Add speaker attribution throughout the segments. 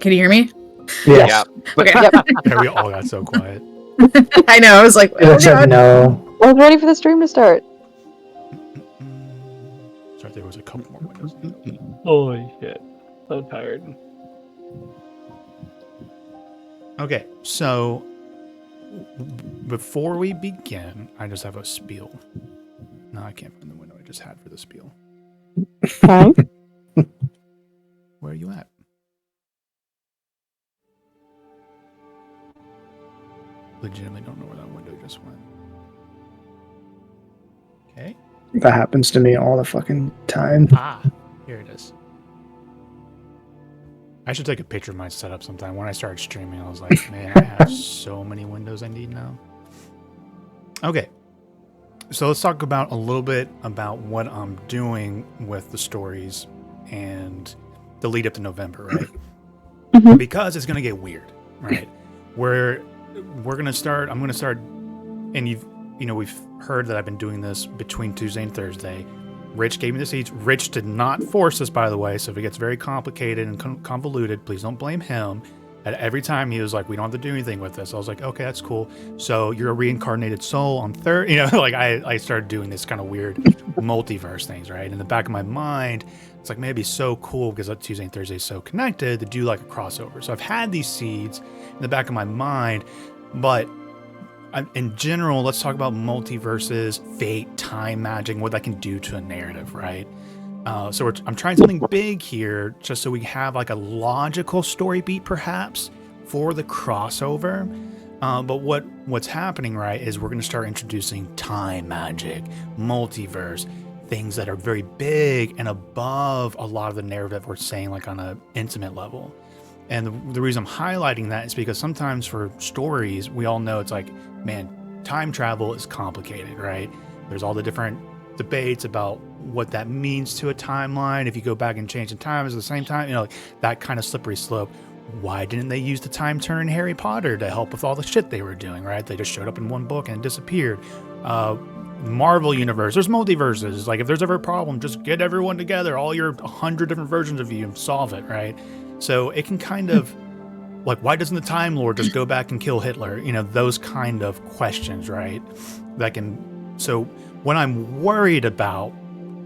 Speaker 1: Can you hear me?
Speaker 2: Yes.
Speaker 3: Yeah.
Speaker 1: Okay.
Speaker 4: Yeah, we all got so quiet.
Speaker 1: I know. I was like,
Speaker 2: It said no.
Speaker 5: I was ready for the stream to start.
Speaker 4: Sorry, there was a couple more windows.
Speaker 6: Holy shit. So tired.
Speaker 4: Okay, so before we begin, I just have a spiel. No, I can't find the window I just had for the spiel.
Speaker 5: Fine.
Speaker 4: Where are you at? Legitimately don't know where that window just went. Okay.
Speaker 2: That happens to me all the fucking time.
Speaker 4: Ah, here it is. I should take a picture of my setup sometime. When I started streaming, I was like, man, I have so many windows I need now. Okay. So let's talk about a little bit about what I'm doing with the stories and the lead up to November, right?
Speaker 5: Mhm.
Speaker 4: Because it's going to get weird, right? We're going to start, I'm going to start, and we've heard that I've been doing this between Tuesday and Thursday. Rich gave me the seeds. Rich did not force this, by the way, so if it gets very complicated and convoluted, please don't blame him. At every time he was like, we don't have to do anything with this. I was like, okay, that's cool. So you're a reincarnated soul on third, like I started doing this kind of weird multiverse things, right? In the back of my mind, it's like, maybe so cool because Tuesday and Thursday is so connected to do like a crossover. So I've had these seeds in the back of my mind, but in general, let's talk about multiverses, fate, time magic, what that can do to a narrative, right? So I'm trying something big here, just so we have like a logical story beat, perhaps, for the crossover. But what's happening, right, is we're going to start introducing time magic, multiverse, things that are very big and above a lot of the narrative we're saying, like on an intimate level. And the reason I'm highlighting that is because sometimes for stories, we all know it's like, man, time travel is complicated, right? There's all the different debates about what that means to a timeline. If you go back and change the time at the same time, that kind of slippery slope. Why didn't they use the time turner in Harry Potter to help with all the shit they were doing, right? They just showed up in one book and disappeared. Marvel universe, there's multiverses. Like if there's ever a problem, just get everyone together, all your 100 different versions of you, and solve it, right? So it can kind of, like, why doesn't the Time Lord just go back and kill Hitler? Those kind of questions, right? So what I'm worried about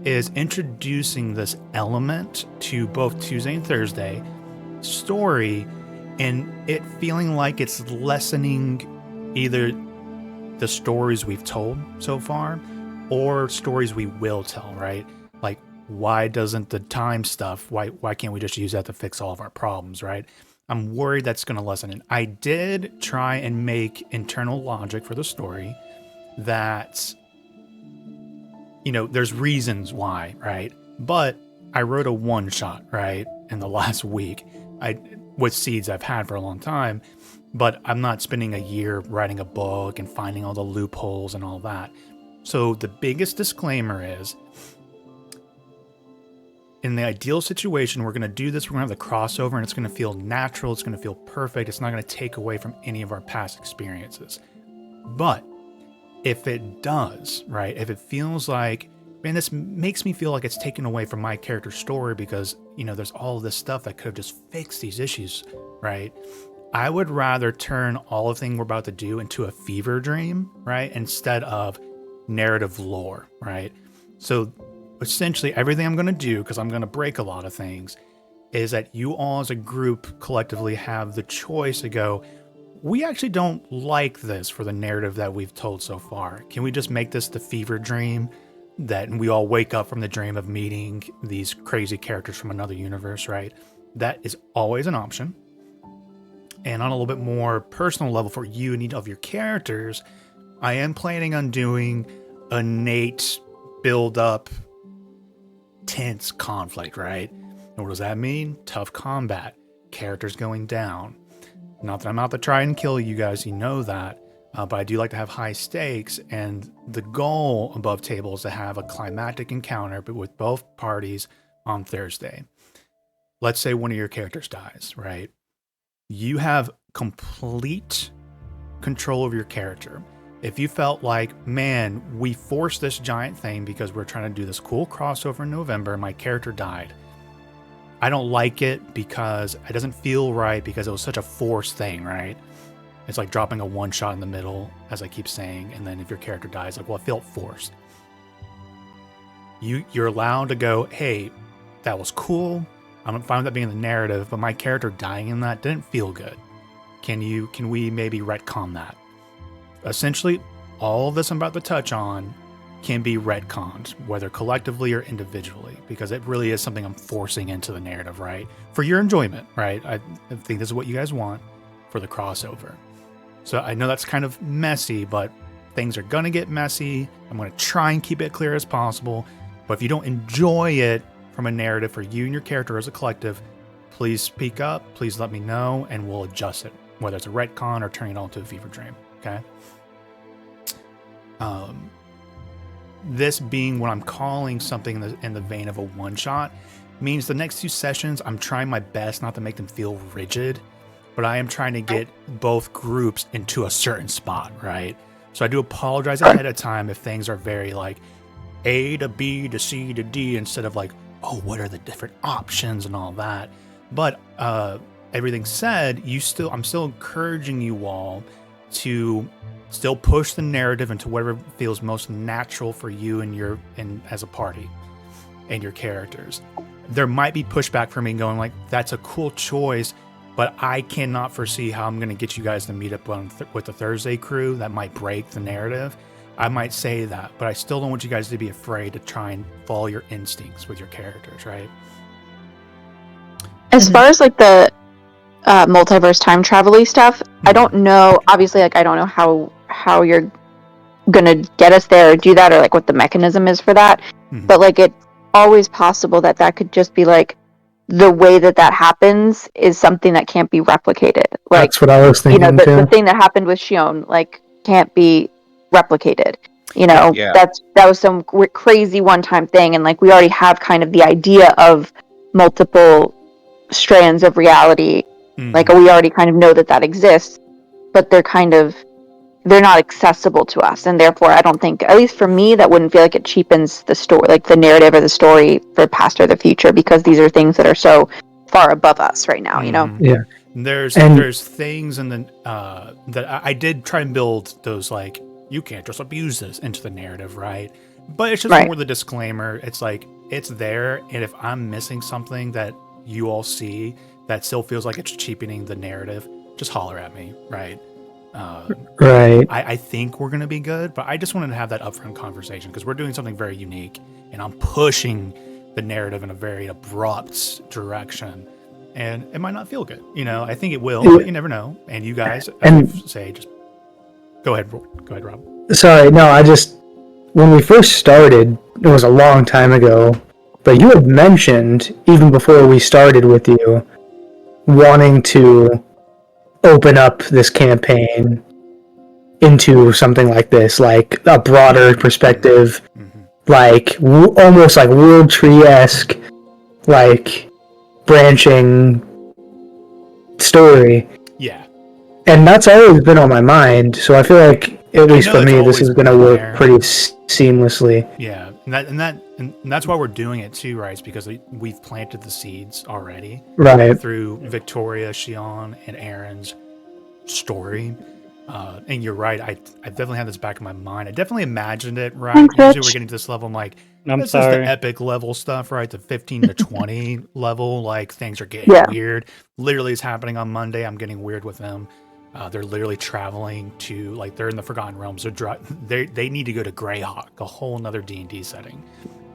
Speaker 4: is introducing this element to both Tuesday and Thursday story and it feeling like it's lessening either the stories we've told so far or stories we will tell, right? Like, why doesn't the time stuff, why can't we just use that to fix all of our problems, right? I'm worried that's going to lessen it. I did try and make internal logic for the story that, there's reasons why, right? But I wrote a one shot, right, in the last week with seeds I've had for a long time, but I'm not spending a year writing a book and finding all the loopholes and all that. So the biggest disclaimer is, in the ideal situation, we're going to do this. We're going to have the crossover and it's going to feel natural. It's going to feel perfect. It's not going to take away from any of our past experiences. But if it does, right, if it feels like, man, this makes me feel like it's taken away from my character's story because, there's all of this stuff that could have just fixed these issues, right? I would rather turn all the thing we're about to do into a fever dream, right, instead of narrative lore, right? So essentially everything I'm going to do, because I'm going to break a lot of things, is that you all as a group collectively have the choice to go, we actually don't like this for the narrative that we've told so far. Can we just make this the fever dream that we all wake up from the dream of meeting these crazy characters from another universe, right? That is always an option. And on a little bit more personal level for you and each of your characters, I am planning on doing innate build-up tense conflict, right? And what does that mean? Tough combat, characters going down. Not that I'm out to try and kill you guys, you know that, but I do like to have high stakes, and the goal above table is to have a climactic encounter but with both parties on Thursday. Let's say one of your characters dies, right? You have complete control of your character. If you felt like, man, we forced this giant thing because we're trying to do this cool crossover in November, my character died, I don't like it because it doesn't feel right because it was such a forced thing, right? It's like dropping a one shot in the middle, as I keep saying, and then if your character dies, like, well, it felt forced. You're allowed to go, hey, that was cool. I'm fine with that being the narrative, but my character dying in that didn't feel good. Can we maybe retcon that? Essentially, all of this I'm about to touch on can be retconned, whether collectively or individually, because it really is something I'm forcing into the narrative, right? For your enjoyment, right? I think this is what you guys want for the crossover. So I know that's kind of messy, but things are going to get messy. I'm going to try and keep it clear as possible. But if you don't enjoy it from a narrative for you and your character as a collective, please speak up. Please let me know, and we'll adjust it, whether it's a retcon or turning it all into a fever dream. Okay. This being what I'm calling something in the vein of a one shot means the next 2 sessions, I'm trying my best not to make them feel rigid, but I am trying to get both groups into a certain spot, right? So I do apologize ahead of time if things are very like A to B to C to D instead of like, oh, what are the different options and all that. But everything said, I'm still encouraging you all to still push the narrative into whatever feels most natural for you and as a party and your characters. There might be pushback from me going like, that's a cool choice, but I cannot foresee how I'm going to get you guys to meet up with the Thursday crew. That might break the narrative. I might say that, but I still don't want you guys to be afraid to try and follow your instincts with your characters, right?
Speaker 5: As far as like the multiverse time travel-y stuff, I don't know. Obviously, like I don't know how you're gonna get us there or do that, or like what the mechanism is for that. But like it's always possible that could just be like the way that happens is something that can't be replicated. Like
Speaker 2: that's what I was thinking too.
Speaker 5: The thing that happened with Shion like can't be replicated.
Speaker 3: Yeah.
Speaker 5: That was some crazy one-time thing, and like we already have kind of the idea of multiple strands of reality. Like we already kind of know that exists, but they're not accessible to us, and therefore I don't think, at least for me, that wouldn't feel like it cheapens the story, like the narrative or the story for past or the future, because these are things that are so far above us right now.
Speaker 2: Yeah.
Speaker 4: There's things in the that I did try and build those, like, you can't just abuse this into the narrative, right? But it's just more the disclaimer. It's like, it's there, and if I'm missing something that you all see that still feels like it's cheapening the narrative, just holler at me, right?
Speaker 2: Right.
Speaker 4: I think we're going to be good, but I just wanted to have that upfront conversation because we're doing something very unique, and I'm pushing the narrative in a very abrupt direction, and it might not feel good. I think it will, but you never know. And you guys, say, just go ahead, Rob.
Speaker 2: Sorry, no, when we first started, it was a long time ago, but you had mentioned, even before we started with you, wanting to open up this campaign into something like this, like a broader perspective, like almost like World Tree-esque, like branching story.
Speaker 4: Yeah.
Speaker 2: And that's always been on my mind, so I feel like, at least for me, this is going to work pretty seamlessly.
Speaker 4: Yeah, and that's why we're doing it too, right? It's because we've planted the seeds already,
Speaker 2: right?
Speaker 4: Through Victoria, Shion, and Aaron's story. And you're right. I definitely had this back in my mind. I definitely imagined it, right? Usually we're getting to this level. I'm like, this is the epic level stuff, right? The 15 to 20 level, like things are getting weird. Literally, it's happening on Monday. I'm getting weird with them. They're literally traveling to, like, they're in the Forgotten Realms. They need to go to Greyhawk, a whole nother D&D setting.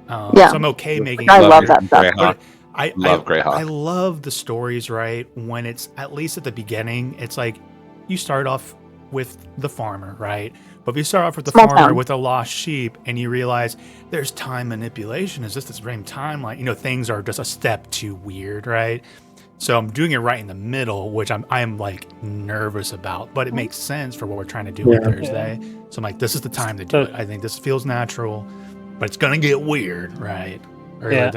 Speaker 4: So I'm okay making.
Speaker 5: I love that stuff.
Speaker 3: I love Greyhawk.
Speaker 4: I love the stories, right? When it's at least at the beginning, it's like you start off with the farmer, right? But if you start off with the farmer with a lost sheep, and you realize there's time manipulation, is this the same timeline? Things are just a step too weird, right? So I'm doing it right in the middle, which I'm like nervous about, but it makes sense for what we're trying to do on Thursday. So I'm like, this is the time to do it. I think this feels natural, but it's gonna get weird, right?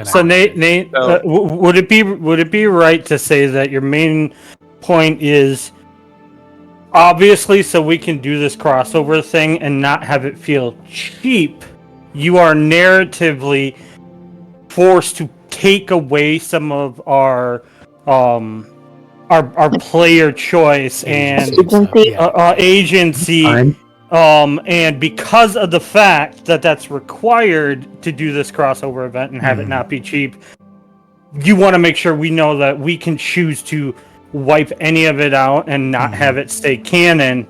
Speaker 6: So Nate, would it be right to say that your main point is obviously, so we can do this crossover thing and not have it feel cheap, you are narratively forced to take away some of our player choice and agency.
Speaker 2: Fine.
Speaker 6: And because of the fact that that's required to do this crossover event and have it not be cheap, you want to make sure we know that we can choose to wipe any of it out and not have it stay canon.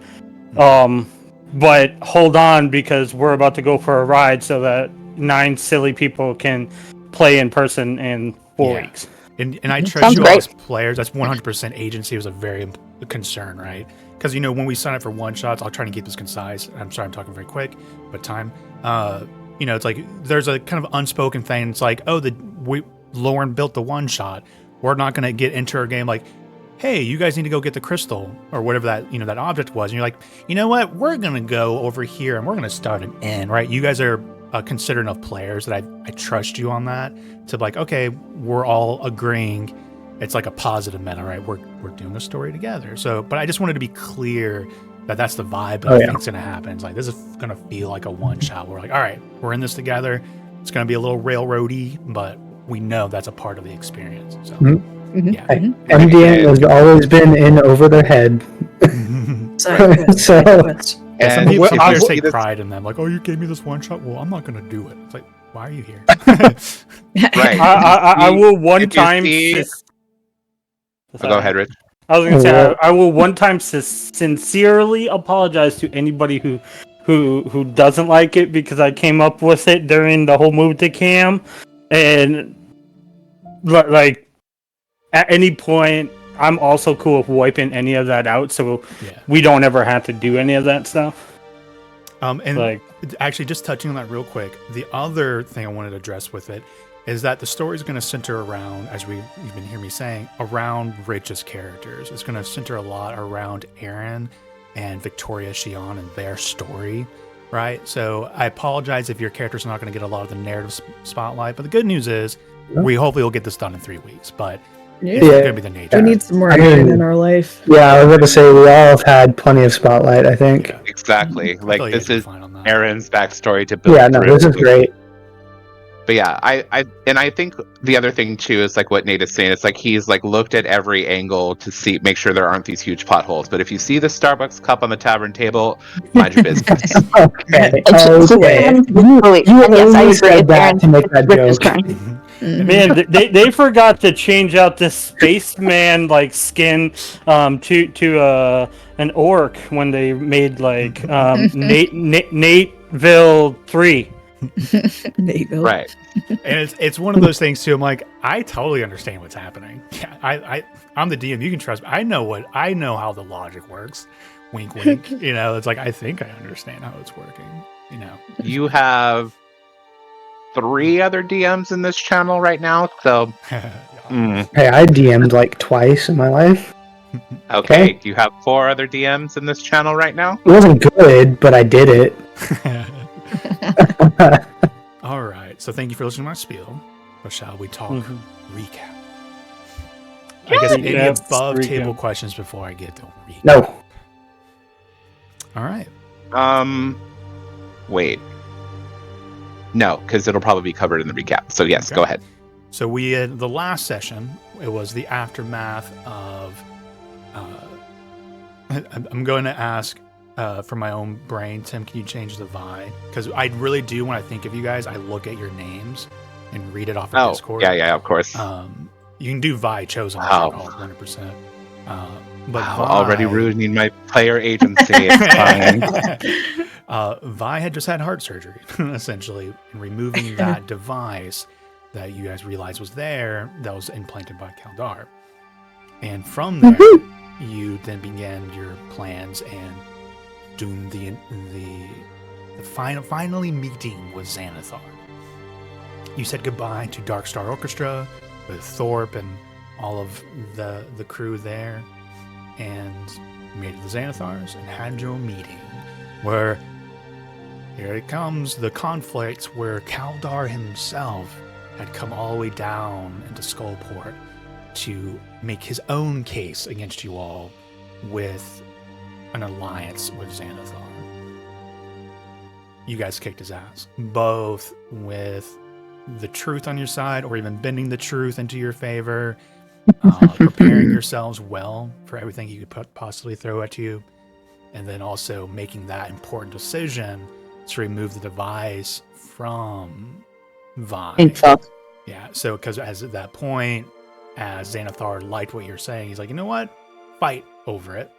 Speaker 6: But hold on, because we're about to go for a ride so that 9 silly people can play in person in 4 weeks.
Speaker 4: And I trust you all as players. That's 100% agency was a very concern, right? Because, when we sign up for one-shots, I'll try to keep this concise. I'm sorry I'm talking very quick, but time. It's like there's a kind of unspoken thing. It's like, Lauren built the one-shot. We're not going to get into our game like, hey, you guys need to go get the crystal or whatever that, that object was. And you're like, you know what? We're going to go over here and we're going to start an end, right? You guys are considered enough players that I trust you on that to be like, okay, we're all agreeing. It's like a positive meta, right? We're doing a story together. So, but I just wanted to be clear that that's the vibe that I think's going to happen. It's like, this is going to feel like a one-shot. We're like, all right, we're in this together. It's going to be a little railroady, but we know that's a part of the experience. So,
Speaker 2: MDM has always been in over their head.
Speaker 4: Some people take pride in them. Like, oh, you gave me this one shot. Well, I'm not going to do it. It's like, why are you here?
Speaker 3: Right.
Speaker 6: I will one time.
Speaker 3: Go ahead, Rich.
Speaker 6: I was going to say I will one time sincerely apologize to anybody who doesn't like it, because I came up with it during the whole move to cam, and like at any point I'm also cool with wiping any of that out, so we don't ever have to do any of that stuff.
Speaker 4: And actually, just touching on that real quick, the other thing I wanted to address with it is that the story is going to center around, as you've been hearing me saying, around Rich's characters. It's going to center a lot around Aaron and Victoria Shion and their story, right? So I apologize if your characters are not going to get a lot of the narrative spotlight, but the good news is we hopefully will get this done in 3 weeks, but it's going to be the nature.
Speaker 1: We need some more Aaron in our life.
Speaker 2: Yeah, I was going to say, we all have had plenty of spotlight, I think.
Speaker 3: Yeah, exactly. Like, this is Aaron's backstory to build.
Speaker 2: Yeah, no, this is great.
Speaker 3: But yeah, I think the other thing too is like what Nate is saying. It's like he's like looked at every angle to make sure there aren't these huge potholes. But if you see the Starbucks cup on the tavern table, mind your business.
Speaker 2: Okay.
Speaker 5: Yes, I agree.
Speaker 2: That to make that joke.
Speaker 6: Man, they forgot to change out this spaceman like skin to an orc when they made like Nateville 3.
Speaker 3: Right.
Speaker 4: And it's one of those things too. I'm like, I totally understand what's happening. Yeah, I'm the DM. You can trust me. I know how the logic works. Wink, wink. It's like I think I understand how it's working.
Speaker 3: You have 3 other DMs in this channel right now, so.
Speaker 2: Hey, I DM'd like twice in my life.
Speaker 3: Okay. You have 4 other DMs in this channel right now.
Speaker 2: It wasn't good, but I did it.
Speaker 4: All right. So thank you for listening to my spiel. But shall we talk recap? I guess any above table questions before I get to recap.
Speaker 2: No.
Speaker 4: All right.
Speaker 3: Wait. No, because it'll probably be covered in the recap. So yes, go ahead.
Speaker 4: So we had the last session. It was the aftermath of. I'm going to ask. For my own brain, Tim, can you change the vibe? Because I really do, when I think of you guys, I look at your names and read it off of Discord.
Speaker 3: Yeah, of course.
Speaker 4: You can do Vi chosen 100%. But
Speaker 3: already ruining my player agency. It's fine.
Speaker 4: Vi had just had heart surgery, essentially, and removing that device that you guys realized was there, that was implanted by Kaldar. And from there, you then began your plans and doing the finally meeting with Xanathar. You said goodbye to Dark Star Orchestra with Thorpe and all of the crew there, and made it to the Xanathars and had your meeting where here it comes, the conflicts where Kaldar himself had come all the way down into Skullport to make his own case against you all with an alliance with Xanathar. You guys kicked his ass, both with the truth on your side, or even bending the truth into your favor, preparing yourselves well for everything he could possibly throw at you, and then also making that important decision to remove the device from Vi. Yeah, so because at that point, as Xanathar liked what you're saying, he's like, you know what? Fight over it.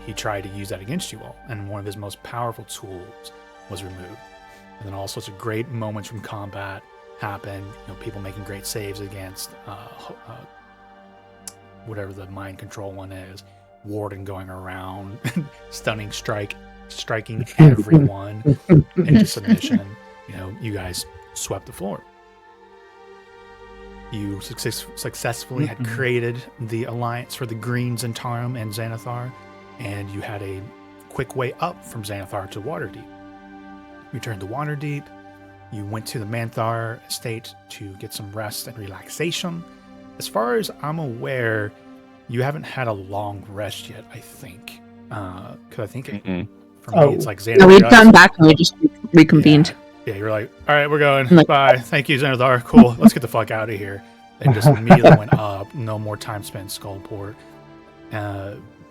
Speaker 4: He tried to use that against you all, and one of his most powerful tools was removed. And then all sorts of great moments from combat happened. You know, people making great saves against whatever the mind control one is. Warden going around, stunning striking everyone into submission. You know, you guys swept the floor. You successfully had created the alliance for the Greens in Tarim and Xanathar, and you had a quick way up from Xanathar to Waterdeep. You returned to Waterdeep. You went to the Manthar estate to get some rest and relaxation. As far as I'm aware, you haven't had a long rest yet, I think. Because I think for me, it's like Xanathar.
Speaker 5: No, we've gone back and we just reconvened.
Speaker 4: Yeah, you're like, all right, we're going. Bye. Thank you, Xanathar. Cool. Let's get the fuck out of here. And just immediately went up. No more time spent in Skullport.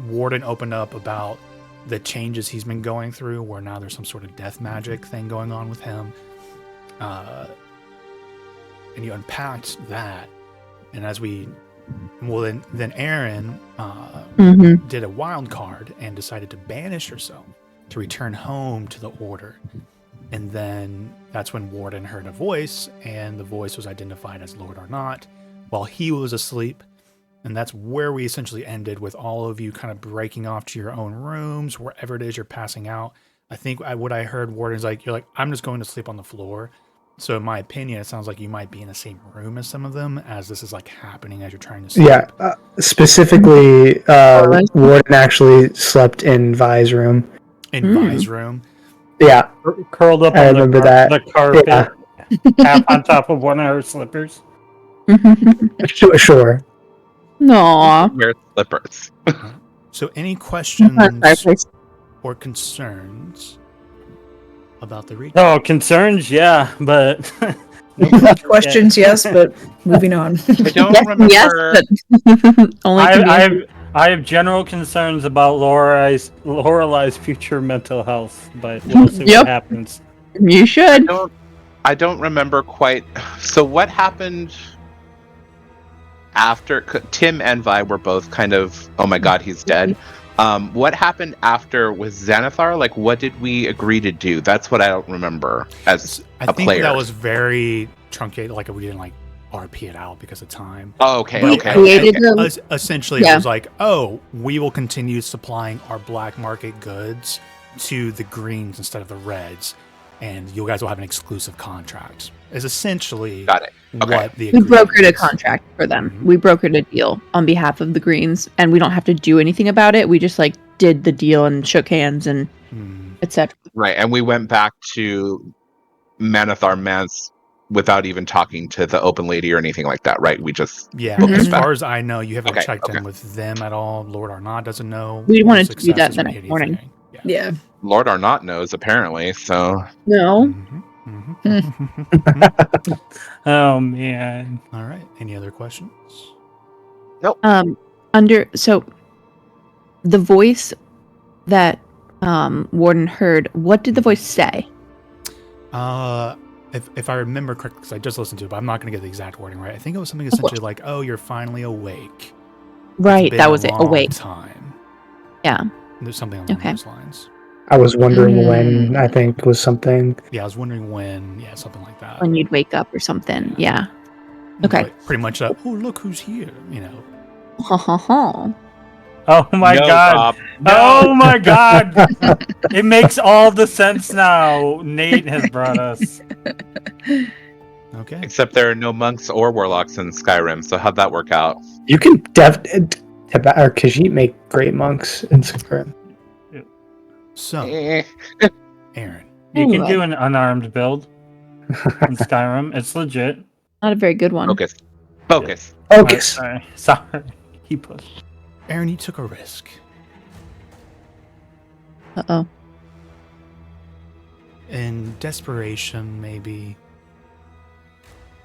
Speaker 4: Warden opened up about the changes he's been going through, where now there's some sort of death magic thing going on with him. And you unpacked that. And as then Aaron did a wild card and decided to banish herself to return home to the Order. And then that's when Warden heard a voice, and the voice was identified as Lord Arnott while he was asleep. And that's where we essentially ended, with all of you kind of breaking off to your own rooms, wherever it is you're passing out. I think what I heard Warden's like, you're like, I'm just going to sleep on the floor. So in my opinion, it sounds like you might be in the same room as some of them, as this is like happening as you're trying to sleep.
Speaker 2: Yeah, specifically, Warden actually slept in Vi's room.
Speaker 4: In Vi's room?
Speaker 2: Yeah.
Speaker 6: Curled up
Speaker 2: I
Speaker 6: on
Speaker 2: remember that.
Speaker 6: the carpet,
Speaker 2: Yeah.
Speaker 6: half on top of one of her slippers.
Speaker 2: Sure.
Speaker 5: No.
Speaker 3: Wear slippers.
Speaker 4: So any questions or concerns about the read?
Speaker 6: Oh, concerns, yeah, but
Speaker 1: Questions, yes, but moving on.
Speaker 3: I don't remember.
Speaker 5: Yes, but only
Speaker 6: I have general concerns about Lorelai's future mental health, but we'll see what happens.
Speaker 5: You should.
Speaker 3: I don't remember quite. So what happened after Tim and Vi were both kind of, oh my god, he's dead. What happened after with Xanathar? Like, what did we agree to do? That's what I don't remember as a player. I think
Speaker 4: that was very truncated. Like, we didn't like RP it out because of time.
Speaker 3: Oh, okay.
Speaker 4: Essentially, it was like, oh, we will continue supplying our black market goods to the Greens instead of the Reds, and you guys will have an exclusive contract. Is essentially what the
Speaker 5: we brokered a contract for them. Mm-hmm. We brokered a deal on behalf of the Greens, and we don't have to do anything about it. We just like did the deal and shook hands and etc.
Speaker 3: Right, and we went back to Manathar Mance without even talking to the open lady or anything like that, right? We just
Speaker 4: as far as I know, you haven't checked in with them at all. Lord Arnott doesn't know.
Speaker 5: We wanted to do that the next morning.
Speaker 1: Yeah.
Speaker 3: Lord Arnott knows apparently, so
Speaker 5: no.
Speaker 6: Oh man.
Speaker 4: All right. Any other questions?
Speaker 3: Nope.
Speaker 5: So the voice that Warden heard, what did the voice say?
Speaker 4: If I remember correctly, because I just listened to it, but I'm not going to get the exact wording right. I think it was something essentially like, "Oh, you're finally awake."
Speaker 5: Right, that was it. Awake.
Speaker 4: Time.
Speaker 5: Yeah.
Speaker 4: There's something along those lines.
Speaker 2: I was wondering when, I think, was something.
Speaker 4: Yeah, I was wondering when. Yeah, something like that.
Speaker 5: When you'd wake up or something. Yeah. Okay.
Speaker 4: Like, pretty much that. Oh, look who's here. You know.
Speaker 5: Ha ha ha.
Speaker 6: Oh my god. Oh my god. It makes all the sense now. Nate has brought us.
Speaker 4: Okay.
Speaker 3: Except there are no monks or warlocks in Skyrim, so how'd that work out?
Speaker 2: You can or Khajiit make great monks in Skyrim.
Speaker 4: So, Aaron.
Speaker 6: You can do an unarmed build in Skyrim. It's legit.
Speaker 5: Not a very good one.
Speaker 3: Focus.
Speaker 6: Sorry. He pushed.
Speaker 4: Aaron, you took a risk.
Speaker 5: Uh-oh.
Speaker 4: in desperation, maybe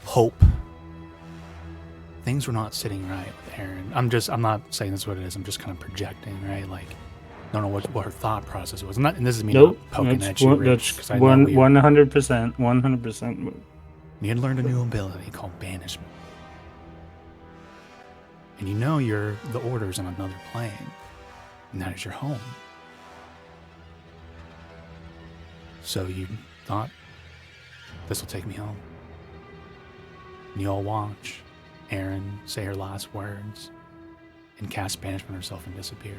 Speaker 4: hope, things were not sitting right with Erin. I'm not saying this is what it is. I'm just kind of projecting, right? Like, I don't know what her thought process was. And this is me not poking at you, Rich, because I know
Speaker 6: 100%, 100%.
Speaker 4: You had learned a new ability called Banishment. And you know you're the Order's on another plane. And that is your home. So you thought, this will take me home. And you all watch Erin say her last words and cast Banishment herself and disappear.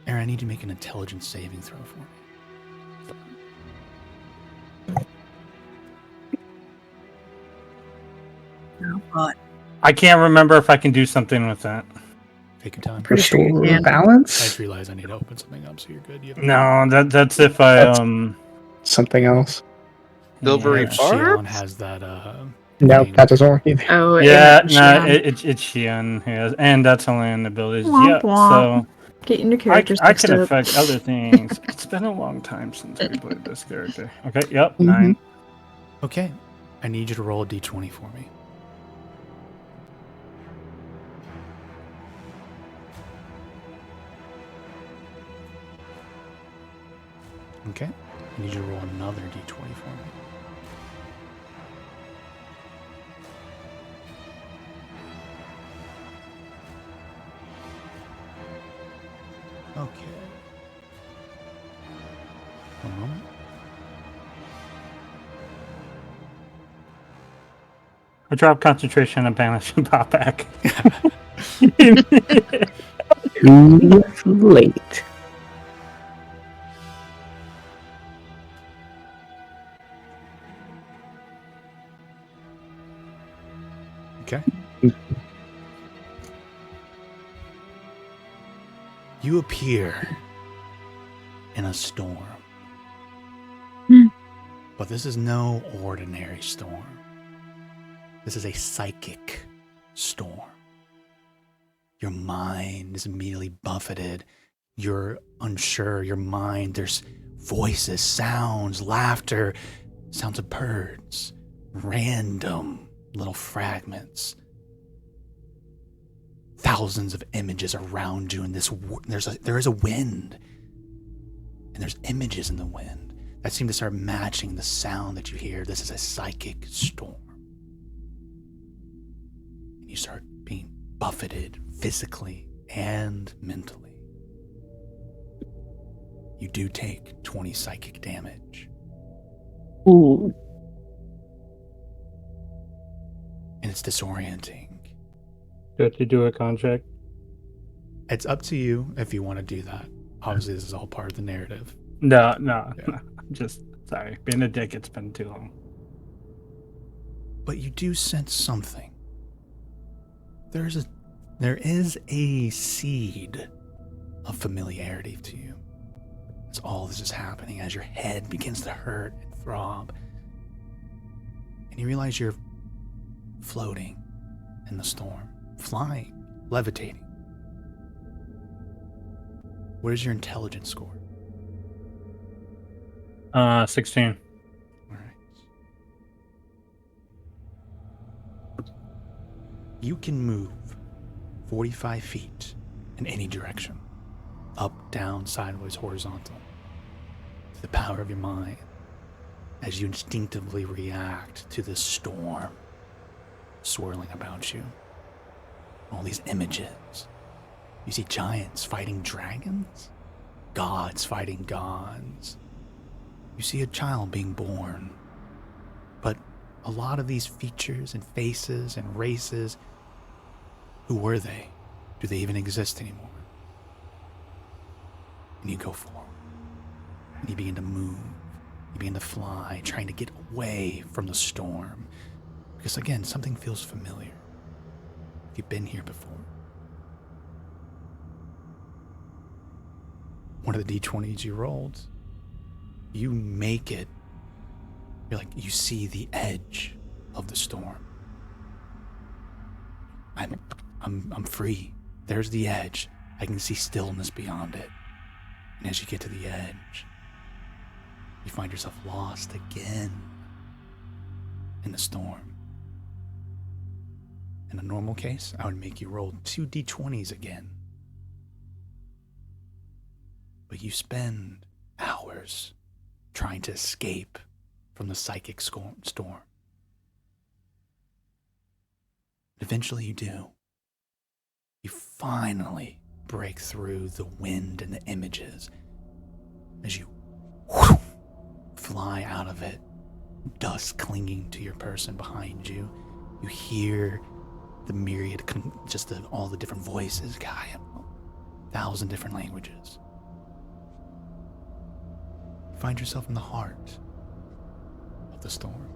Speaker 4: Erin, I need you to make an intelligence saving throw for me.
Speaker 6: I can't remember if I can do something with that.
Speaker 4: Take your time.
Speaker 1: Pretty sure you
Speaker 2: Restore
Speaker 1: can.
Speaker 2: balance?
Speaker 4: I just realized I need to open something up, so you're good. You have
Speaker 6: No, that's if I
Speaker 2: That's- Something else.
Speaker 3: Silvery
Speaker 6: yeah.
Speaker 3: barb?
Speaker 4: Shion has that
Speaker 2: Nope,
Speaker 4: thing.
Speaker 2: that doesn't work either.
Speaker 1: Oh,
Speaker 6: Yeah,
Speaker 1: and
Speaker 6: no,
Speaker 1: Shion.
Speaker 6: it's Shion, yes, and that's only an ability.
Speaker 1: Womp
Speaker 6: Yeah,
Speaker 1: womp.
Speaker 6: so
Speaker 1: Getting your
Speaker 6: I
Speaker 1: characters
Speaker 6: can
Speaker 1: mixed up.
Speaker 6: affect other things. It's been a long time since we played this character. Okay, yep,
Speaker 2: Mhm.
Speaker 6: 9.
Speaker 4: Okay. I need you to roll a d20 for me. Okay. I need you to roll another d20 for me. Okay. One moment.
Speaker 6: I drop concentration and banish and pop back.
Speaker 2: Too late.
Speaker 4: Okay. You appear in a storm. But this is no ordinary storm. This is a psychic storm. Your mind is immediately buffeted. You're unsure. Your mind, there's voices, sounds, laughter, sounds of birds, random little fragments. Thousands of images around you, and there is a wind, and there's images in the wind that seem to start matching the sound that you hear. This is a psychic storm. And you start being buffeted physically and mentally. You do take 20 psychic damage.
Speaker 6: Ooh.
Speaker 4: And it's disorienting.
Speaker 6: Do I have to do a contract?
Speaker 4: It's up to you if you want to do that. Obviously, this is all part of the narrative.
Speaker 6: No.
Speaker 4: Yeah.
Speaker 6: I'm just sorry. Being a dick, it's been too long.
Speaker 4: But you do sense something. There is a seed of familiarity to you. As all this is happening, as your head begins to hurt and throb. And you realize you're floating in the storm, flying, levitating. What is your intelligence score?
Speaker 6: 16.
Speaker 4: All right. You can move 45 feet in any direction. Up, down, sideways, horizontal. The power of your mind as you instinctively react to this storm swirling about you. All these images. You see giants fighting dragons, gods fighting gods. You see a child being born. But a lot of these features and faces and races, who were they? Do they even exist anymore? And you go forward. And you begin to move. You begin to fly, trying to get away from the storm. Because again, something feels familiar. You've been here before. One of the d20s you rolled, you make it. You're like, you see the edge of the storm. I'm free. There's the edge. I can see stillness beyond it. And as you get to the edge, you find yourself lost again in the storm. In a normal case, I would make you roll 2 d20s again. But you spend hours trying to escape from the psychic storm. Eventually you do. You finally break through the wind and the images as you fly out of it, dust clinging to your person behind you. You hear the myriad, all the different voices, 1,000 different languages. You find yourself in the heart of the storm.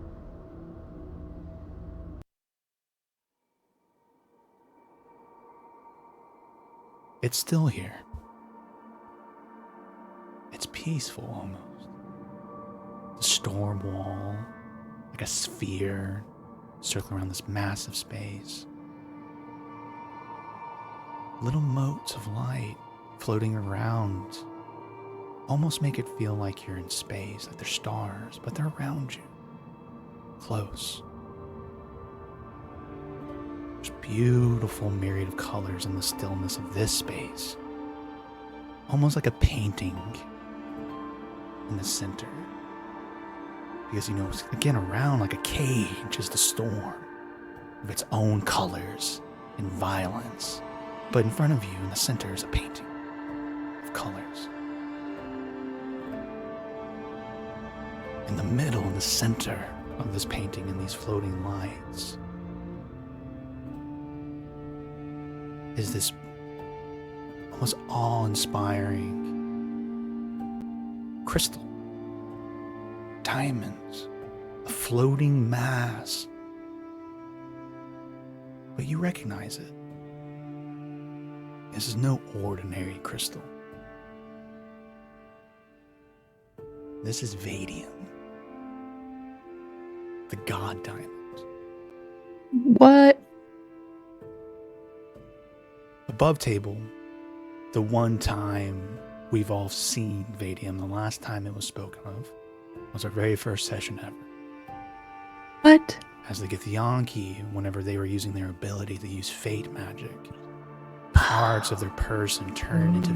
Speaker 4: It's still here. It's peaceful almost. The storm wall, like a sphere, circling around this massive space. Little motes of light floating around almost make it feel like you're in space, like they're stars, but they're around you, close. There's beautiful myriad of colors in the stillness of this space, almost like a painting in the center. Because, it's again around like a cage is the storm of its own colors and violence. But in front of you in the center is a painting of colors. In the middle, in the center of this painting and these floating lights, is this almost awe-inspiring crystal. Diamonds, a floating mass. But you recognize it. This is no ordinary crystal. This is Vadium, the god diamond.
Speaker 1: What?
Speaker 4: Above table, the one time we've all seen Vadium, the last time it was spoken of, was our very first session ever.
Speaker 1: What?
Speaker 4: As the Githyanki, whenever they were using their ability to use fate magic, parts of their person turn into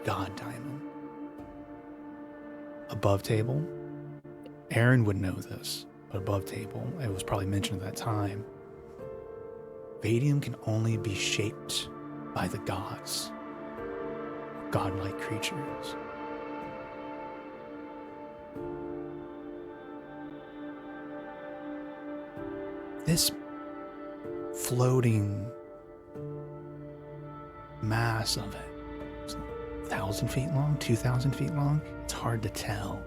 Speaker 4: god diamond. Above table, Aaron would know this, but above table, it was probably mentioned at that time, Vadium can only be shaped by the gods, godlike creatures. This floating mass of it, 1,000 feet long, 2,000 feet long, it's hard to tell.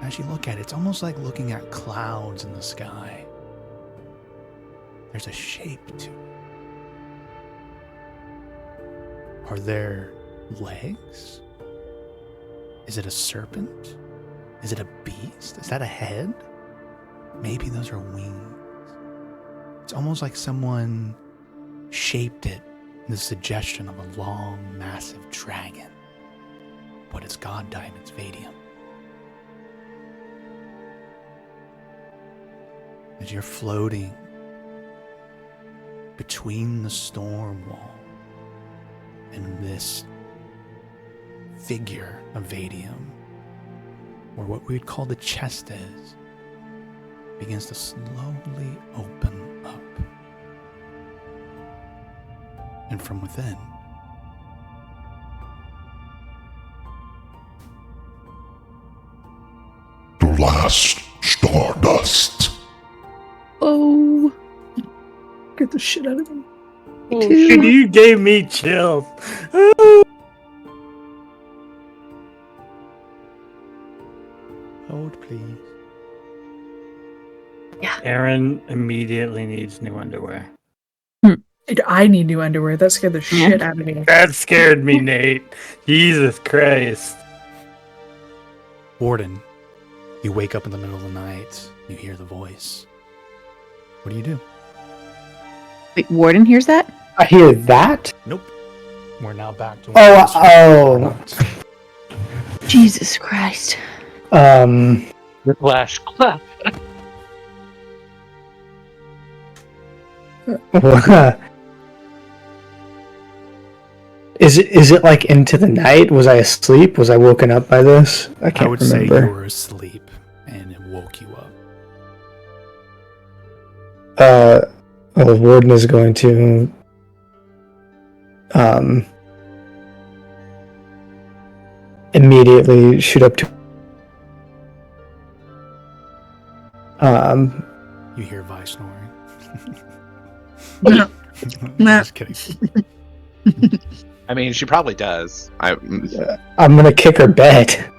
Speaker 4: As you look at it, it's almost like looking at clouds in the sky. There's a shape to it. Are there legs? Is it a serpent? Is it a beast? Is that a head? Maybe those are wings. It's almost like someone shaped it in the suggestion of a long, massive dragon. But it's god diamond's Vadium. As you're floating between the storm wall and this figure of Vadium, or what we would call the chest is, begins to slowly open up. And from within,
Speaker 7: the last Stardust.
Speaker 1: Oh. Get the shit out of me.
Speaker 6: Oh, shit, you gave me chills.
Speaker 4: hold please.
Speaker 6: Aaron immediately needs new underwear.
Speaker 1: I need new underwear. That scared the shit out of me.
Speaker 6: That scared me, Nate. Jesus Christ.
Speaker 4: Warden, you wake up in the middle of the night, you hear the voice. What do you do?
Speaker 1: Wait, Warden hears that?
Speaker 2: I hear that.
Speaker 4: Nope. We're now back to
Speaker 2: Oh.
Speaker 5: Jesus Christ.
Speaker 3: Flash clap.
Speaker 2: Is it like into the night? Was I asleep? Was I woken up by this? I can't
Speaker 4: I would
Speaker 2: remember.
Speaker 4: say you were asleep, and it woke you up.
Speaker 2: Well, the warden is going to immediately shoot up to
Speaker 4: You hear Vi snoring.
Speaker 1: Nah.
Speaker 4: Just kidding.
Speaker 3: I mean, she probably does.
Speaker 2: I'm gonna kick her bed.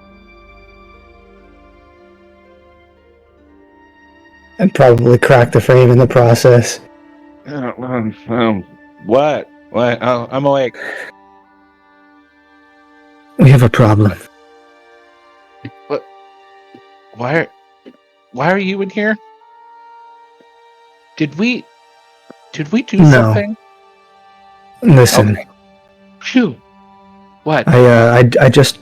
Speaker 2: And probably crack the frame in the process.
Speaker 3: What? What? Oh, I'm awake.
Speaker 2: We have a problem.
Speaker 3: What? Why are you in here? Did we do
Speaker 2: No.
Speaker 3: something?
Speaker 2: Listen,
Speaker 3: Okay. Phew. What?
Speaker 2: I just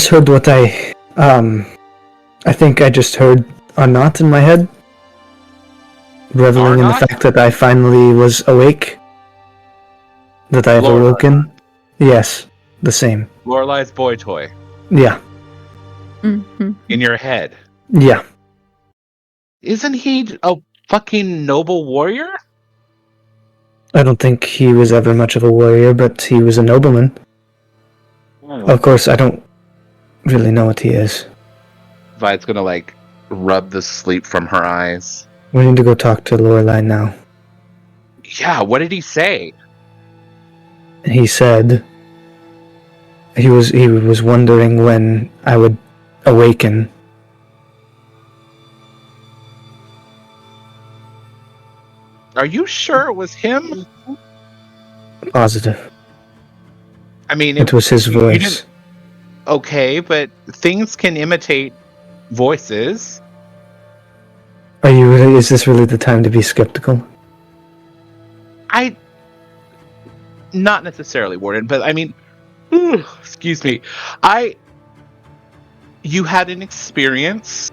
Speaker 2: heard what I think I just heard a knot in my head, reveling in the
Speaker 3: Knot?
Speaker 2: fact that I finally was awake, that I have
Speaker 3: Lorelai.
Speaker 2: awoken. Yes, the same.
Speaker 3: Lorelai's boy toy
Speaker 2: Yeah,
Speaker 5: Mm-hmm.
Speaker 3: in your head.
Speaker 2: yeah.
Speaker 3: Isn't he a fucking noble warrior?
Speaker 2: I don't think he was ever much of a warrior, but he was a nobleman. Of course, I don't really know what he is.
Speaker 3: Vi's gonna like rub the sleep from her eyes.
Speaker 2: We need to go talk to Lorelai now.
Speaker 3: Yeah, what did he say?
Speaker 2: He said he was wondering when I would awaken.
Speaker 3: Are you sure it was him?
Speaker 2: Positive.
Speaker 3: I mean,
Speaker 2: It was his
Speaker 3: you
Speaker 2: voice.
Speaker 3: didn't- Okay, but things can imitate voices.
Speaker 2: Is this really the time to be skeptical?
Speaker 3: Not necessarily, Warden, but I mean, excuse me. You had an experience.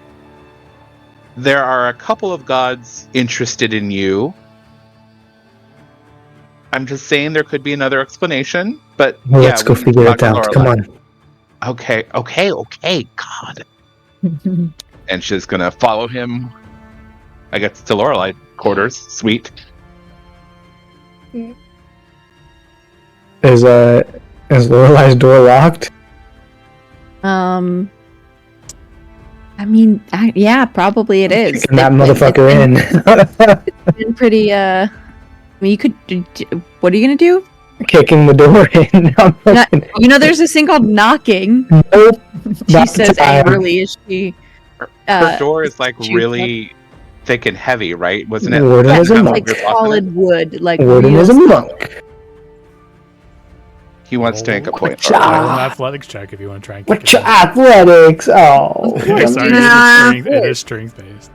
Speaker 3: There are a couple of gods interested in you. I'm just saying there could be another explanation, but
Speaker 2: Well,
Speaker 3: yeah,
Speaker 2: let's go
Speaker 3: we need to
Speaker 2: figure
Speaker 3: talk
Speaker 2: it
Speaker 3: to
Speaker 2: out. Come
Speaker 3: Lorelai.
Speaker 2: on.
Speaker 3: Okay, God. And she's gonna follow him, I guess, to Lorelai quarters. Sweet.
Speaker 2: Is Lorelai's door locked?
Speaker 5: I mean, yeah, probably it is.
Speaker 2: Kicking that motherfucker in.
Speaker 5: It's been pretty, I mean, you could, what are you gonna do?
Speaker 2: Kicking the door in.
Speaker 5: There's this thing called knocking.
Speaker 2: Nope.
Speaker 5: She
Speaker 2: Not
Speaker 5: says
Speaker 2: time.
Speaker 5: angrily as she,
Speaker 3: Her door is like
Speaker 5: she-
Speaker 3: really thick and heavy, right? Wasn't it?
Speaker 2: Warden
Speaker 5: yeah,
Speaker 2: is a
Speaker 5: it's
Speaker 2: monk.
Speaker 5: like solid wood, like
Speaker 2: Warden
Speaker 5: real
Speaker 2: is a
Speaker 5: solid.
Speaker 2: monk.
Speaker 3: He wants to make a point.
Speaker 2: Cha.
Speaker 4: Roll an athletics check if you want to try and kick
Speaker 2: What's your
Speaker 4: it out.
Speaker 2: athletics? Oh.
Speaker 4: Sorry,
Speaker 1: Nah.
Speaker 4: it is strength based.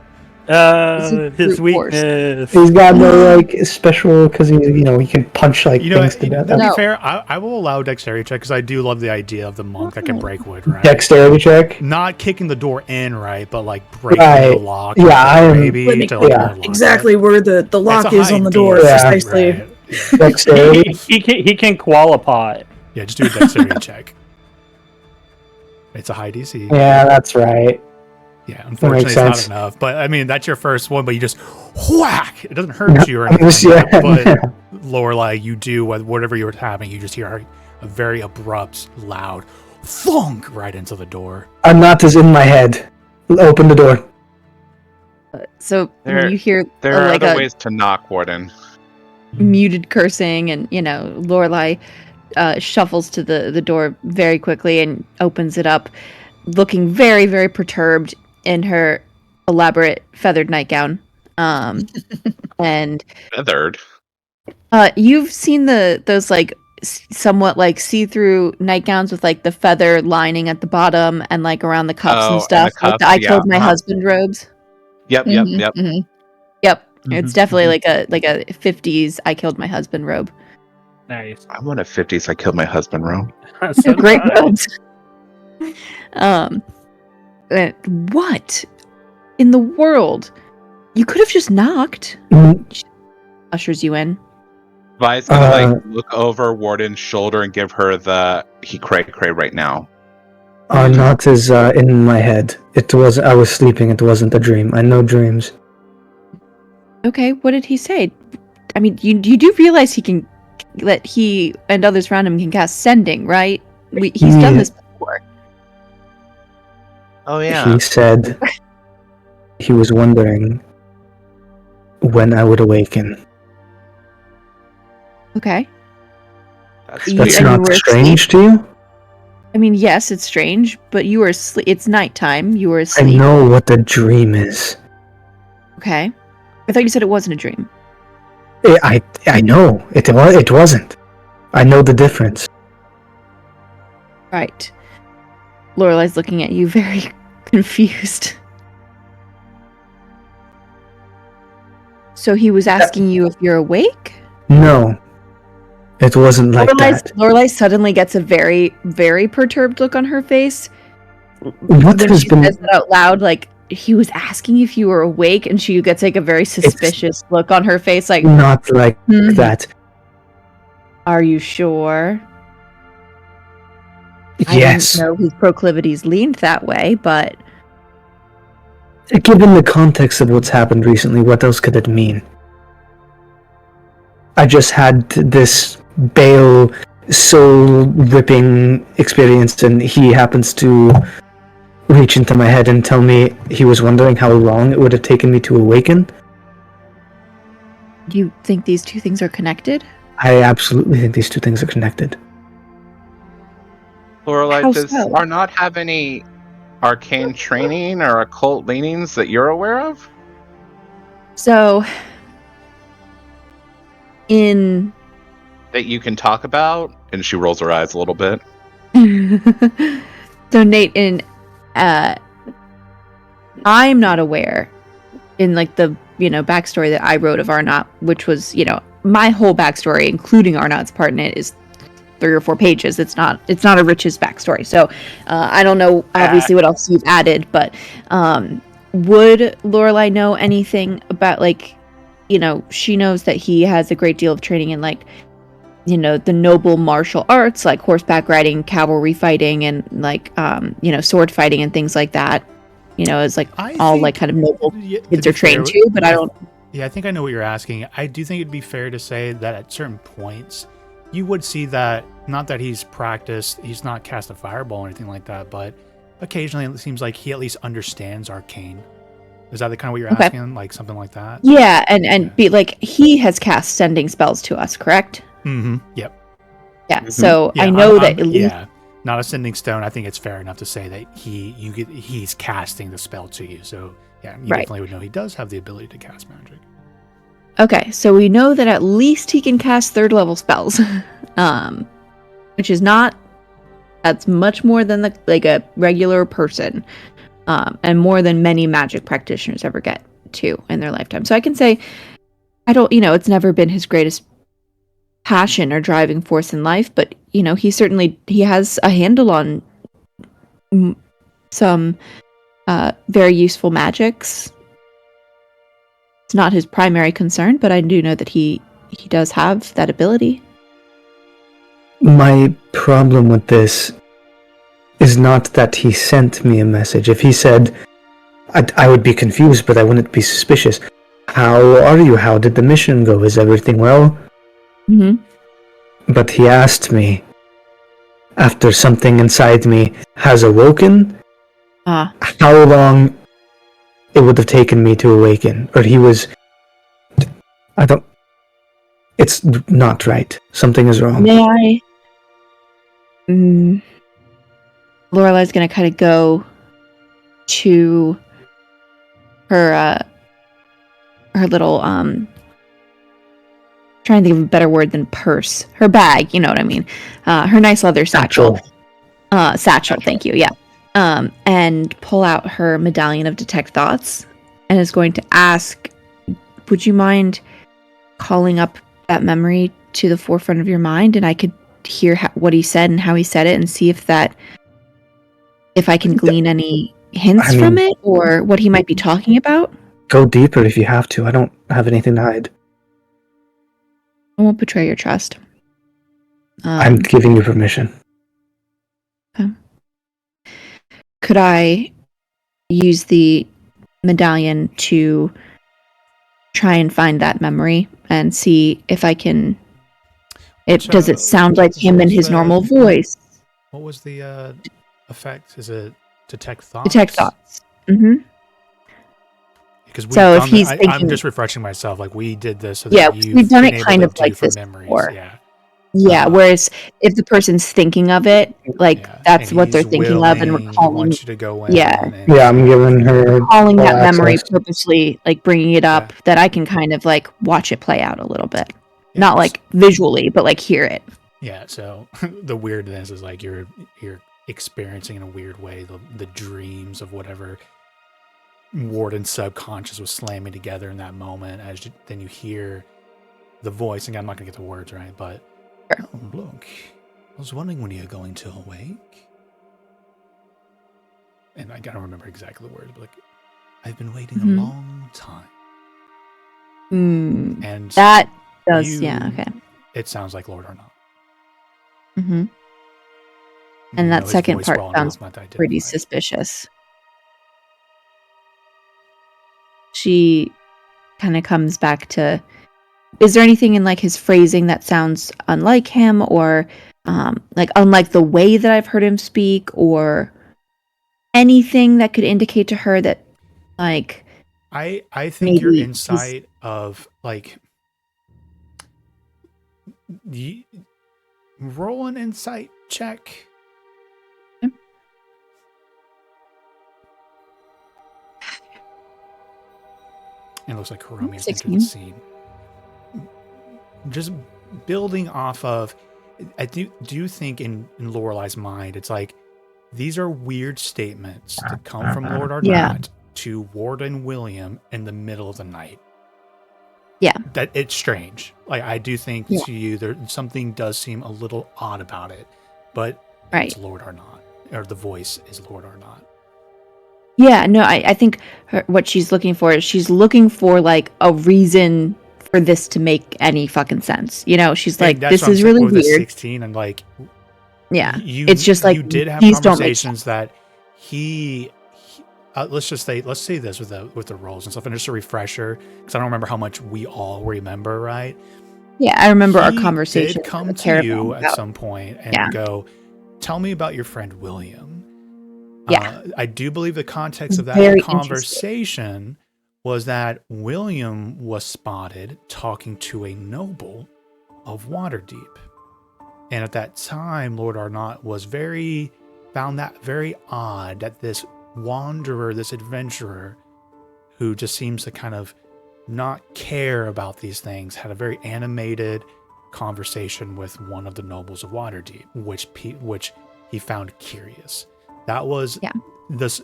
Speaker 5: brute
Speaker 6: His
Speaker 5: force.
Speaker 6: weakness.
Speaker 2: He's got no special because he can punch like
Speaker 4: You know,
Speaker 2: things to death.
Speaker 4: to be
Speaker 5: No.
Speaker 4: fair, I will allow dexterity check because I do love the idea of the monk that can break wood, right?
Speaker 2: Dexterity check.
Speaker 4: Not kicking the door in, right, but like breaking
Speaker 2: Right.
Speaker 4: the lock.
Speaker 2: Yeah, I am-
Speaker 4: maybe
Speaker 1: Let me-
Speaker 4: to like
Speaker 2: yeah.
Speaker 4: unlock
Speaker 1: Exactly where the lock
Speaker 4: It's a
Speaker 1: is
Speaker 4: high
Speaker 1: on the door,
Speaker 4: DC,
Speaker 2: Yeah.
Speaker 1: precisely.
Speaker 4: right.
Speaker 2: Dexterity.
Speaker 6: He can qualify.
Speaker 4: Yeah, just do a dexterity check. It's a high DC.
Speaker 2: Yeah, that's right.
Speaker 4: Yeah, unfortunately,
Speaker 2: makes
Speaker 4: it's not
Speaker 2: sense.
Speaker 4: enough. But I mean, that's your first one, but you just whack. It doesn't hurt you or
Speaker 2: Yeah.
Speaker 4: anything. But Lorelai, you do whatever you're having. You just hear a very abrupt, loud thunk right into the door.
Speaker 2: A knot is in my head. Open the door.
Speaker 5: So
Speaker 3: There-
Speaker 5: you hear
Speaker 3: There are
Speaker 5: like
Speaker 3: other
Speaker 5: a
Speaker 3: ways to knock, Warden.
Speaker 5: muted cursing, and Lorelai shuffles to the door very quickly and opens it up, looking very, very perturbed in her elaborate feathered nightgown. And
Speaker 3: Feathered.
Speaker 5: you've seen those like somewhat like see-through nightgowns with like the feather lining at the bottom and like around the cuffs
Speaker 3: Oh,
Speaker 5: and
Speaker 3: and
Speaker 5: stuff.
Speaker 3: the
Speaker 5: Like the
Speaker 3: cuffs,
Speaker 5: I
Speaker 3: yeah,
Speaker 5: killed my
Speaker 3: uh-huh.
Speaker 5: husband robes.
Speaker 3: Yep.
Speaker 5: Yep.
Speaker 1: It's definitely like a 50s I killed my husband robe.
Speaker 6: Nice.
Speaker 3: I want a 50s I killed my husband room.
Speaker 6: So do
Speaker 5: Great
Speaker 6: I.
Speaker 5: robes.
Speaker 1: What in the world? You could have just knocked. Ushers you in.
Speaker 3: Vi's gonna look over Warden's shoulder and give her the cray right now.
Speaker 2: Not is in my head. I was sleeping, it wasn't a dream. I know dreams.
Speaker 1: Okay, what did he say? I mean, you do realize that he and others around him can cast sending, right? He's done this before.
Speaker 3: Oh yeah.
Speaker 2: He said he was wondering when I would awaken.
Speaker 1: Okay.
Speaker 3: That's
Speaker 1: You-
Speaker 2: That's
Speaker 1: and
Speaker 3: weird.
Speaker 1: you
Speaker 2: not
Speaker 1: were
Speaker 2: strange to you?
Speaker 1: I mean, yes, it's strange, but you were asleep. It's nighttime. You were
Speaker 2: I
Speaker 1: asleep.
Speaker 2: know what a dream is.
Speaker 1: Okay. I thought you said it wasn't a dream.
Speaker 2: I know. It wasn't. I know the difference.
Speaker 1: Right. Lorelai's looking at you very confused. So he was asking you if you're awake?
Speaker 2: No. It wasn't like that.
Speaker 1: Lorelai suddenly gets a very, very perturbed look on her face.
Speaker 2: What
Speaker 1: When
Speaker 2: has
Speaker 1: she
Speaker 2: been...
Speaker 1: says that out loud, like, he was asking if you were awake, and she gets like a very suspicious look on her face, like,
Speaker 2: Not like that.
Speaker 1: Are you sure?
Speaker 2: Yes.
Speaker 1: I didn't know his proclivities leaned that way, but
Speaker 2: Given the context of what's happened recently, what else could it mean? I just had this Bale soul-ripping experience, and he happens to reach into my head and tell me he was wondering how long it would have taken me to awaken.
Speaker 1: do you think these two things are connected?
Speaker 2: I absolutely think these two things are connected.
Speaker 3: Lorelai,
Speaker 1: How
Speaker 3: does
Speaker 1: so?
Speaker 3: Arnott have any arcane training or occult leanings that you're aware of?
Speaker 1: So, in
Speaker 3: That you can talk about? And she rolls her eyes a little bit.
Speaker 1: so Nate, I'm not aware in like the backstory that I wrote of Arnott, which was my whole backstory, including Arnott's part in it, is 3 or 4 pages. It's not a Rich's backstory. So I don't know obviously what else you've added, but would Lorelai know anything about she knows that he has a great deal of training in the noble martial arts, like horseback riding, cavalry fighting, and sword fighting and things like that. It's like all like kind of noble kids are trained to, but I don't.
Speaker 4: Yeah, I think I know what you're asking. I do think it'd be fair to say that at certain points, you would see that, not that he's practiced, he's not cast a fireball or anything like that, but occasionally it seems like he at least understands arcane. Is that the kind of what you're asking? Like something like that?
Speaker 1: Yeah, and be like, he has cast sending spells to us, correct?
Speaker 4: Mm-hmm. Yep.
Speaker 1: Yeah,
Speaker 3: Mhm.
Speaker 1: so
Speaker 4: Yeah,
Speaker 1: I know that at least.
Speaker 4: Yeah, not a sending stone. I think it's fair enough to say that he's casting the spell to you. So yeah, you definitely would know he does have the ability to cast magic.
Speaker 1: Okay, so we know that at least he can cast 3rd level spells, which is that's much more than a regular person, and more than many magic practitioners ever get to in their lifetime. So I can say, it's never been his greatest passion or driving force in life, but he has a handle on some very useful magics. It's not his primary concern, but I do know that he does have that ability.
Speaker 2: My problem with this is not that he sent me a message. If he said, I would be confused, but I wouldn't be suspicious. How are you? How did the mission go? Is everything well?
Speaker 1: Mm-hmm.
Speaker 2: But he asked me, after something inside me has awoken, how long it would have taken me to awaken. Or it's not right. Something is wrong.
Speaker 1: May I? Lorelai's gonna kind of go to her little trying to think of a better word than purse. Her bag, you know what I mean? Her nice leather satchel. Satchel, thank you. Yeah. And pull out her medallion of detect thoughts, and is going to ask would you mind calling up that memory to the forefront of your mind, and I could hear what he said and how he said it, and see if I can glean any hints from it, or what he might be talking about?
Speaker 2: Go deeper if you have to. I don't have anything to hide.
Speaker 1: I won't betray your trust.
Speaker 2: I'm giving you permission.
Speaker 1: Okay. Could I use the medallion to try and find that memory and see if I can... does it sound like him in his normal voice?
Speaker 4: What was the effect? Is it detect thoughts?
Speaker 1: Detect thoughts. Mm-hmm.
Speaker 4: Because
Speaker 1: so if he's thinking,
Speaker 4: I'm just refreshing myself. Like, we did this so that
Speaker 1: we've done it kind of like this before. Yeah. Whereas if the person's thinking of it, like that's what they're thinking of, and we're calling.
Speaker 4: You to go in
Speaker 2: I'm giving her
Speaker 1: calling that memory purposely, like bringing it up, that I can kind of like watch it play out a little bit, not like visually, but like hear it.
Speaker 4: Yeah. So the weirdness is like you're experiencing in a weird way the dreams of whatever Warden's subconscious was slamming together in that moment. Then you hear the voice. Again, I'm not gonna get the words right, but.
Speaker 1: Sure.
Speaker 4: Oh, look, I was wondering when you're going to awake. And I gotta remember exactly the words, but like, I've been waiting a long time. And
Speaker 1: that does, okay.
Speaker 4: It sounds like Lord Arnott.
Speaker 1: Mm-hmm. And that second part sounds pretty suspicious. She kind of comes back to... Is there anything in like his phrasing that sounds unlike him, or like unlike the way that I've heard him speak, or anything that could indicate to her that like
Speaker 4: I think your insight of like roll an insight check. It looks like Hiromi has entered the scene. Just building off of, I do think in Lorelai's mind, it's like these are weird statements that come from Lord Arnott to Warden William in the middle of the night.
Speaker 1: Yeah,
Speaker 4: that it's strange. Like I do think to you, there something does seem a little odd about it, but it's Lord Arnott, or the voice is Lord Arnott.
Speaker 1: Yeah, no, I think what she's looking for is she's looking for like a reason for this to make any fucking sense. You know, she's like, this is really weird.
Speaker 4: 16 and like,
Speaker 1: it's just like
Speaker 4: you did have conversations that he let's say this with the roles and stuff, and just a refresher because I don't remember how much we all remember, right?
Speaker 1: Yeah, I remember our conversation.
Speaker 4: Did come to you at some point and go, tell me about your friend William.
Speaker 1: Yeah,
Speaker 4: I do believe the context of that conversation was that William was spotted talking to a noble of Waterdeep. And at that time, Lord Arnott found that very odd that this wanderer, this adventurer, who just seems to kind of not care about these things, had a very animated conversation with one of the nobles of Waterdeep, which he found curious. That was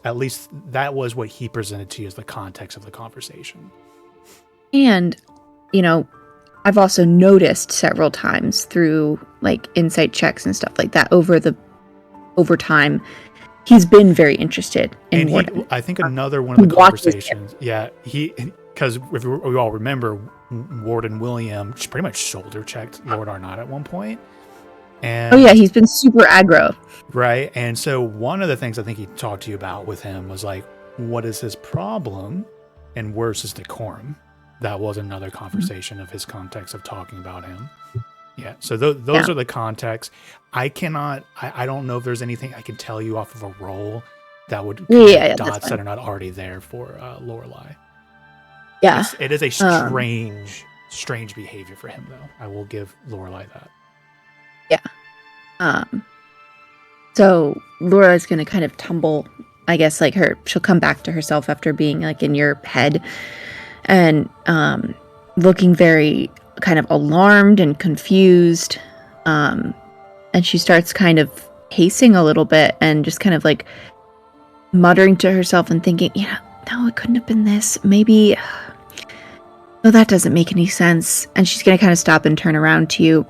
Speaker 4: at least that was what he presented to you as the context of the conversation.
Speaker 1: And, you know, I've also noticed several times through like insight checks and stuff like that over time, he's been very interested in Warden.
Speaker 4: I think another one of the conversations, because if we all remember, Warden William pretty much shoulder checked Lord Arnott at one point. And,
Speaker 1: he's been super aggro.
Speaker 4: Right. And so one of the things I think he talked to you about with him was like, what is his problem and where's his decorum? That was another conversation of his context of talking about him. Yeah. So those are the contexts. I don't know if there's anything I can tell you off of a roll that would connect dots that are not already there for Lorelai.
Speaker 1: Yeah.
Speaker 4: It is a strange behavior for him, though. I will give Lorelai that.
Speaker 1: Yeah. So Laura's going to kind of tumble, I guess, like she'll come back to herself after being like in your head and looking very kind of alarmed and confused. And she starts kind of pacing a little bit and just kind of like muttering to herself and thinking, no, it couldn't have been this. Maybe Well, that doesn't make any sense. And she's going to kind of stop and turn around to you.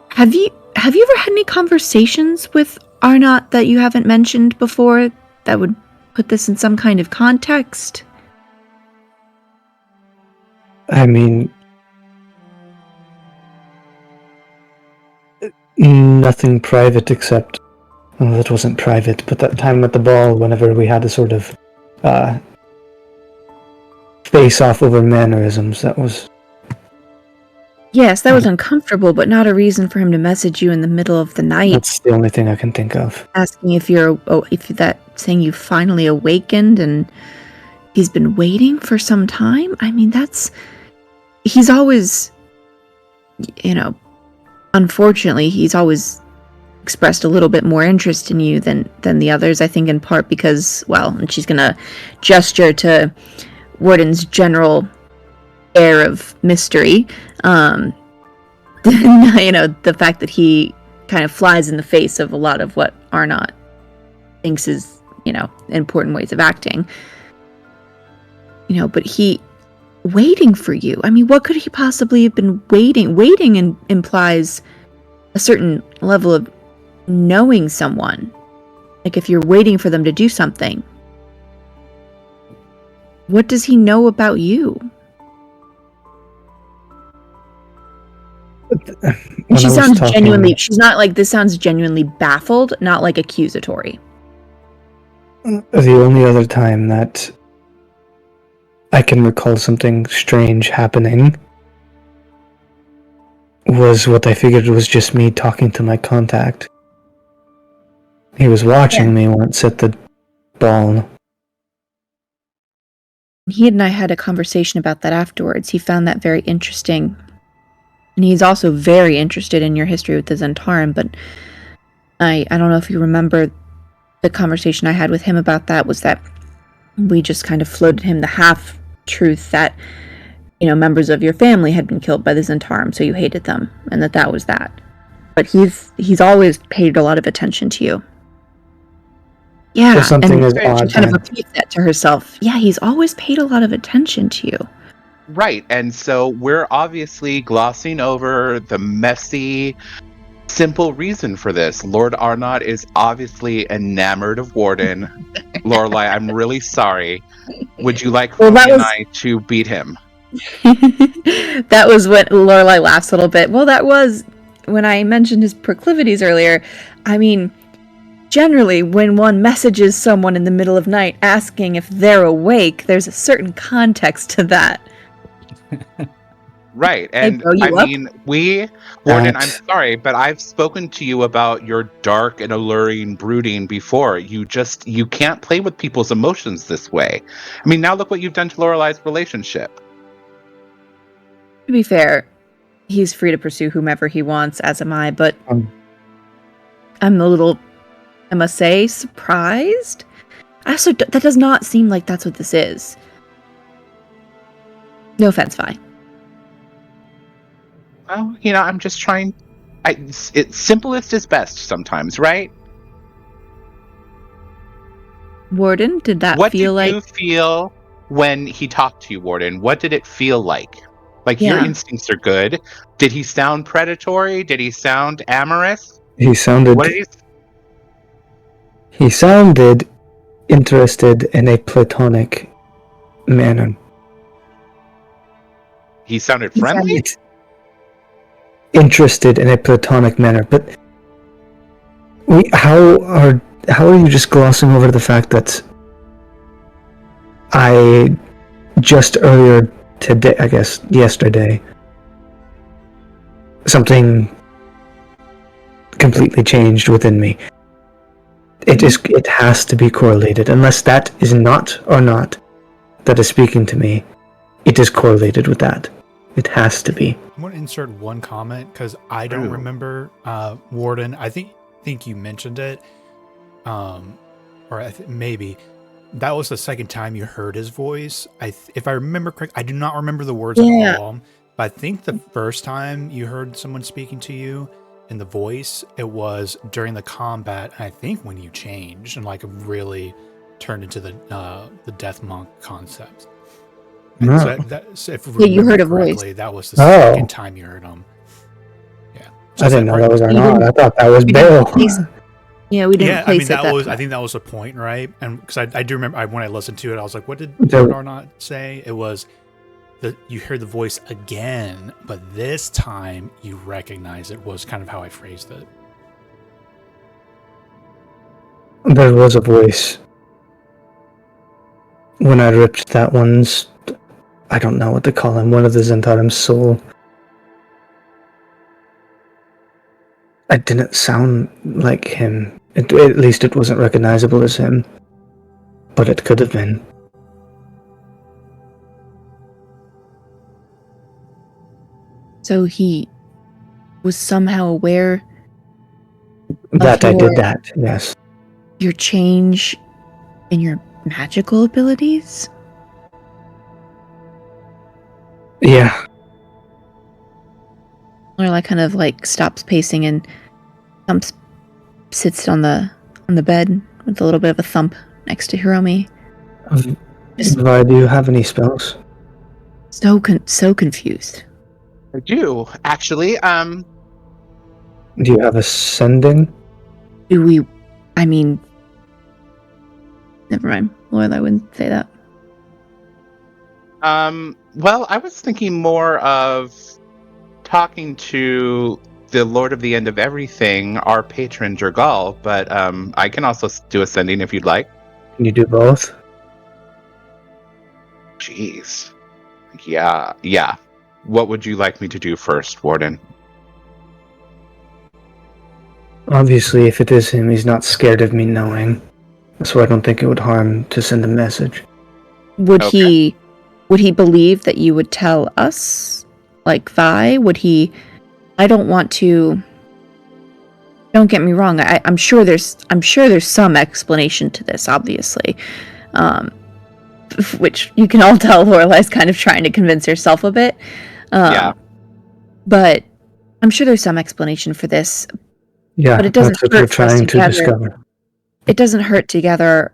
Speaker 1: Have you ever had any conversations with Arnott that you haven't mentioned before that would put this in some kind of context?
Speaker 2: I mean, nothing private except, well, that wasn't private, but that time at the ball, whenever we had a sort of face-off over mannerisms, that was...
Speaker 1: Yes, that was uncomfortable, but not a reason for him to message you in the middle of the night.
Speaker 2: That's the only thing I can think of.
Speaker 1: Asking if saying you finally awakened and he's been waiting for some time. I mean, he's always, unfortunately, he's always expressed a little bit more interest in you than the others. I think in part because, and she's gonna gesture to Warden's general air of mystery. The fact that he kind of flies in the face of a lot of what Arnott thinks is, important ways of acting. But he waiting for you. I mean, what could he possibly have been waiting? Waiting implies a certain level of knowing someone. Like if you're waiting for them to do something. What does he know about you? She sounds genuinely, she's not like, this sounds genuinely baffled, not like accusatory.
Speaker 2: The only other time that I can recall something strange happening was what I figured was just me talking to my contact. He was watching me once at the ball.
Speaker 1: He and I had a conversation about that afterwards. He found that very interesting. And he's also very interested in your history with the Zentarum, but I don't know if you remember the conversation I had with him about that was that we just kind of floated him the half-truth that, members of your family had been killed by the Zentarum, so you hated them, and that was that. But he's always paid a lot of attention to you. Yeah,
Speaker 2: something is odd.
Speaker 1: She kind of repeats that to herself. Yeah, he's always paid a lot of attention to you.
Speaker 3: Right, and so we're obviously glossing over the messy, simple reason for this. Lord Arnott is obviously enamored of Warden. Lorelai, I'm really sorry. Would you like Ruby and I to beat him?
Speaker 1: That was when Lorelai laughs a little bit. Well, that was when I mentioned his proclivities earlier. I mean, generally, when one messages someone in the middle of night asking if they're awake, there's a certain context to that.
Speaker 3: Right, and Warden, I'm sorry, but I've spoken to you about your dark and alluring brooding before. You can't play with people's emotions this way. I mean, now look what you've done to Lorelai's relationship.
Speaker 1: To be fair, he's free to pursue whomever he wants, as am I, but I'm a little, I must say, surprised. Also, that does not seem like that's what this is. No offense, Vi.
Speaker 3: Well, I'm just trying. Simplest is best sometimes, right?
Speaker 1: Warden, did that feel like...
Speaker 3: What did you feel when he talked to you, Warden? What did it feel like? Like, your instincts are good. Did he sound predatory? Did he sound amorous?
Speaker 2: He sounded... He sounded interested in a platonic manner.
Speaker 3: He sounded friendly?
Speaker 2: Interested in a platonic manner, but how are you just glossing over the fact that I just earlier today, I guess yesterday, something completely changed within me. It has to be correlated. Unless that is not or not that is speaking to me, it is correlated with that. It has to be.
Speaker 4: I'm going to insert one comment because I don't remember Warden. I think you mentioned it, or maybe that was the second time you heard his voice. If I remember correct, I do not remember the words at all. But I think the first time you heard someone speaking to you in the voice, it was during the combat. And I think when you changed and like really turned into the death monk concept.
Speaker 2: No.
Speaker 4: So if
Speaker 1: Yeah, you heard a
Speaker 4: correctly,
Speaker 1: voice.
Speaker 4: that was the second time you heard him. Yeah,
Speaker 2: I didn't know that was
Speaker 1: You
Speaker 2: Arnott.
Speaker 1: didn't-
Speaker 2: I thought that was
Speaker 1: we didn't
Speaker 2: Bill.
Speaker 1: place- Yeah, we didn't
Speaker 4: Yeah, I
Speaker 1: place
Speaker 4: mean
Speaker 1: it
Speaker 4: that was. I
Speaker 1: point.
Speaker 4: think that was the point, right? And because I do remember when I listened to it, I was like, "What did
Speaker 2: The-
Speaker 4: Arnott say?" It was that you heard the voice again, but this time you recognize it. Was kind of how I phrased it.
Speaker 2: There was a voice when I ripped that one's, I don't know what to call him, one of the Zentarim's soul. It didn't sound like him. At least it wasn't recognizable as him. But it could have been.
Speaker 1: So he was somehow aware
Speaker 2: That I
Speaker 1: your-
Speaker 2: did that, yes.
Speaker 1: your change in your magical abilities?
Speaker 2: Yeah.
Speaker 1: Lorelai kind of like stops pacing and sits on the bed with a little bit of a thump next to Hiromi.
Speaker 2: Vi, do you have any spells?
Speaker 1: So confused.
Speaker 3: I do, actually.
Speaker 2: Do you have ascending?
Speaker 1: Do we? I mean, never mind. Lorelai wouldn't say that.
Speaker 3: Well, I was thinking more of talking to the Lord of the End of Everything, our patron Jergal, but I can also do ascending if you'd like.
Speaker 2: Can you do both?
Speaker 3: Jeez. Yeah. What would you like me to do first, Warden?
Speaker 2: Obviously, if it is him, he's not scared of me knowing. So I don't think it would harm to send a message.
Speaker 1: Would
Speaker 3: Okay.
Speaker 1: he believe that you would tell us? Like Vi? Would he? I don't want to. Don't get me wrong. I'm sure there's some explanation to this, obviously, which you can all tell Lorelai's kind of trying to convince herself a bit.
Speaker 3: Yeah.
Speaker 1: But I'm sure there's some explanation for this.
Speaker 2: Yeah,
Speaker 1: But it doesn't
Speaker 2: that's what we're
Speaker 1: hurt for us
Speaker 2: trying to
Speaker 1: together.
Speaker 2: discover.
Speaker 1: It doesn't hurt to gather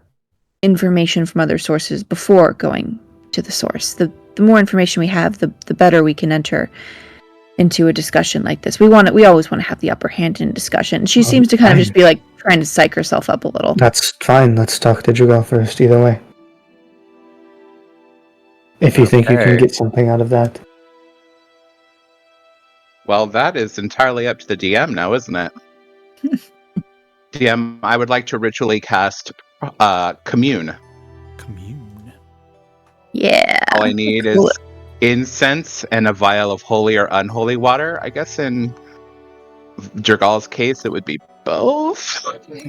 Speaker 1: information from other sources before going to the source. The more information we have, the better we can enter into a discussion like this. We always want to have the upper hand in a discussion. She seems to kind of just be like trying to psych herself up a little.
Speaker 2: That's fine. Let's talk to Jugal first, either way. If you think you can
Speaker 3: Okay.
Speaker 2: get something out of that.
Speaker 3: Well, that is entirely up to the DM now, isn't it? DM, I would like to ritually cast Commune.
Speaker 4: Commune.
Speaker 1: Yeah.
Speaker 3: All I need
Speaker 1: Cool.
Speaker 3: is incense and a vial of holy or unholy water. I guess in Jergal's case, it would be both.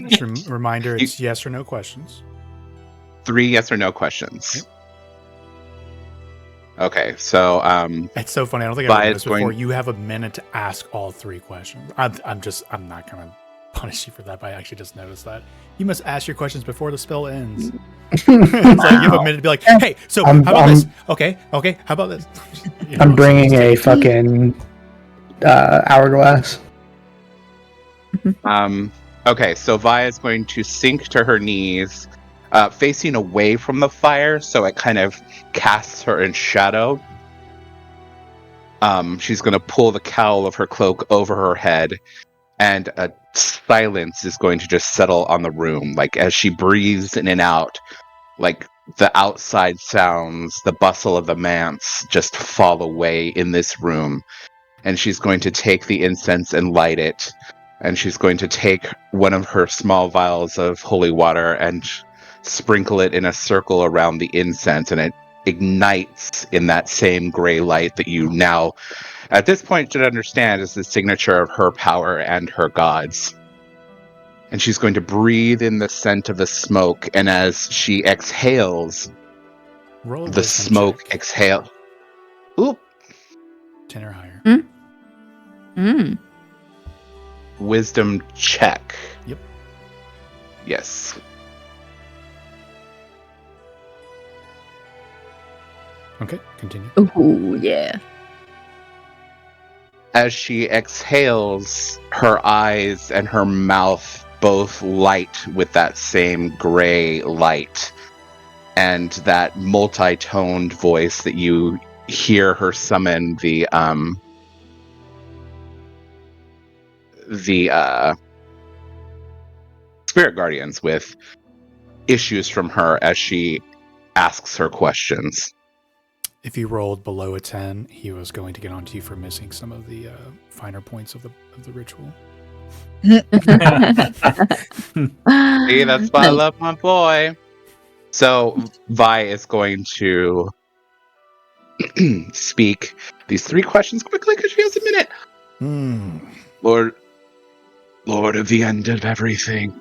Speaker 4: Just reminder: it's yes or no questions.
Speaker 3: 3 yes or no questions. Okay, so
Speaker 4: It's so funny. I don't think
Speaker 3: Vi
Speaker 4: I've
Speaker 3: is
Speaker 4: noticed before.
Speaker 3: going-
Speaker 4: You have a minute to ask all 3 questions. I'm not gonna punish you for that, but I actually just noticed that. You must ask your questions before the spell ends. It's like you have a minute to be like, hey, so
Speaker 2: I'm-
Speaker 4: how about
Speaker 2: I'm-
Speaker 4: this? Okay, how about this? You know,
Speaker 2: I'm bringing
Speaker 4: so
Speaker 2: a
Speaker 4: just-
Speaker 2: fucking hourglass.
Speaker 3: okay, so Vi is going to sink to her knees, facing away from the fire, so it kind of casts her in shadow. She's going to pull the cowl of her cloak over her head, and a silence is going to just settle on the room. Like, as she breathes in and out, like, the outside sounds, the bustle of the manse just fall away in this room. And she's going to take the incense and light it. And she's going to take one of her small vials of holy water and sprinkle it in a circle around the incense, and it ignites in that same gray light that you now, at this point, should understand is the signature of her power and her gods. And she's going to breathe in the scent of the smoke, and as she exhales,
Speaker 4: Roll a
Speaker 3: the
Speaker 4: wisdom
Speaker 3: smoke
Speaker 4: check.
Speaker 3: exhale. Oop!
Speaker 4: 10 or higher.
Speaker 1: Mm.
Speaker 3: Wisdom check.
Speaker 4: Yep.
Speaker 3: Yes.
Speaker 4: Okay, continue.
Speaker 1: Ooh, yeah.
Speaker 3: As she exhales, her eyes and her mouth both light with that same gray light. and that multi-toned voice that you hear her summon the spirit guardians with issues from her as she asks her questions.
Speaker 4: If you rolled below a 10, he was going to get onto you for missing some of the finer points of the ritual.
Speaker 3: See, that's why I love my boy. So Vi is going to speak these 3 questions quickly because she has a minute. Lord of the end of everything.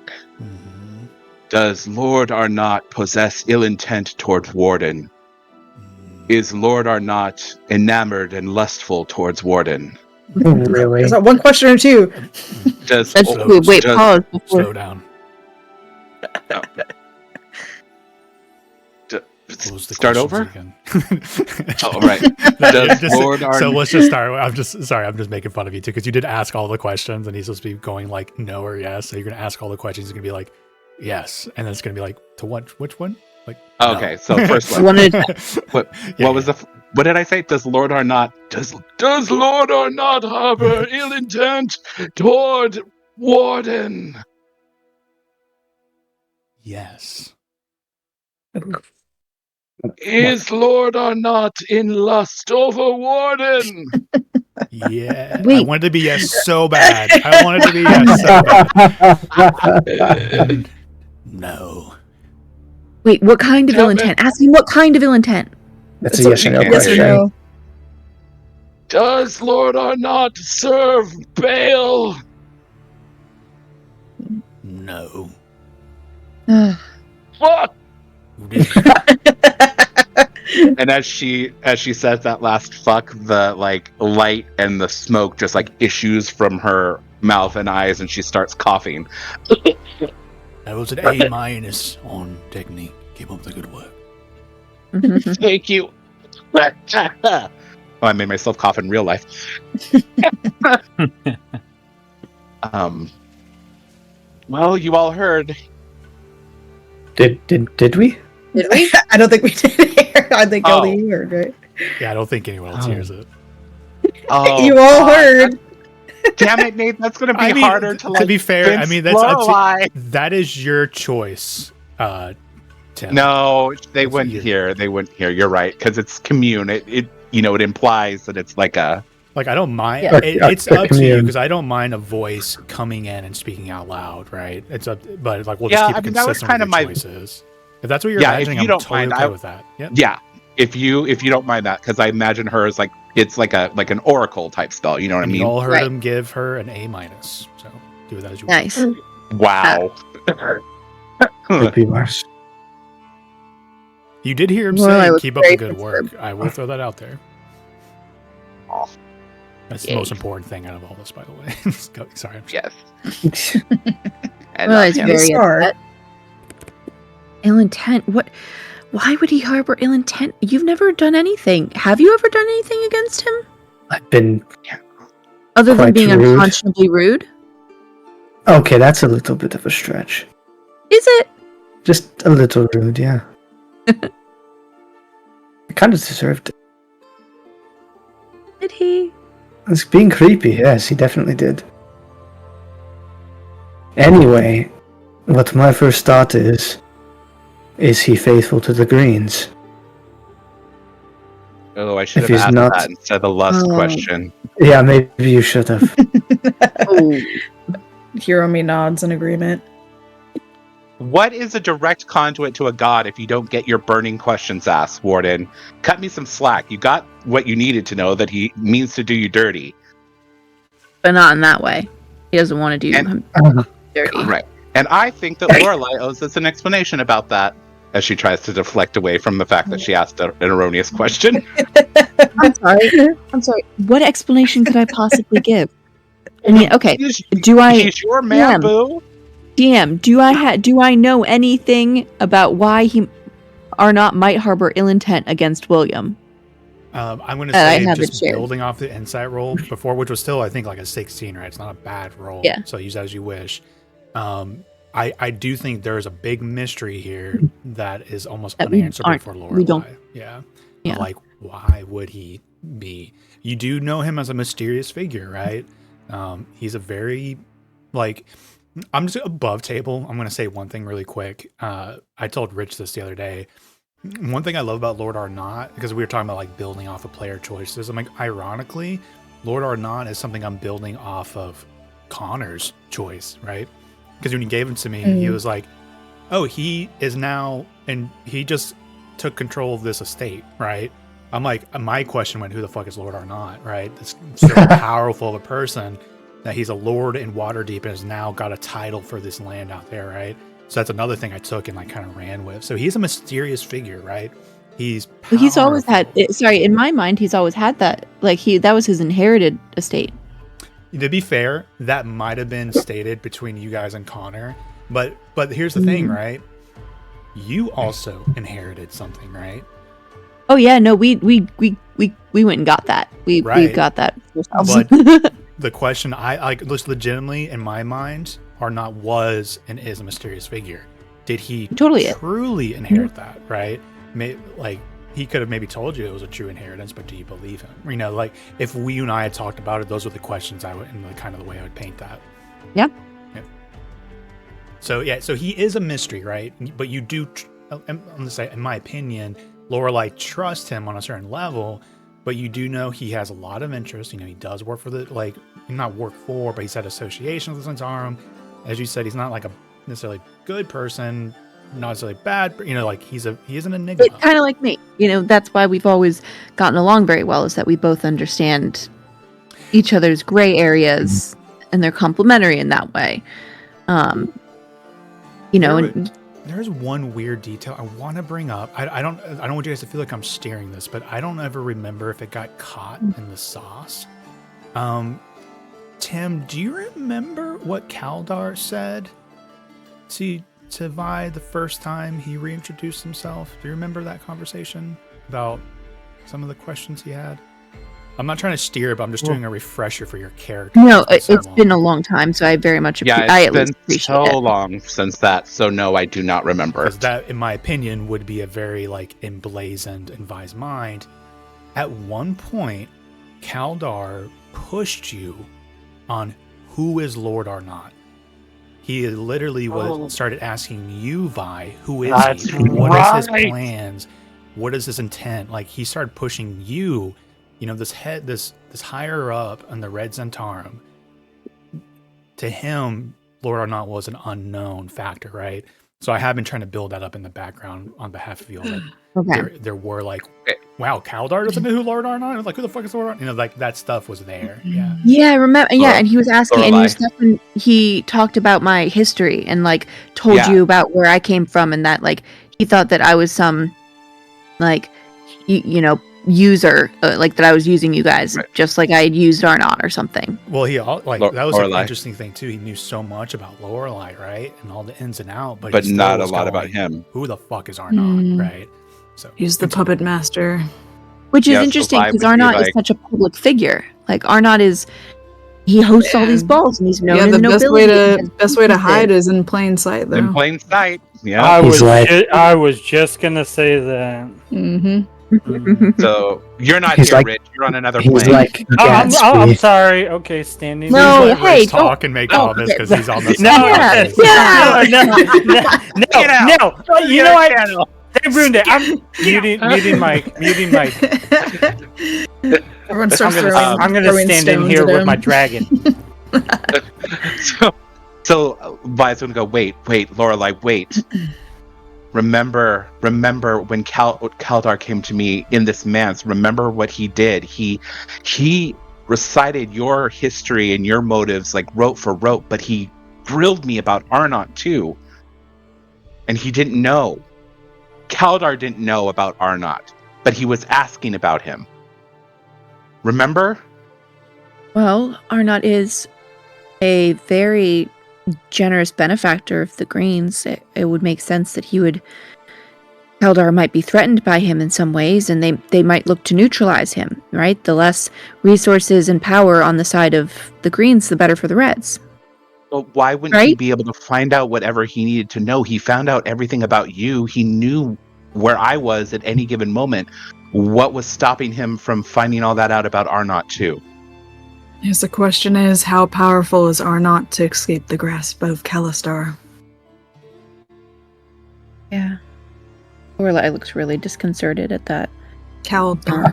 Speaker 3: Does Lord Arnott possess ill intent towards Warden? Is Lord Arnott enamored and lustful towards Warden?
Speaker 2: Really?
Speaker 8: Is that one question or 2?
Speaker 3: Does
Speaker 1: Wait, pause before.
Speaker 4: Slow down.
Speaker 3: Start over?
Speaker 4: Again.
Speaker 3: Oh, right.
Speaker 4: So let's just start. I'm just making fun of you too, because you did ask all the questions, and he's supposed to be going like no or yes. So you're gonna ask all the questions. He's gonna be like yes, and then it's gonna be like to what? Which one? Like
Speaker 3: okay.
Speaker 4: No.
Speaker 3: So first one. What did I say? Does Lord Arnott harbor ill intent toward Warden?
Speaker 4: Yes.
Speaker 3: Is Lord Arnott in lust over Warden?
Speaker 4: Yeah.
Speaker 1: Wait.
Speaker 4: I wanted to be yes so bad. I wanted to be yes so bad. No.
Speaker 1: Wait, what kind of ill intent? Ask him what kind of ill intent.
Speaker 2: That's a yes or no
Speaker 8: Yes or
Speaker 2: question.
Speaker 8: no?
Speaker 3: Does Lord Arnott serve Baal?
Speaker 4: No.
Speaker 3: Fuck!
Speaker 4: Who did?
Speaker 3: And as she says that last fuck, the like light and the smoke just like issues from her mouth and eyes, and she starts coughing.
Speaker 4: That was an A- on technique. Keep up the good work.
Speaker 3: Thank you. Oh, I made myself cough in real life. Well, you all heard.
Speaker 2: Did we?
Speaker 8: Did we? I don't think we did hear. I think only you heard, right?
Speaker 4: Yeah, I don't think anyone else hears it.
Speaker 3: Oh,
Speaker 8: You all heard.
Speaker 3: Damn it, Nate! That's gonna be
Speaker 4: I mean,
Speaker 3: harder to like.
Speaker 4: To be fair, I mean that's
Speaker 3: Lorelai.
Speaker 4: that is your choice, Tim.
Speaker 3: No, they
Speaker 4: That's
Speaker 3: wouldn't
Speaker 4: weird.
Speaker 3: hear. They wouldn't hear. You're right, because it's commune. It implies that it's like a.
Speaker 4: Like I don't mind.
Speaker 1: Yeah.
Speaker 4: It's up to you
Speaker 2: commune.
Speaker 4: because I don't mind a voice coming in and speaking out loud, right? It's up, but like we'll just
Speaker 3: Yeah,
Speaker 4: keep
Speaker 3: I
Speaker 4: it
Speaker 3: mean, that was
Speaker 4: consistent
Speaker 3: kind
Speaker 4: with
Speaker 3: of
Speaker 4: your
Speaker 3: my-
Speaker 4: choices. If that's what you're
Speaker 3: Yeah, if
Speaker 4: imagining,
Speaker 3: you
Speaker 4: I'm
Speaker 3: don't
Speaker 4: totally
Speaker 3: mind,
Speaker 4: okay
Speaker 3: I-
Speaker 4: with that. Yep.
Speaker 3: Yeah, if you don't mind that, because I imagine her as like it's like an oracle type spell. You know what I
Speaker 4: And you
Speaker 3: mean?
Speaker 4: all heard
Speaker 1: Right.
Speaker 4: him give her an A-. So do with that as you
Speaker 1: Nice.
Speaker 3: Wow.
Speaker 2: Could be worse.
Speaker 4: You did hear him
Speaker 1: Well, I
Speaker 4: say,
Speaker 1: was
Speaker 4: "Keep up the
Speaker 1: very
Speaker 4: good work." I will throw that out there. That's the
Speaker 1: Yay.
Speaker 4: most important thing out of all this, by the way. Sorry, I'm
Speaker 3: Yes.
Speaker 1: Well, it's
Speaker 8: him.
Speaker 1: very
Speaker 8: Star.
Speaker 1: upset. Ill intent. What? Why would he harbor ill intent? You've never done anything. Have you ever done anything against him
Speaker 2: I've been
Speaker 1: other than
Speaker 2: Quite
Speaker 1: being
Speaker 2: rude.
Speaker 1: unconscionably rude?
Speaker 2: okay. That's a little bit of a stretch.
Speaker 1: Is it?
Speaker 2: Just a little rude, yeah. I kind of deserved it.
Speaker 1: Did he?
Speaker 2: It's being creepy, yes, he definitely did. Anyway, what my first thought is he faithful to the Greens?
Speaker 3: Oh, I should
Speaker 2: If
Speaker 3: have
Speaker 2: he's
Speaker 3: asked
Speaker 2: not-
Speaker 3: that instead of the lust
Speaker 1: Oh.
Speaker 3: question.
Speaker 2: Yeah, maybe you should have.
Speaker 1: Oh,
Speaker 8: Hero me nods in agreement.
Speaker 3: What is a direct conduit to a god if you don't get your burning questions asked, Warden? Cut me some slack. You got what you needed to know, that he means to do you dirty.
Speaker 1: but not in that way. He doesn't want to do
Speaker 3: And-
Speaker 1: him dirty.
Speaker 3: Right. And I think that Lorelai owes us an explanation about that, as she tries to deflect away from the fact that she asked an erroneous question.
Speaker 1: I'm sorry. I'm sorry. What explanation could I possibly give? I mean, okay. Do I,
Speaker 3: He's your man, boo.
Speaker 1: DM? Do I know anything about why he Arnott might harbor ill intent against William?
Speaker 4: I'm going to
Speaker 1: I
Speaker 4: say,
Speaker 1: haven't
Speaker 4: just
Speaker 1: shared.
Speaker 4: building off the insight roll before, which was still, I think, like a 16, right? It's not a bad roll.
Speaker 1: Yeah.
Speaker 4: So use that as you wish. I do think there is a big mystery here that is almost
Speaker 1: That we
Speaker 4: unanswerable
Speaker 1: aren't-
Speaker 4: for
Speaker 1: we don't-
Speaker 4: Lorelai. Yeah.
Speaker 1: Yeah.
Speaker 4: Like, why would he be? You do know him as a mysterious figure, right? He's a very, like, I'm just above table. I'm going to say one thing really quick. I told Rich this the other day. One thing I love about Lord Arnott, because we were talking about like building off of player choices. I'm like, ironically, Lord Arnott is something I'm building off of Connor's choice, right? Because when he gave him to me, he was like, oh, he is now, and he just took control of this estate, right? I'm like, my question went, who the fuck is Lord Arnott, right? This so powerful of a person that he's a lord in Waterdeep and has now got a title for this land out there, right? So that's another thing I took and like kind of ran with. So he's a mysterious figure, right? He's
Speaker 1: always had. Sorry, in my mind, he's always had that. Like that was his inherited estate.
Speaker 4: To be fair, that might have been stated between you guys and Connor, but here's the thing, right? You also inherited something, right?
Speaker 1: Oh yeah, no, we went and got that. We got that ourselves.
Speaker 4: But the question I like, just legitimately in my mind, Arnott was and is a mysterious figure. Did he truly inherit that? Right? Like he could have maybe told you it was a true inheritance, but do you believe him? You know, like if you and I had talked about it, those were the questions I would, and the kind of the way I would paint that.
Speaker 1: Yeah.
Speaker 4: So he is a mystery, right? But you do, I'm gonna say, in my opinion, Lorelai trusts him on a certain level, but you do know he has a lot of interest. You know, he does work for not work for, but he's had associations with Zentarum. As you said, he's not like a necessarily good person, not necessarily bad, but you know, like he is an enigma.
Speaker 1: It's kind of like me. You know, that's why we've always gotten along very well, is that we both understand each other's gray areas and they're complementary in that way. You know,
Speaker 4: there's one weird detail I want to bring up. I don't want you guys to feel like I'm steering this, but I don't ever remember if it got caught in the sauce. Tim, do you remember what Kaldar said to Vi the first time he reintroduced himself? Do you remember that conversation about some of the questions he had? I'm not trying to steer, but I'm just doing a refresher for your character.
Speaker 1: No, it's been a long time, so I very much appreciate
Speaker 3: so long since that. So no, I do not remember.
Speaker 4: Because that, in my opinion, would be a very like emblazoned in Vi's mind. At one point, Kaldar pushed you on who is Lord Arnott. He literally started asking you, Vi, who is he? What is his plans? What is his intent? Like he started pushing you. You know, this higher up on the Red Zentarum, to him, Lord Arnott was an unknown factor, right? So I have been trying to build that up in the background on behalf of you all. Like, there were like, wow, Kaldar doesn't know who Lord Arnott is? Like, who the fuck is Lord Arnott? You know, like that stuff was there. Yeah.
Speaker 1: Yeah, I remember. Yeah, and he was asking, and he talked about my history and like told you about where I came from, and that like he thought that I was some like you know, user, like that I was using you guys, just like I had used Arnott or something.
Speaker 4: Well, that was an interesting thing too. He knew so much about Lorelai, right, and all the ins and outs, but
Speaker 3: not a lot about him.
Speaker 4: Who the fuck is Arnott, right? So
Speaker 9: he's the puppet master,
Speaker 1: which is interesting because Arnott is such a public figure. Like Arnott he hosts all these balls, and he's known in the nobility.
Speaker 9: Best way to hide is in plain sight, though.
Speaker 3: In plain sight, yeah.
Speaker 6: I was just gonna say that.
Speaker 9: Mm-hmm.
Speaker 3: So you're not here, Rich. You're on another plane.
Speaker 2: Like,
Speaker 6: I'm sorry. Okay, standing.
Speaker 1: No, hey,
Speaker 4: talk and make comments because he's on the
Speaker 6: No. You know what? They ruined it. I'm muting Mike.
Speaker 9: Everyone starts
Speaker 6: I'm gonna stand in here with my dragon.
Speaker 3: So Vi's gonna go. Wait, Lorelai, wait. Remember when Kaldar came to me in this manse. Remember what he did. He recited your history and your motives like rote for rote, but he grilled me about Arnott too. And he didn't know. Kaldar didn't know about Arnott, but he was asking about him. Remember?
Speaker 1: Well, Arnott is a very generous benefactor of the Greens. It would make sense that Kaldar might be threatened by him in some ways, and they might look to neutralize him, right? The less resources and power on the side of the Greens, the better for the Reds.
Speaker 3: But why wouldn't he
Speaker 1: Right?
Speaker 3: be able to find out whatever he needed to know? He found out everything about you. He knew where I was at any given moment. What was stopping him from finding all that out about Arnott too?
Speaker 9: Yes, the question is, how powerful is Arnott to escape the grasp of Kalistar?
Speaker 1: Yeah. Lorelai looks really disconcerted at that.
Speaker 9: Kalistar.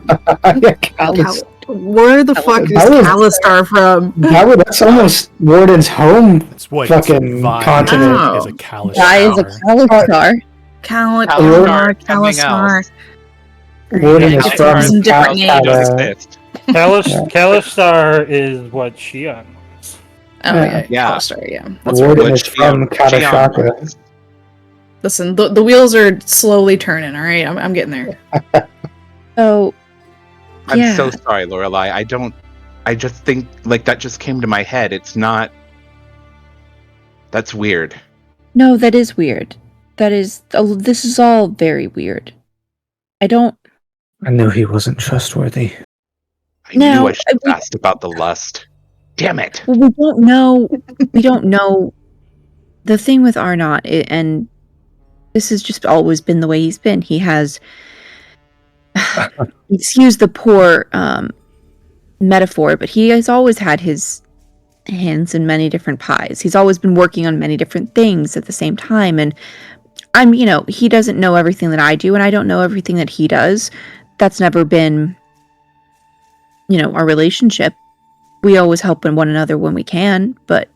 Speaker 2: Alice.
Speaker 9: Where the fuck is
Speaker 2: That was-
Speaker 9: Kalistar from?
Speaker 2: That's almost Warden's home.
Speaker 4: That's what
Speaker 2: Fucking
Speaker 4: Vi
Speaker 2: continent.
Speaker 4: is a Kalistar.
Speaker 1: Guy is a Kalistar.
Speaker 3: Kalistar is something else.
Speaker 2: Warden is
Speaker 9: It's
Speaker 2: from
Speaker 9: some different
Speaker 3: Kalistar don't
Speaker 9: names.
Speaker 3: exist.
Speaker 6: Kalistar is what Shion was.
Speaker 9: Oh yeah,
Speaker 3: Yeah.
Speaker 9: Kalistar, yeah. That's
Speaker 2: Warden
Speaker 9: right.
Speaker 2: is from Katashaka.
Speaker 3: Shion-
Speaker 9: Listen, the wheels are slowly turning. All right, I'm getting there.
Speaker 1: So,
Speaker 3: I'm
Speaker 1: yeah.
Speaker 3: so sorry, Lorelai. I just think like that just came to my head. It's not. That's weird.
Speaker 1: No, that is weird. This is all very weird. I
Speaker 2: knew he wasn't trustworthy.
Speaker 3: I knew I should have asked about the lust. Damn it.
Speaker 1: Well, we don't know. We don't know. The thing with Arnott, and this has just always been the way he's been. He has, excuse the poor metaphor, but he has always had his hands in many different pies. He's always been working on many different things at the same time. And he doesn't know everything that I do, and I don't know everything that he does. That's never been, our relationship. We always help one another when we can, but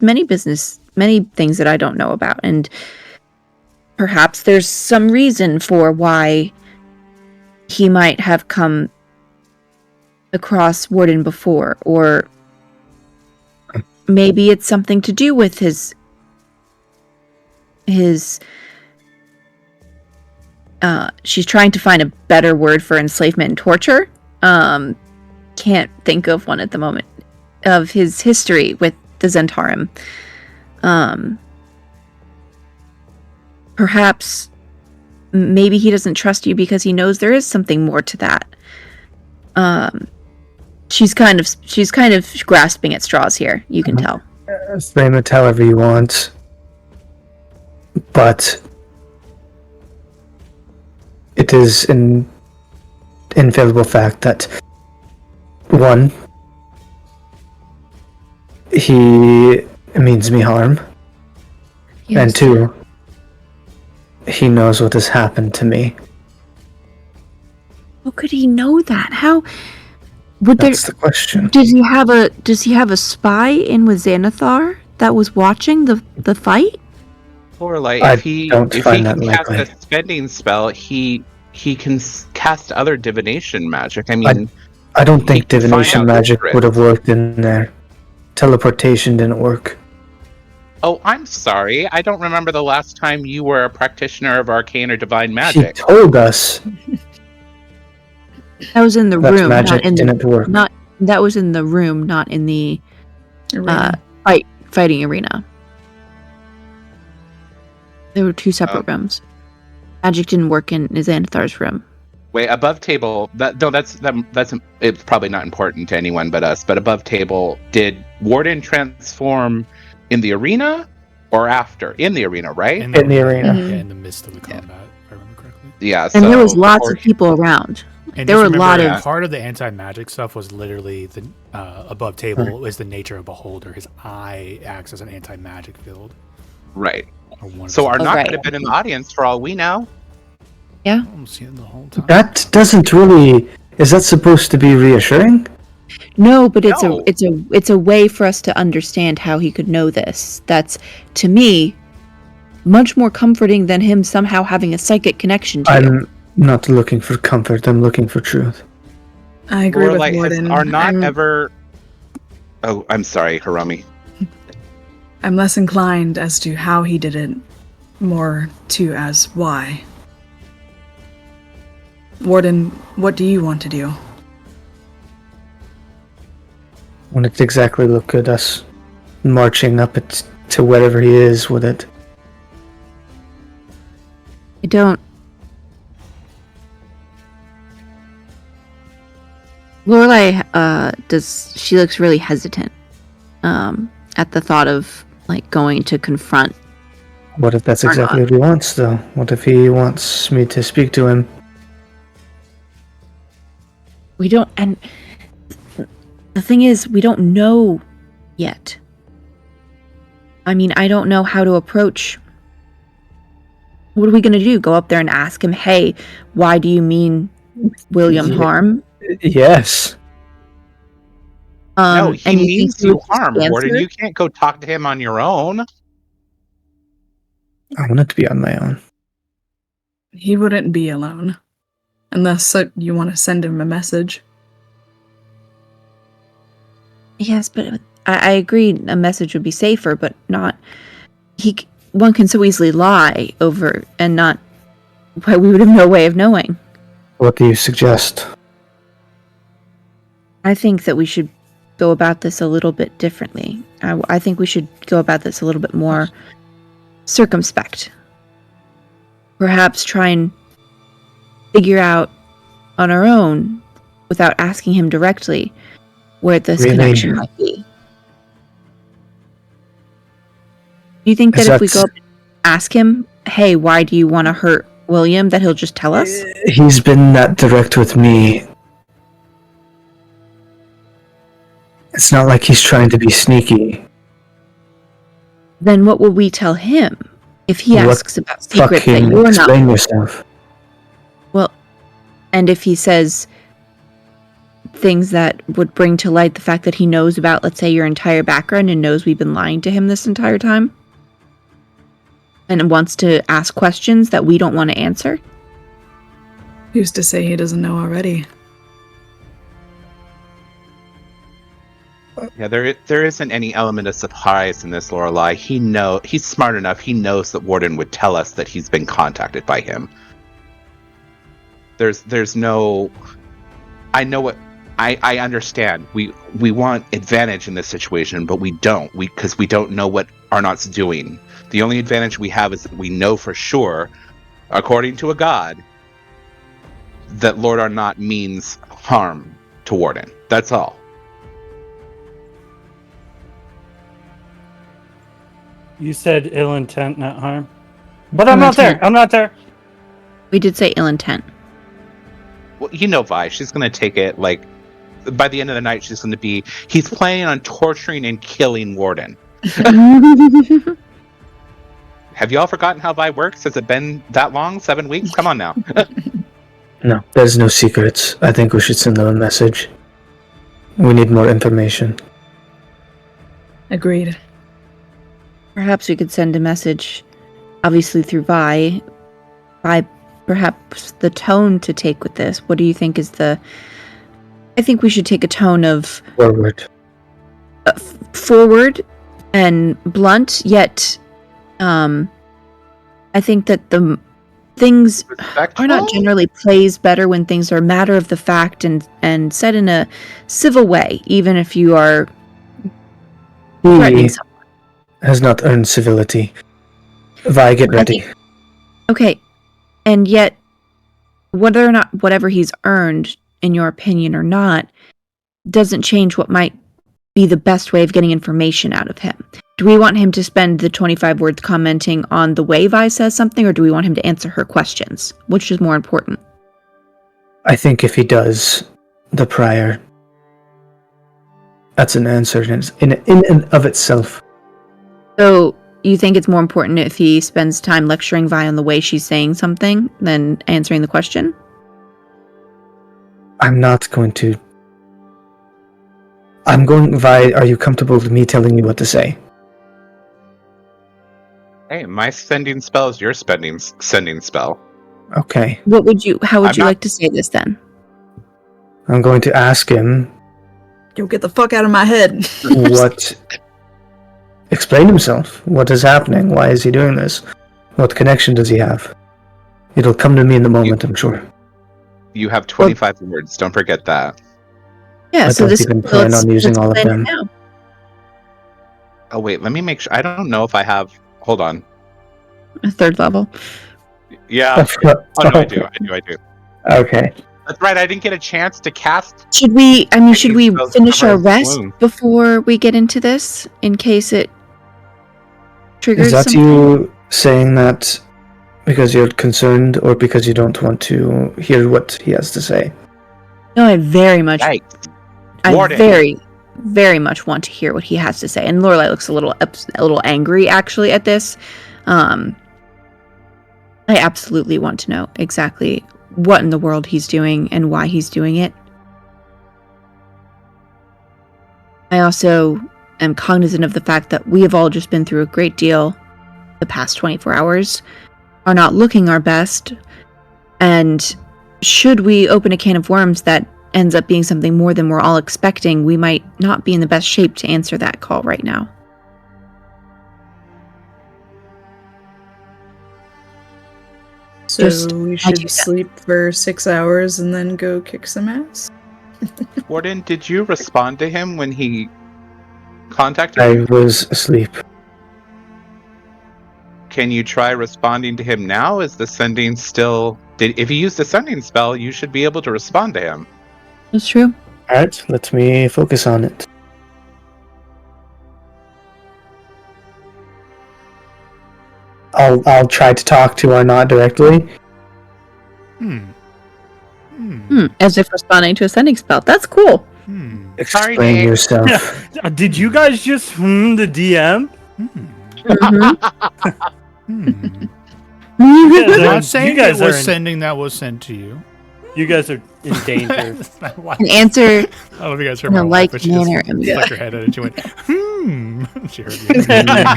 Speaker 1: many things that I don't know about. And perhaps there's some reason for why he might have come across Warden before, or maybe it's something to do with his she's trying to find a better word for enslavement and torture. Can't think of one at the moment, of his history with the Zentarim. Perhaps maybe he doesn't trust you because he knows there is something more to that. She's kind of grasping at straws here, you can tell.
Speaker 2: Frame it however you want. But it is an infallible fact that, one, he means me harm,
Speaker 1: Yes.
Speaker 2: and two, he knows what has happened to me.
Speaker 1: How could he know that? How would
Speaker 2: That's the question.
Speaker 1: Does he have a spy in with Xanathar that was watching the fight?
Speaker 3: Lorelai,
Speaker 2: I
Speaker 3: if he
Speaker 2: don't
Speaker 3: can
Speaker 2: find that
Speaker 3: cast
Speaker 2: likely.
Speaker 3: a spending spell, he can cast other divination magic. I mean,
Speaker 2: I don't think
Speaker 3: can find
Speaker 2: divination
Speaker 3: out the
Speaker 2: magic
Speaker 3: secret.
Speaker 2: would have worked in there. Teleportation didn't work.
Speaker 3: oh, I'm sorry. I don't remember the last time you were a practitioner of arcane or divine
Speaker 2: He
Speaker 3: magic.
Speaker 2: told us
Speaker 1: That was in the
Speaker 2: that
Speaker 1: room,
Speaker 2: magic
Speaker 1: not in
Speaker 2: didn't work.
Speaker 1: that was in the room, not in the fighting arena. There were two separate rooms. Magic didn't work in Xanathar's room.
Speaker 3: Wait, above table. That's it's probably not important to anyone but us. But above table, did Warden transform in the arena or after? In the arena, right?
Speaker 2: In the arena.
Speaker 9: Mhm.
Speaker 4: Yeah, in the midst of the combat, if I remember correctly.
Speaker 3: Yeah.
Speaker 1: And there
Speaker 3: so
Speaker 1: was lots
Speaker 3: before-
Speaker 1: of people around.
Speaker 4: And
Speaker 1: There
Speaker 4: just
Speaker 1: were a lot
Speaker 4: remember,
Speaker 1: of-
Speaker 4: part of the anti-magic stuff was literally the above table is the nature of beholder. His eye acts as an anti-magic field.
Speaker 3: Right.
Speaker 4: Or one
Speaker 3: So
Speaker 4: of them.
Speaker 3: Arnott
Speaker 1: right.
Speaker 3: could have been in the audience for all we know.
Speaker 4: I'm seeing the whole time.
Speaker 2: That doesn't really. Is that supposed to be reassuring?
Speaker 1: No, but it's
Speaker 3: No.
Speaker 1: a way for us to understand how he could know this. That's, to me, much more comforting than him somehow having a psychic connection to you.
Speaker 2: I'm not looking for comfort. I'm looking for truth.
Speaker 9: I agree with
Speaker 3: Lorelai, has
Speaker 9: Warden.
Speaker 3: Arnott
Speaker 9: I'm,
Speaker 3: ever? Oh, I'm sorry, Harami.
Speaker 9: I'm less inclined as to how he did it, more to as why. Warden, what do you want to do?
Speaker 2: Wouldn't it exactly look good us marching up it to wherever he is with it?
Speaker 1: I don't. Lorelai, she looks really hesitant. at the thought of like going to confront.
Speaker 2: What if that's exactly what he wants, though? What if he wants me to speak to him?
Speaker 1: We don't, and the thing is, we don't know yet. I mean, I don't know how to approach. What are we going to do? Go up there and ask him, hey, why do you mean William harm?
Speaker 2: Yes.
Speaker 3: No, he means you harm,
Speaker 1: answer?
Speaker 3: Warden. You can't go talk to him on your own.
Speaker 2: I want it to be on my own.
Speaker 9: He wouldn't be alone. Unless you want to send him a message.
Speaker 1: Yes, but I agree a message would be safer, but not... One can so easily lie over and not... We would have no way of knowing.
Speaker 2: What do you suggest?
Speaker 1: I think that we should go about this a little bit differently. I think we should go about this a little bit more circumspect. Perhaps try and figure out on our own, without asking him directly, where this connection might be. Do you think that if we go up and ask him, hey, why do you want to hurt William, that he'll just tell us?
Speaker 2: He's been that direct with me. It's not like he's trying to be sneaky.
Speaker 1: Then what will we tell him if he asks about secrets that
Speaker 2: Fucking
Speaker 1: you're not?
Speaker 2: explain yourself.
Speaker 1: Well, and if he says things that would bring to light the fact that he knows about, let's say, your entire background and knows we've been lying to him this entire time? And wants to ask questions that we don't want to answer?
Speaker 9: Who's to say he doesn't know already?
Speaker 3: Yeah, there isn't any element of surprise in this, Lorelei. He's smart enough. He knows that Warden would tell us that he's been contacted by him. There's no... I know what... I understand. We want advantage in this situation, but we don't. Because we don't know what Arnott's doing. The only advantage we have is that we know for sure, according to a god, that Lord Arnott means harm to Warden. That's all.
Speaker 6: You said ill intent, not harm. But I'm not there. I'm not there.
Speaker 1: We did say ill intent.
Speaker 3: Well, you know Vi, she's going to take it like... By the end of the night, she's going to be... He's planning on torturing and killing Warden. Have you all forgotten how Vi works? Has it been that long? 7 weeks? Come on now.
Speaker 2: No, there's no secrets. I think we should send them a message. We need more information.
Speaker 9: Agreed.
Speaker 1: Perhaps we could send a message, obviously through Vi, by perhaps the tone to take with this. What do you think is the... I think we should take a tone of...
Speaker 2: Forward.
Speaker 1: Forward and blunt, yet I think that the things are not generally plays better when things are matter of the fact and said in a civil way, even if you are threatening someone.
Speaker 2: Has not earned civility. Vi, get ready.
Speaker 1: Okay, and yet, whether or not whatever he's earned, in your opinion or not, doesn't change what might be the best way of getting information out of him. Do we want him to spend the 25 words commenting on the way Vi says something, or do we want him to answer her questions? Which is more important?
Speaker 2: I think if he does, the prior, that's an answer in and of itself.
Speaker 1: So, you think it's more important if he spends time lecturing Vi on the way she's saying something than answering the question?
Speaker 2: I'm not going to... Vi, are you comfortable with me telling you what to say?
Speaker 3: Hey, my sending spell is your sending spell.
Speaker 2: Okay.
Speaker 1: How would you like to say this then?
Speaker 2: I'm going to ask him...
Speaker 9: Yo, get the fuck out of my head.
Speaker 2: Explain himself. What is happening? Why is he doing this? What connection does he have? It'll come to me in the moment, I'm sure.
Speaker 3: You have 25 words. Don't forget that.
Speaker 1: Yeah,
Speaker 2: I don't even plan on using all of them.
Speaker 3: Oh, wait. Let me make sure. I don't know if I have... Hold on.
Speaker 1: A third level.
Speaker 3: Yeah. Oh, no, I do.
Speaker 2: Okay.
Speaker 3: That's right. I didn't get a chance to cast.
Speaker 1: Should we
Speaker 3: Those
Speaker 1: finish
Speaker 3: cover
Speaker 1: our
Speaker 3: his
Speaker 1: rest
Speaker 3: wound.
Speaker 1: before we get into this, in case it triggers
Speaker 2: Is that
Speaker 1: something?
Speaker 2: you saying that because you're concerned or because you don't want to hear what he has to say?
Speaker 1: No, I very much,
Speaker 3: Yikes.
Speaker 1: I
Speaker 3: Warden.
Speaker 1: very much want to hear what he has to say. And Lorelai looks a little angry actually at this. I absolutely want to know exactly what in the world he's doing and why he's doing it. I also am cognizant of the fact that we have all just been through a great deal the past 24 hours, are not looking our best, and should we open a can of worms that ends up being something more than we're all expecting, we might not be in the best shape to answer that call right now.
Speaker 9: So
Speaker 1: Just-
Speaker 9: we
Speaker 1: I do
Speaker 9: should
Speaker 1: that.
Speaker 9: sleep for 6 hours and then go kick some ass?
Speaker 3: Warden, did you respond to him when he contacted
Speaker 2: I
Speaker 3: you?
Speaker 2: was asleep.
Speaker 3: Can you try responding to him now? Is the sending still... If he used the sending spell, you should be able to respond to him.
Speaker 1: That's true.
Speaker 2: Alright, let me focus on it. I'll try to talk to Arnott directly.
Speaker 1: As if responding to a sending spell. That's cool.
Speaker 3: Sorry,
Speaker 2: Explain
Speaker 3: Nate.
Speaker 2: yourself.
Speaker 6: Did you guys just the DM?
Speaker 1: Mm-hmm.
Speaker 4: I'm not saying
Speaker 6: you guys
Speaker 4: it was
Speaker 6: are
Speaker 4: sending that was sent to you.
Speaker 6: You guys are in danger.
Speaker 1: An answer
Speaker 4: I don't know if you guys heard
Speaker 1: in
Speaker 4: my
Speaker 1: a
Speaker 4: wife,
Speaker 1: like
Speaker 4: but she just
Speaker 1: manner.
Speaker 4: stuck her head out and she went, She heard you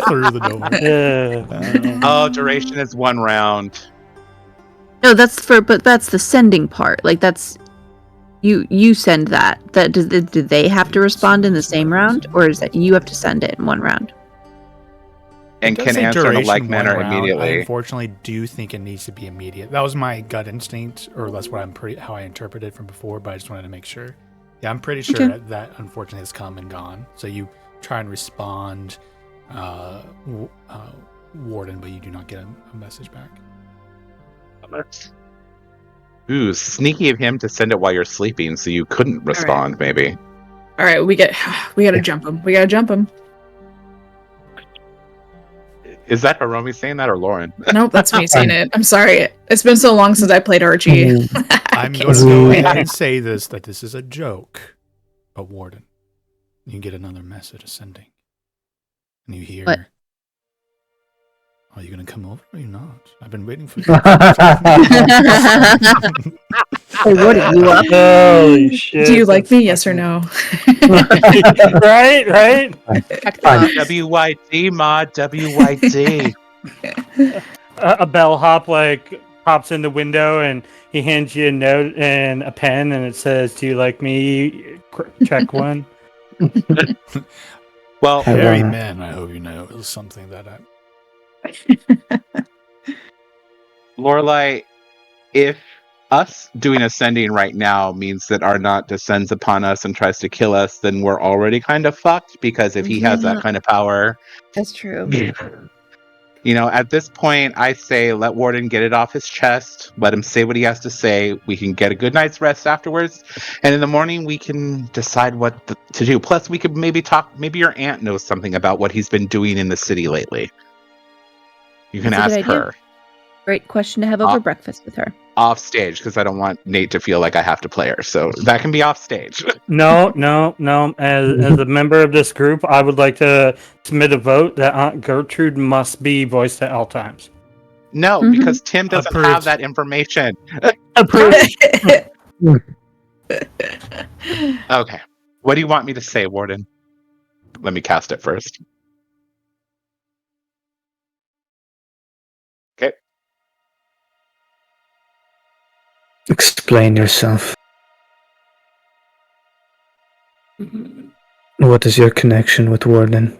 Speaker 4: through the door.
Speaker 3: Oh, duration is 1 round.
Speaker 1: No, but that's the sending part. Like that's you send that. Do they have to respond in the same round, or is that you have to send it in 1 round?
Speaker 3: And
Speaker 4: It does
Speaker 3: can
Speaker 4: say
Speaker 3: answer in a
Speaker 4: duration
Speaker 3: like
Speaker 4: 1
Speaker 3: manner
Speaker 4: round. I
Speaker 3: immediately.
Speaker 4: unfortunately do think it needs to be immediate. That was my gut instinct, or that's what how I interpreted from before. But I just wanted to make sure. Yeah, I'm pretty sure
Speaker 1: Okay.
Speaker 4: that unfortunately has come and gone. So you try and respond, Warden, but you do not get a message back.
Speaker 3: Ooh, sneaky of him to send it while you're sleeping, so you couldn't respond. Maybe.
Speaker 9: All right, we gotta jump him. We gotta jump him.
Speaker 3: Is that Hiromi saying that or Lauren?
Speaker 9: Nope, that's me saying it. I'm sorry. It's been so long since I played Archie.
Speaker 4: I'm going to go ahead and say that this is a joke, but Warden, you get another message sending, and you hear,
Speaker 1: What?
Speaker 4: "Are you going to come over or are you not? I've been waiting for you."
Speaker 1: Hey, what are you up?
Speaker 6: Holy shit!
Speaker 9: Do you like
Speaker 6: that's
Speaker 9: me? Yes or
Speaker 6: fucking-
Speaker 9: no?
Speaker 6: right?
Speaker 2: Fine.
Speaker 3: WYD, ma, WYD.
Speaker 6: A bellhop pops in the window and he hands you a note and a pen and it says, "Do you like me? Check one."
Speaker 3: Well,
Speaker 4: Harry men, I hope you know, is something that
Speaker 3: Lorelai, if us doing ascending right now means that Arnott descends upon us and tries to kill us, then we're already kind of fucked, because if he has that kind of power,
Speaker 1: That's true.
Speaker 3: you know, at this point, I say let Warden get it off his chest, let him say what he has to say. We can get a good night's rest afterwards, and in the morning we can decide what to do. Plus, we could maybe your aunt knows something about what he's been doing in the city lately. You can
Speaker 1: That's a
Speaker 3: ask
Speaker 1: good idea.
Speaker 3: her.
Speaker 1: Great question to have over breakfast with her.
Speaker 3: Off stage, because I don't want Nate to feel like I have to play her, so that can be off stage.
Speaker 6: No. As a member of this group, I would like to submit a vote that Aunt Gertrude must be voiced at all times.
Speaker 3: No,
Speaker 1: Mhm.
Speaker 3: because Tim doesn't
Speaker 4: Approved.
Speaker 3: have that information.
Speaker 6: Approved.
Speaker 3: Okay. What do you want me to say, Warden? Let me cast it first. Okay.
Speaker 2: Explain yourself. What is your connection with Warden?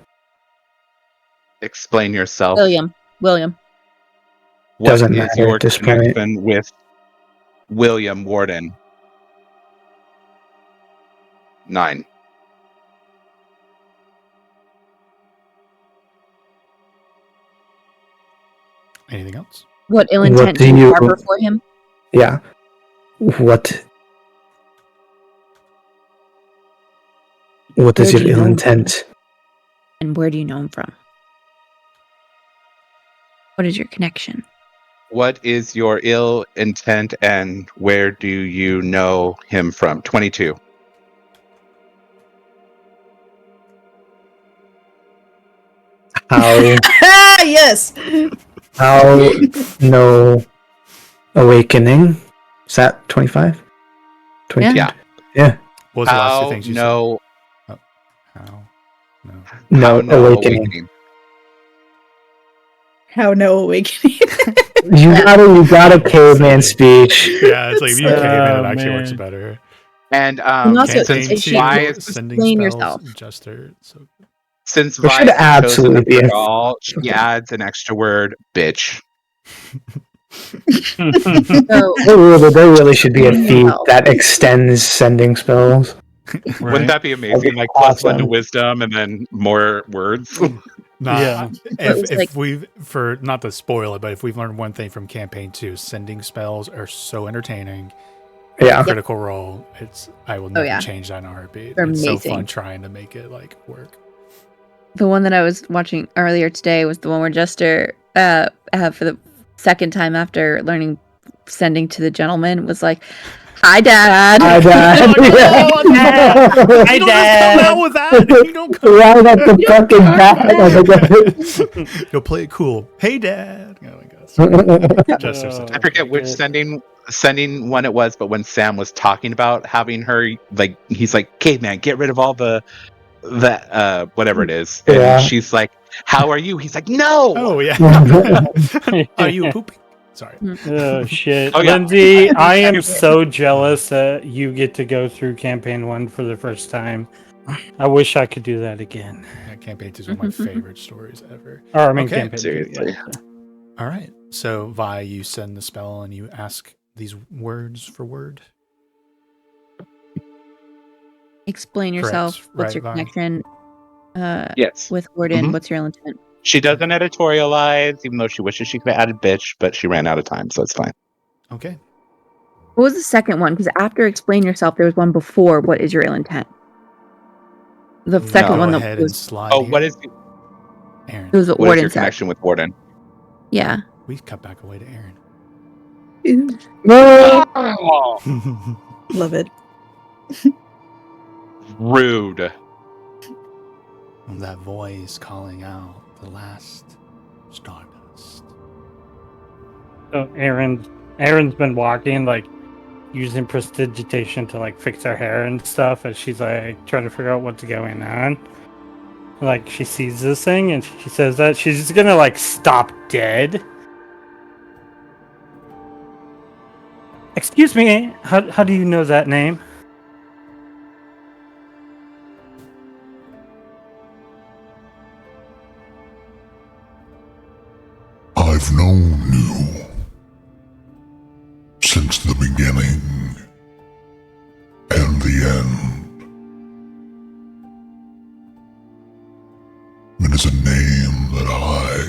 Speaker 3: Explain yourself.
Speaker 1: William.
Speaker 3: What
Speaker 2: Doesn't
Speaker 3: is
Speaker 2: matter
Speaker 3: your
Speaker 2: at this point.
Speaker 3: connection with William Warden? 9.
Speaker 4: anything else?
Speaker 1: What ill
Speaker 2: What
Speaker 1: intent
Speaker 2: do
Speaker 1: do you
Speaker 2: you-
Speaker 1: harbor for him?
Speaker 2: Yeah. What is
Speaker 1: Where do
Speaker 2: your
Speaker 1: you
Speaker 2: ill
Speaker 1: know him
Speaker 2: intent?
Speaker 1: And where do you know him from? What is your connection?
Speaker 3: What is your ill intent and where do you know him from? 22.
Speaker 2: How
Speaker 8: Yes.
Speaker 2: how no awakening? Is that 25? 22?
Speaker 3: Yeah.
Speaker 2: Yeah.
Speaker 4: What was the last two
Speaker 3: How
Speaker 4: things you
Speaker 3: no
Speaker 4: said? How? No.
Speaker 2: No,
Speaker 3: how no
Speaker 2: awakening.
Speaker 3: awakening.
Speaker 8: How no awakening.
Speaker 2: You got a caveman speech.
Speaker 4: Yeah, it's like if you
Speaker 6: Oh,
Speaker 4: caveman, it actually works
Speaker 6: man.
Speaker 4: better.
Speaker 3: And
Speaker 1: And also,
Speaker 3: since
Speaker 1: is she-
Speaker 3: Vi is
Speaker 4: sending
Speaker 1: explain
Speaker 4: spells,
Speaker 1: yourself.
Speaker 4: Jester. So
Speaker 3: since
Speaker 2: There
Speaker 3: Vi
Speaker 2: should
Speaker 3: is the chosen
Speaker 2: absolutely
Speaker 3: of
Speaker 2: be
Speaker 3: it
Speaker 2: a-
Speaker 3: all, she adds an extra word, bitch.
Speaker 1: So,
Speaker 2: There really should be a
Speaker 1: Explain
Speaker 2: feat
Speaker 1: yourself.
Speaker 2: that extends sending spells.
Speaker 3: Wouldn't that be amazing?
Speaker 2: That'd be
Speaker 3: Like +1 to
Speaker 2: awesome.
Speaker 3: wisdom and then more words.
Speaker 4: nah,
Speaker 6: Yeah.
Speaker 1: it was
Speaker 4: if
Speaker 1: like-
Speaker 4: we've for not to spoil it, but if we've learned one thing from campaign 2, sending spells are so entertaining.
Speaker 2: Yeah.
Speaker 4: Critical Role. I will never
Speaker 1: yeah.
Speaker 4: change that in a heartbeat.
Speaker 1: They're
Speaker 4: It's so
Speaker 1: amazing.
Speaker 4: fun trying to make it like work.
Speaker 1: the one that I was watching earlier today was the one where Jester, for the second time after learning sending to the gentleman, was like, "Hi, Dad."
Speaker 2: Hi, Dad.
Speaker 4: Oh, no,
Speaker 2: Yeah.
Speaker 4: Dad.
Speaker 2: Hi,
Speaker 4: You don't just come out with that. You don't come
Speaker 2: Right at the fucking dad.
Speaker 4: You'll play it cool. Hey, Dad. Oh my gosh. Jester's such a
Speaker 3: I forget which sending one it was, but when Sam was talking about having her, like, he's like, caveman, get rid of all the whatever it is. And
Speaker 2: Yeah.
Speaker 3: she's like, how are you? He's like, no.
Speaker 4: Oh yeah. Are you pooping? Sorry.
Speaker 6: Oh shit,
Speaker 3: Oh, yeah.
Speaker 6: Lindsay! I am so jealous that you get to go through campaign 1 for the first time. I wish I could do that again.
Speaker 4: Yeah, campaign 2 is one of my favorite stories ever.
Speaker 6: Or I mean,
Speaker 4: Okay,
Speaker 6: campaign 2.
Speaker 3: seriously.
Speaker 6: Yeah.
Speaker 4: All right. So Vi, you send the spell and you ask these words for word.
Speaker 1: Explain yourself.
Speaker 4: Correct,
Speaker 1: What's
Speaker 4: right,
Speaker 1: your
Speaker 4: Vi?
Speaker 1: connection
Speaker 3: Yes.
Speaker 1: with Gordon?
Speaker 3: Mhm.
Speaker 1: What's your ill intent?
Speaker 3: She doesn't editorialize, even though she wishes she could have added bitch, but she ran out of time, so it's fine.
Speaker 4: Okay.
Speaker 1: What was the second one? Because after explain yourself, there was one before. What is your ill intent? The second
Speaker 4: Go
Speaker 1: one
Speaker 4: ahead
Speaker 1: that
Speaker 4: and
Speaker 1: was
Speaker 4: slide.
Speaker 3: Oh,
Speaker 4: here.
Speaker 3: what is
Speaker 4: Aaron?
Speaker 1: it was what
Speaker 3: what is
Speaker 1: Warden
Speaker 3: your
Speaker 1: said.
Speaker 3: connection with Warden?
Speaker 1: Yeah.
Speaker 4: We cut back away to Aaron.
Speaker 8: Love it.
Speaker 3: Rude.
Speaker 4: That voice calling out the last Stardust.
Speaker 6: So Aaron's been walking, like using prestidigitation to like fix her hair and stuff, and she's like trying to figure out what's going on. Like she sees this thing and she says that she's just gonna like stop dead. Excuse me, how do you know that name?
Speaker 7: I've known you since the beginning and the end. It is a name that I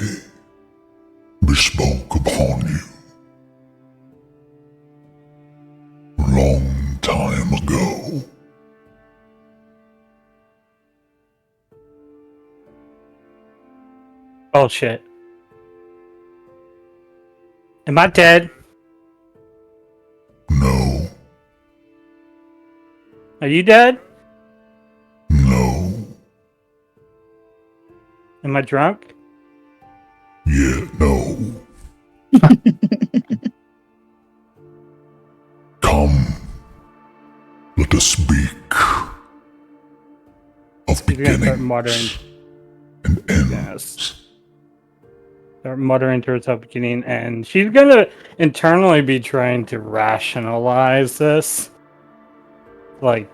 Speaker 7: bespoke upon you a long time ago.
Speaker 6: Bullshit. Am I dead?
Speaker 7: No,
Speaker 6: Are you dead?
Speaker 7: no,
Speaker 6: Am I drunk?
Speaker 7: yeah, no. Come, let us speak of
Speaker 6: You're gonna start
Speaker 7: beginnings
Speaker 6: muttering.
Speaker 7: and ends.
Speaker 6: Yes. Start muttering to herself beginning, and she's gonna internally be trying to rationalize this. Like,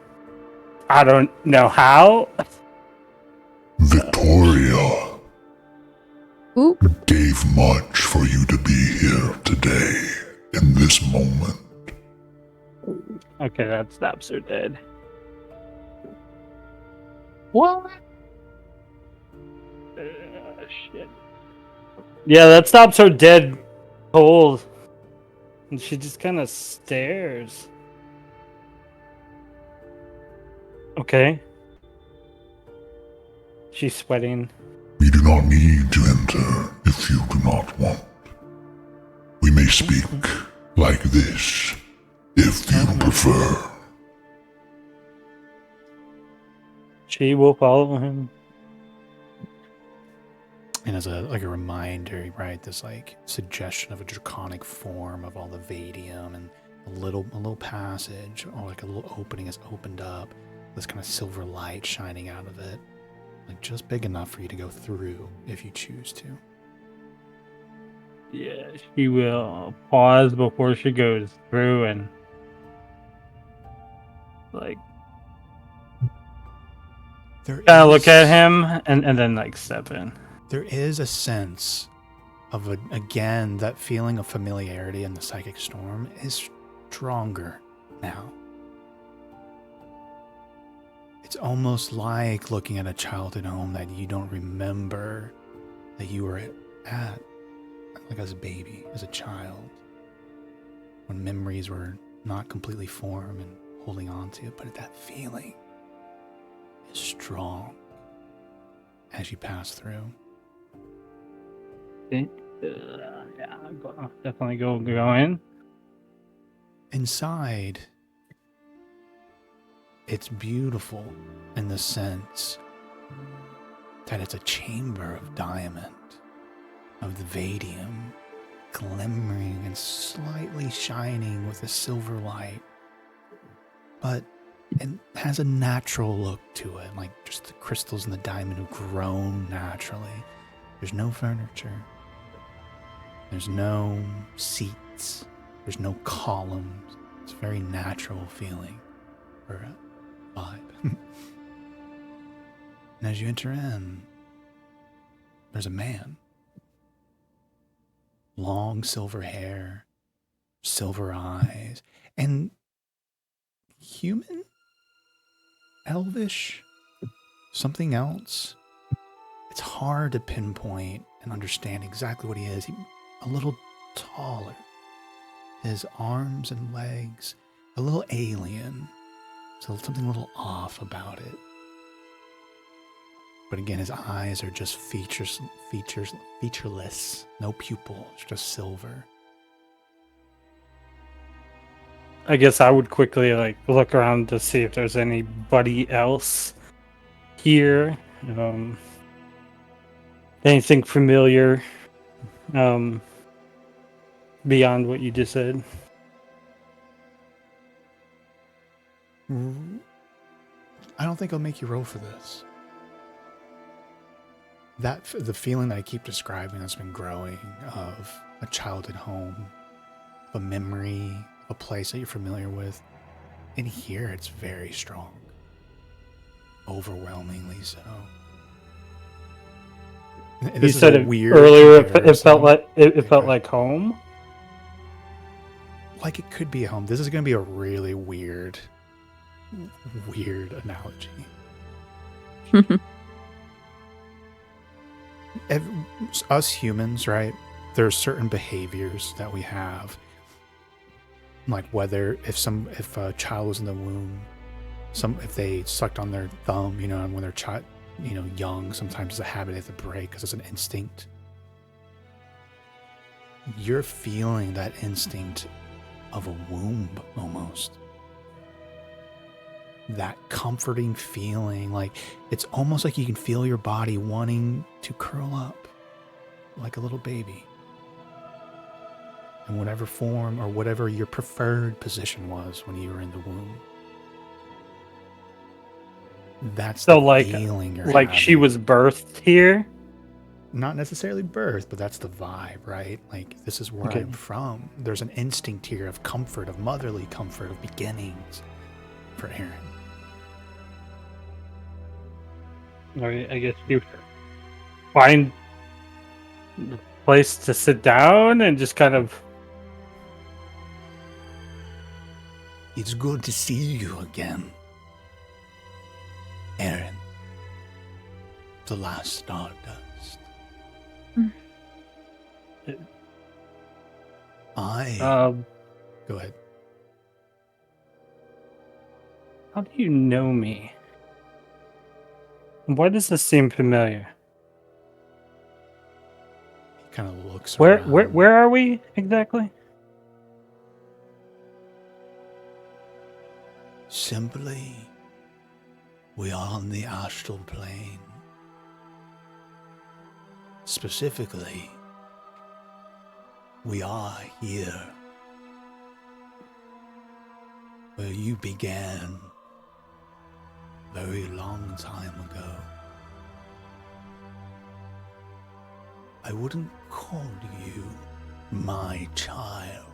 Speaker 6: I don't know how.
Speaker 7: Victoria
Speaker 1: Oop.
Speaker 7: gave much for you to be here today, in this moment.
Speaker 6: Okay, that stops her dead.
Speaker 3: What?
Speaker 6: Shit. Yeah, that stops her dead cold. And she just kind of stares. Okay. She's sweating.
Speaker 7: We do not need to enter if you do not want. We may speak like this, if you prefer.
Speaker 6: She will follow him.
Speaker 4: And as a reminder, right, this like suggestion of a draconic form of all the Vadium, and a little passage or like a little opening has opened up. This kind of silver light shining out of it, like just big enough for you to go through if you choose to.
Speaker 6: Yeah, she will pause before she goes through and like kind of look at him and then like step in.
Speaker 4: There is a sense of again that feeling of familiarity in the psychic storm is stronger now. It's almost like looking at a childhood home that you don't remember that you were at, like as a baby, as a child, when memories were not completely formed and holding on to, but that feeling is strong as you pass through.
Speaker 6: Yeah, I'll definitely go in.
Speaker 4: Inside, it's beautiful in the sense that it's a chamber of diamond, of the Vadium, glimmering and slightly shining with a silver light. But it has a natural look to it, like just the crystals and the diamond have grown naturally. There's no furniture. There's no seats. There's no columns. It's a very natural feeling or a vibe. And as you enter in, there's a man. Long silver hair, silver eyes, and human? Elvish? Something else? It's hard to pinpoint and understand exactly what he is. He's a little taller. His arms and legs, a little alien. So something a little off about it. But again, his eyes are just featureless. No pupils, just silver.
Speaker 6: I guess I would quickly like look around to see if there's anybody else here. Anything familiar beyond what you just said?
Speaker 4: I don't think I'll make you roll for this. The feeling that I keep describing that's been growing of a childhood home, a memory, a place that you're familiar with. In here, it's very strong. Overwhelmingly so.
Speaker 6: You said it weird earlier. It felt like home.
Speaker 4: Like it could be a home. This is going to be a really weird analogy. Us humans, right? There are certain behaviors that we have, like whether if a child was in the womb, if they sucked on their thumb, and when they're young, sometimes it's a habit they have to break because it's an instinct. You're feeling that instinct of a womb almost. That comforting feeling, like it's almost like you can feel your body wanting to curl up like a little baby in whatever form or whatever your preferred position was when you were in the womb. That's
Speaker 6: so
Speaker 4: the
Speaker 6: like
Speaker 4: feeling you're
Speaker 6: like
Speaker 4: having.
Speaker 6: She was birthed here.
Speaker 4: Not necessarily birth, but that's the vibe, right? Like this is where I'm from. There's an instinct here of comfort, of motherly comfort, of beginnings for Aaron.
Speaker 6: I guess you find a place to sit down and just kind of.
Speaker 4: It's good to see you again, Aaron. The last Stardust. Go ahead.
Speaker 6: How do you know me? Why does this seem familiar?
Speaker 4: He kind of looks
Speaker 6: Where
Speaker 4: around.
Speaker 6: where are we exactly?
Speaker 10: Simply, we are on the astral plane. Specifically, we are here where you began very long time ago. I wouldn't call you my child.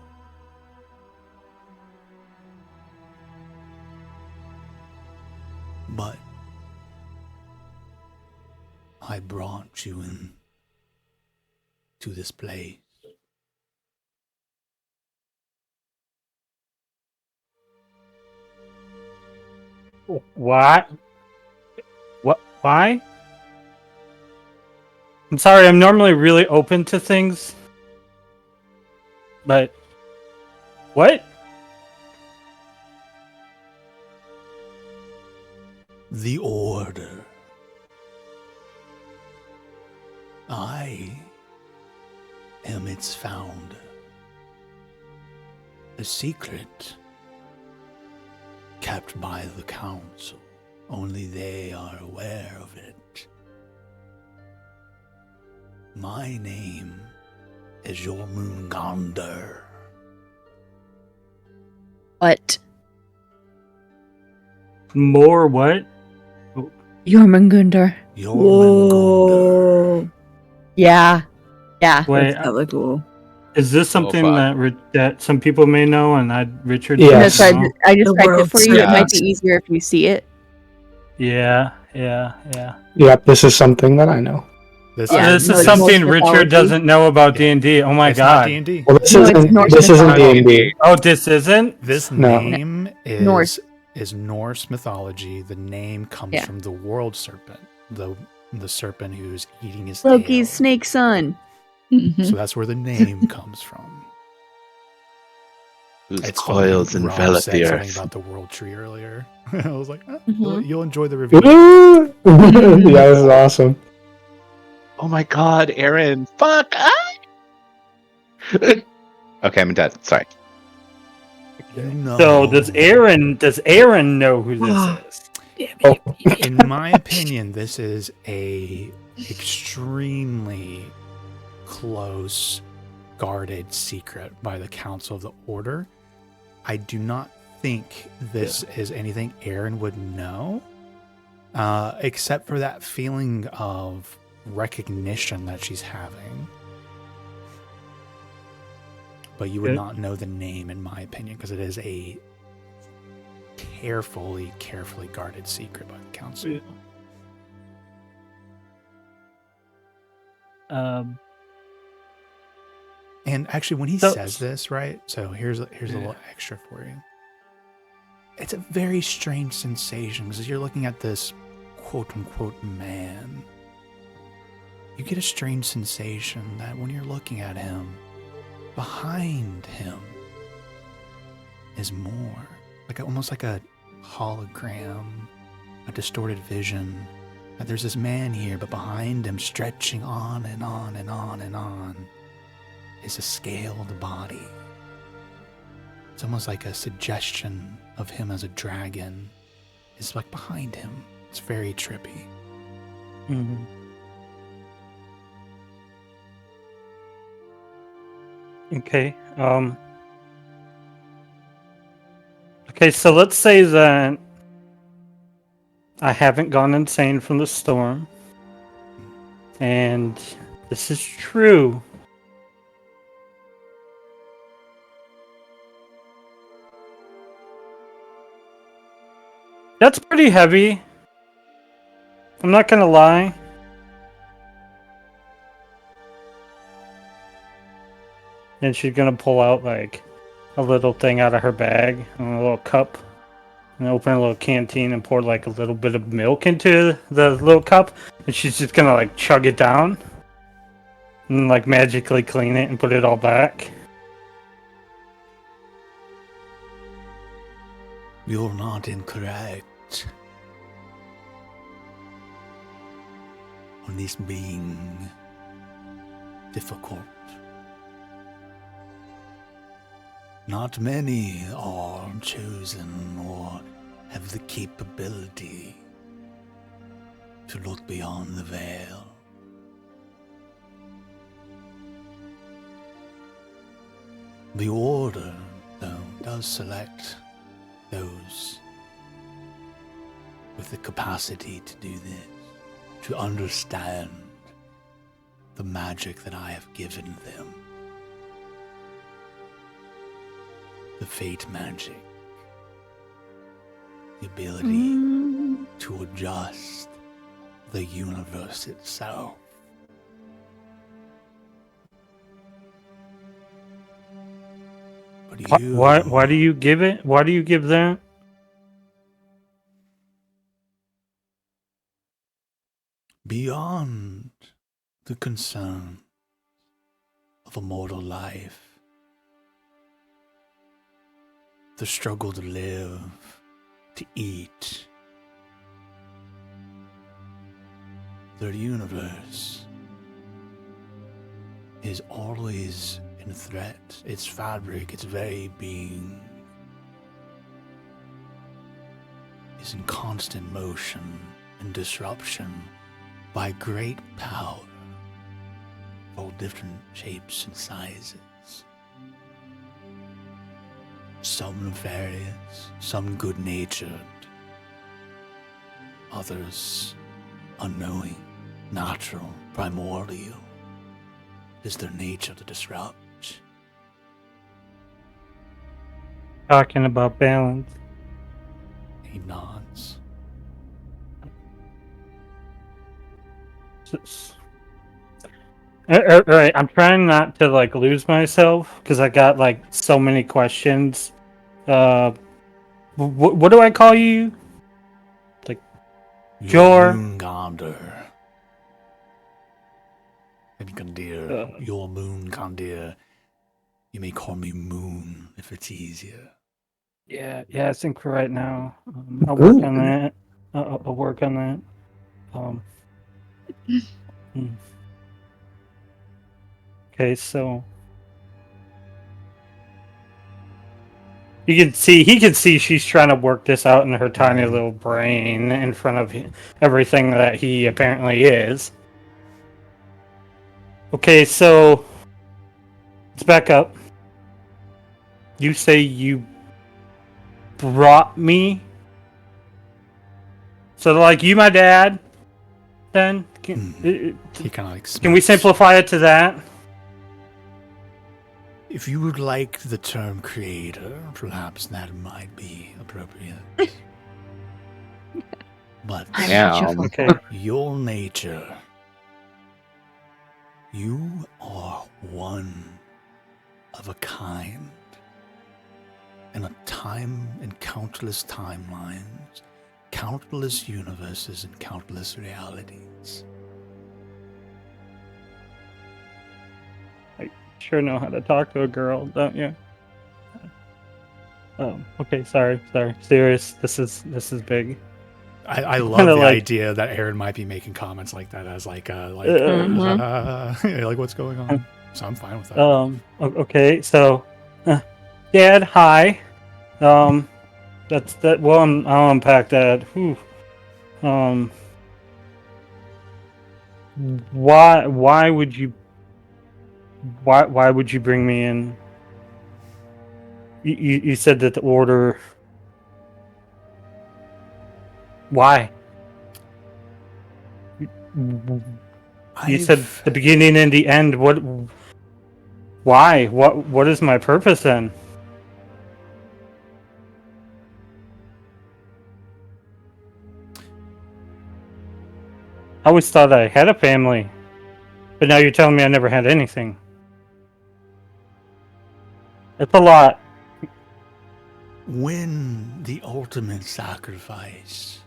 Speaker 10: But I brought you in to this place.
Speaker 6: What? What? Why? I'm sorry, I'm normally really open to things. But... What?
Speaker 10: The Order. I am its founder. A secret kept by the Council. Only they are aware of it. My name is Jormungandr.
Speaker 1: What?
Speaker 6: More what?
Speaker 1: Jormungandr.
Speaker 10: Jormungandr.
Speaker 1: Yeah. Yeah.
Speaker 6: Wait,
Speaker 9: That's hella cool.
Speaker 6: is this something
Speaker 3: fuck.
Speaker 6: that some people may know and Richard
Speaker 2: Yeah.
Speaker 1: No,
Speaker 6: doesn't
Speaker 1: sorry,
Speaker 6: know?
Speaker 1: I just
Speaker 9: The
Speaker 1: typed it
Speaker 9: world
Speaker 1: for you. It might be
Speaker 2: serpent.
Speaker 1: easier if you see it.
Speaker 6: Yeah.
Speaker 2: Yep, this is something that I know.
Speaker 4: This
Speaker 1: Yeah,
Speaker 6: This
Speaker 1: no,
Speaker 6: is
Speaker 1: it's
Speaker 6: something
Speaker 1: Norse
Speaker 6: Richard
Speaker 1: mythology.
Speaker 6: doesn't know about D&D. Oh my
Speaker 4: it's
Speaker 6: god.
Speaker 4: not D&D.
Speaker 2: Well, this
Speaker 1: No, it's
Speaker 2: isn't.
Speaker 1: Norse
Speaker 2: This isn't
Speaker 1: mythology.
Speaker 2: D&D.
Speaker 6: Oh, this isn't?
Speaker 4: This
Speaker 2: No.
Speaker 4: name
Speaker 1: Norse.
Speaker 4: is Norse mythology. The name comes
Speaker 1: Yeah.
Speaker 4: from the world serpent, the serpent who's eating his
Speaker 1: Loki's
Speaker 4: tail.
Speaker 1: snake son.
Speaker 4: So that's where the name comes from.
Speaker 3: Whose
Speaker 4: It's funny,
Speaker 3: coils
Speaker 4: Rob
Speaker 3: envelop
Speaker 4: said
Speaker 3: the
Speaker 4: something
Speaker 3: earth.
Speaker 4: about the world tree earlier. I was like,
Speaker 1: Mhm.
Speaker 4: you'll enjoy the review.
Speaker 2: Yeah, this is awesome.
Speaker 3: Oh my god, Aaron. Fuck. Ah! Okay, I'm dead. Sorry.
Speaker 10: You know.
Speaker 6: So does Aaron know who this is?
Speaker 2: Oh,
Speaker 4: In my opinion, this is a extremely close, guarded secret by the Council of the Order. I do not think this is anything Aaron would know, except for that feeling of recognition that she's having. But you would
Speaker 6: Okay.
Speaker 4: not know the name, in my opinion, because it is a carefully guarded secret by the Council. And actually, when he
Speaker 6: So-
Speaker 4: says this, right? So here's a little extra for you. It's a very strange sensation because you're looking at this quote unquote man. You get a strange sensation that when you're looking at him, behind him is more, almost like a hologram, a distorted vision. That there's this man here, but behind him, stretching on and on and on and on, is a scaled body. It's almost like a suggestion of him as a dragon is like behind him. It's very trippy.
Speaker 6: Mhm. Okay. Okay, so let's say that I haven't gone insane from the storm, and this is true. That's pretty heavy. I'm not gonna lie. And she's gonna pull out like a little thing out of her bag, and a little cup, and open a little canteen and pour like a little bit of milk into the little cup, and she's just gonna like chug it down, and like magically clean it and put it all back.
Speaker 10: You're not incorrect on this being difficult. Not many are chosen or have the capability to look beyond the veil. The Order, though, does select those with the capacity to do this, to understand the magic that I have given them. The fate magic. The ability to adjust the universe itself. But you...
Speaker 6: Why do you give it? Why do you give that?
Speaker 10: Beyond the concern of a mortal life, the struggle to live, to eat, the universe is always in threat. Its fabric, its very being is in constant motion and disruption by great power of all different shapes and sizes. Some nefarious, some good-natured, others unknowing, natural, primordial. It is their nature to disrupt.
Speaker 6: Talking about balance.
Speaker 10: He nods.
Speaker 6: Alright, I'm trying not to like lose myself because I got like so many questions. What do I call you? Like
Speaker 10: Your moon Gondor. And Gondir, your moon Gondir. You may call me Moon if it's easier.
Speaker 6: Yeah, I think right now I'll work on that. I'll work on that. Okay, so he can see she's trying to work this out in her tiny little brain in front of everything that he apparently is. Okay, so let's back up. You say you brought me? So like you my dad? Then can we simplify it to that?
Speaker 10: If you would like the term creator, perhaps that might be appropriate. But
Speaker 6: okay.
Speaker 10: Your nature, you are one of a kind in a time and countless timelines, countless universes and countless realities.
Speaker 6: Sure know how to talk to a girl, don't you? Okay, sorry. Serious. This is big.
Speaker 4: I love the idea that Aaron might be making comments like that as like what's going on. So I'm fine with that.
Speaker 6: Okay, so Dad, hi. That's that. Well, I'll unpack that. Whew. Why would you bring me in? You said that the Order. Why? You said the beginning and the end. What? Why? What is my purpose then? I always thought I had a family, but now you're telling me I never had anything. It's a lot.
Speaker 10: When the ultimate sacrifice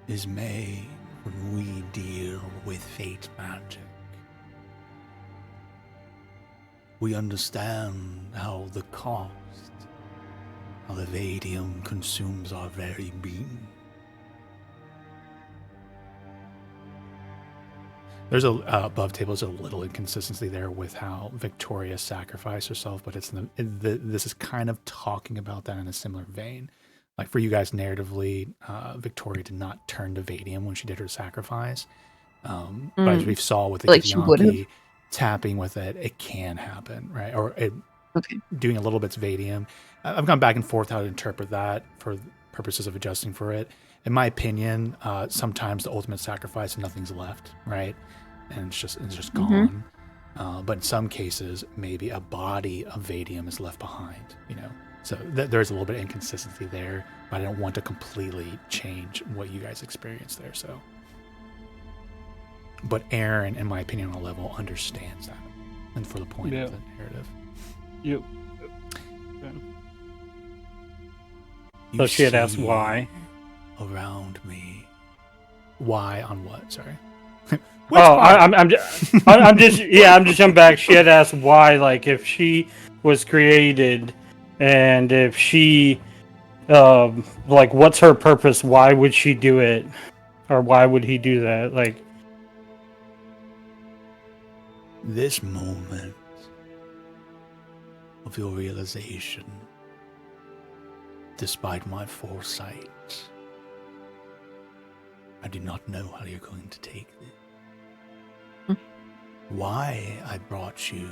Speaker 10: is made, when we deal with fate magic, we understand how the cost how the Vadium consumes our very being.
Speaker 4: There's above table is a little inconsistency there with how Victoria sacrificed herself, but this is kind of talking about that in a similar vein. Like for you guys narratively, Victoria did not turn to Vadium when she did her sacrifice. But as we saw with the
Speaker 1: Like she would've.
Speaker 4: Githyanki tapping with it can happen, right? Or doing a little bits of Vadium. I've gone back and forth how to interpret that for purposes of adjusting for it. In my opinion, sometimes the ultimate sacrifice and nothing's left, right? And it's just gone. But in some cases, maybe a body of Vadium is left behind, So there's a little bit of inconsistency there, but I don't want to completely change what you guys experienced there, so. But Aaron, in my opinion, on a level, understands that, and for the point of the narrative.
Speaker 6: Yep. So she had asked why.
Speaker 10: Around me.
Speaker 4: Why on what? Sorry.
Speaker 6: I'm just jumping back. She had asked why, like if she was created, and if she, like what's her purpose? Why would she do it, or why would he do that? Like
Speaker 10: this moment of your realization, despite my foresight, I do not know how you're going to take this. Why I brought you.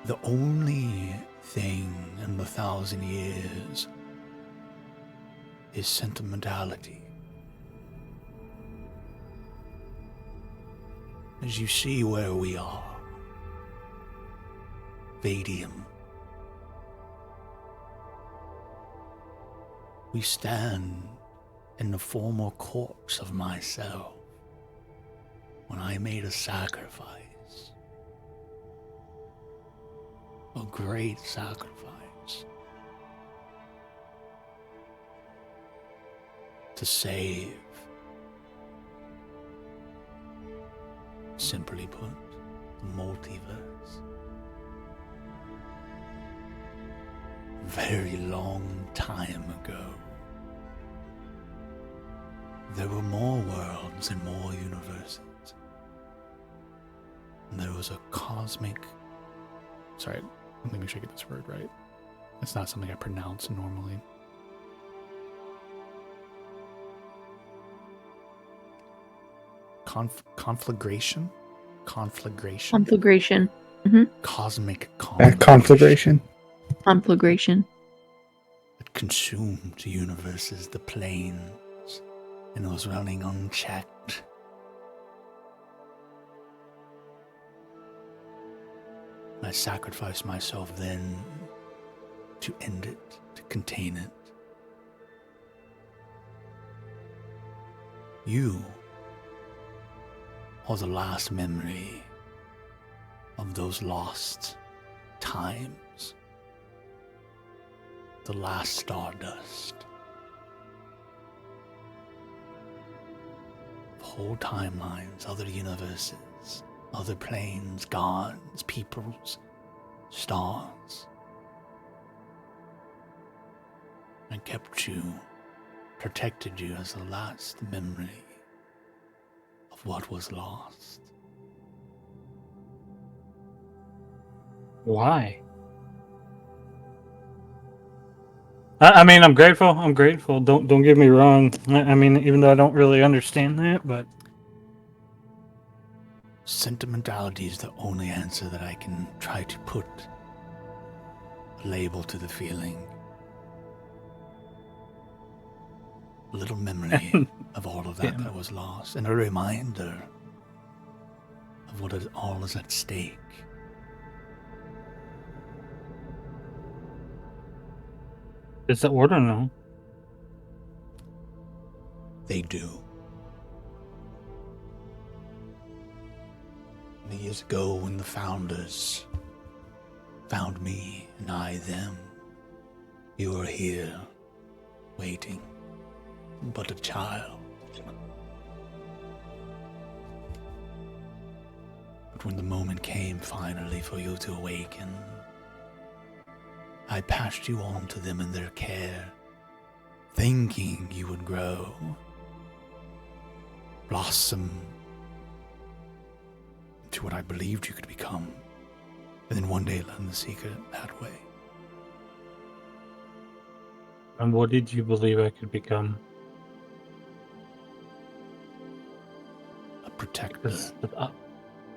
Speaker 10: The only thing in the 1,000 years is sentimentality. As you see where we are, Vadium, we stand in the former corpse of myself when I made a sacrifice, a great sacrifice, to save, simply put, the multiverse. A very long time ago, there were more worlds and more universes. And there was a cosmic... Sorry, let me make sure I get this word right. It's not something I pronounce normally. Conflagration?
Speaker 1: Conflagration.
Speaker 10: Cosmic
Speaker 2: conflagration.
Speaker 1: Conflagration.
Speaker 10: It consumed the universes, the planes, and it was running unchecked. I sacrificed myself then to end it, to contain it. You are the last memory of those lost times. The last Stardust. Whole timelines, other universes, other planes, gods, peoples, stars. I kept you, protected you as the last memory of what was lost.
Speaker 6: why? I mean, I'm grateful. Don't get me wrong. I mean, even though I don't really understand that, but
Speaker 10: Sentimentality is the only answer that I can try to put a label to the feeling. A little memory of all of that that was lost, and a reminder of what all is at stake.
Speaker 6: It's the order now.
Speaker 10: They do. Many years ago, when the founders found me and I them, you were here, waiting, but a child. But when the moment came finally for you to awaken, I passed you on to them in their care, thinking you would grow, blossom into what I believed you could become, and then one day learn the secret that way.
Speaker 6: And what did you believe I could become?
Speaker 10: A protector.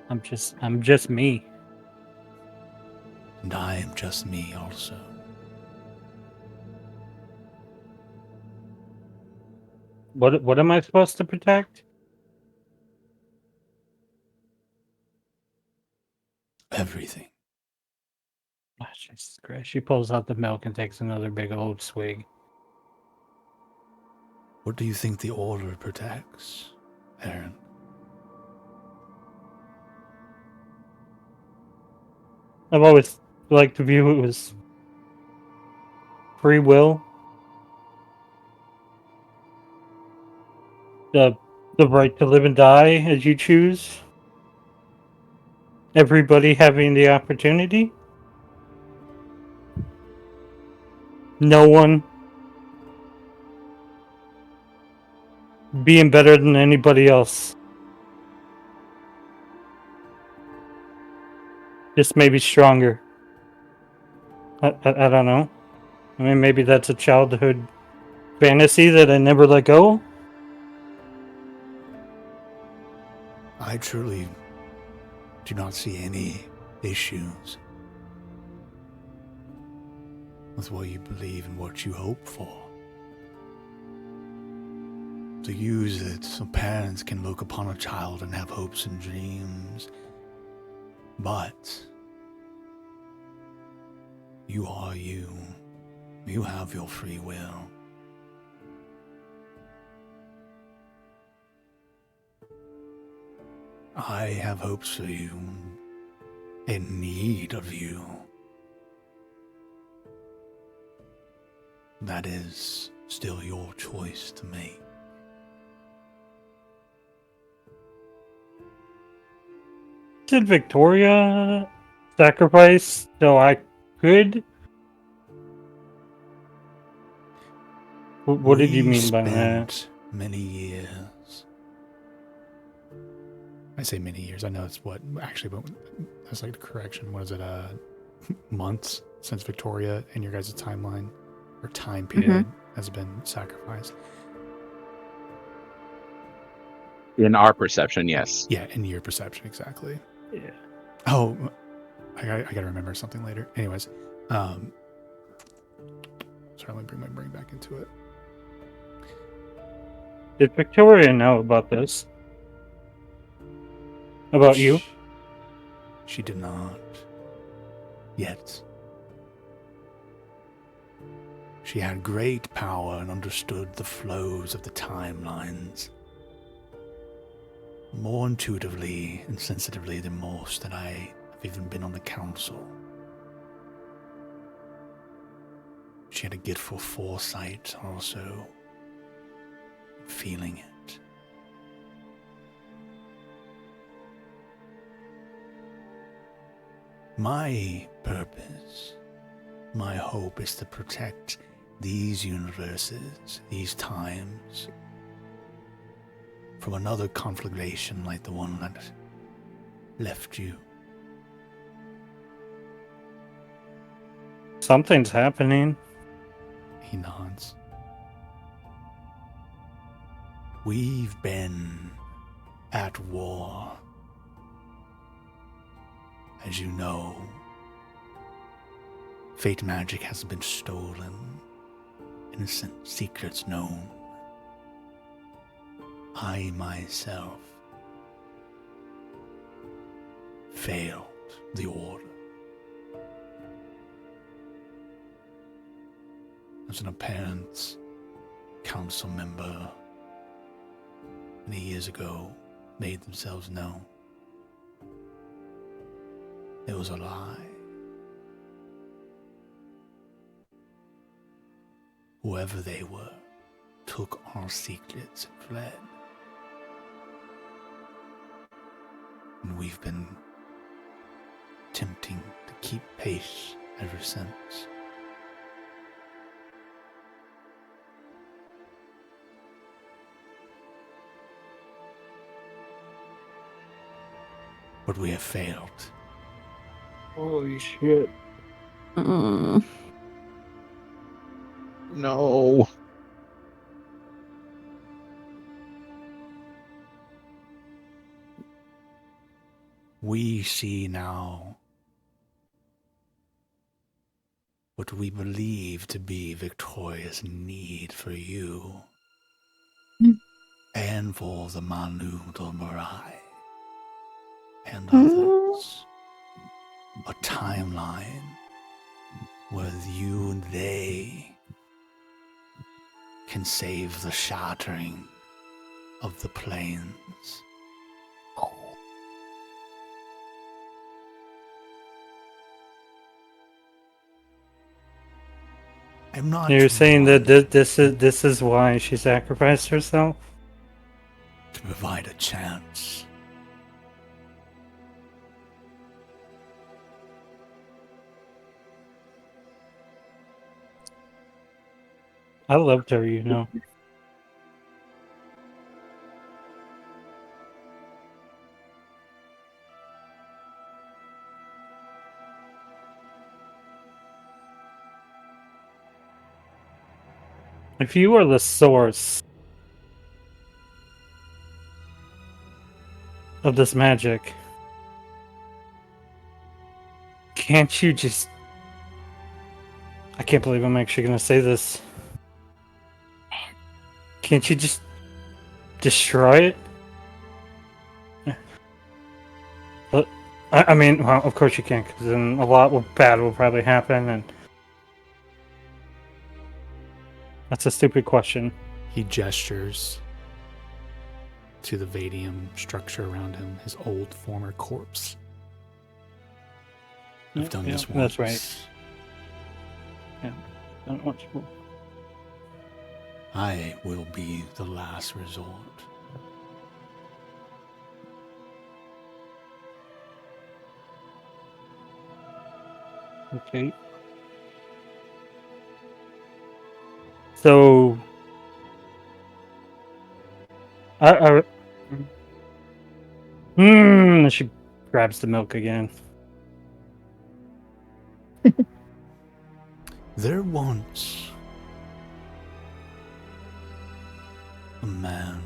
Speaker 6: I'm just me.
Speaker 10: And I am just me also.
Speaker 6: What am I supposed to protect?
Speaker 10: Everything.
Speaker 6: Oh, Jesus Christ. She pulls out the milk and takes another big old swig.
Speaker 10: What do you think the Order protects, Aaron?
Speaker 6: I've always liked to view it as free will. The right to live and die as you choose. Everybody having the opportunity. No one being better than anybody else. Just maybe stronger. I don't know. I mean, maybe that's a childhood fantasy that I never let go.
Speaker 10: I truly do not see any issues with what you believe and what you hope for. To use it so parents can look upon a child and have hopes and dreams. But you are you. You have your free will. I have hopes for you, in need of you. That is still your choice to make.
Speaker 6: Did Victoria sacrifice so I could? What did you mean by that?
Speaker 10: Many years. I say many years. I know it's what actually, but that's like the correction. What is it? Months since Victoria in your guys' timeline or time period has been sacrificed.
Speaker 3: In our perception, yes.
Speaker 10: Yeah, in your perception, exactly.
Speaker 6: Yeah.
Speaker 10: Oh, I gotta remember something later. Anyways, sorry, let me bring my brain back into it.
Speaker 6: Did Victoria know about this? About you?
Speaker 10: She did not. Yet. She had great power and understood the flows of the timelines more intuitively and sensitively than most that I have even been on the council. She had a gift for foresight also, feeling it. My purpose, my hope is to protect these universes, these times, from another conflagration like the one that left you.
Speaker 6: Something's happening.
Speaker 10: He nods. We've been at war. As you know, fate magic has been stolen, innocent secrets known. I myself failed the order. As an apparent council member many years ago made themselves known. It was a lie. Whoever they were took our secrets and fled. And we've been attempting to keep pace ever since. But we have failed.
Speaker 6: Holy shit.
Speaker 3: No.
Speaker 10: We see now what we believe to be Victoria's need for you and for the Manu del Moirai and others. A timeline where you and they can save the shattering of the plains. I'm not.
Speaker 6: You're saying that this is why she sacrificed herself?
Speaker 10: To provide a chance.
Speaker 6: I loved her, you know. If you are the source of this magic, can't you just... I can't believe I'm actually going to say this. Can't you just destroy it? But, I mean, well, of course you can't, because then a lot bad will probably happen, and that's a stupid question.
Speaker 4: He gestures to the Vadium structure around him, his old former corpse.
Speaker 10: I've done this once.
Speaker 6: That's right. Yeah, not much more.
Speaker 10: I will be the last resort.
Speaker 6: Okay. So, she grabs the milk again.
Speaker 10: There once a man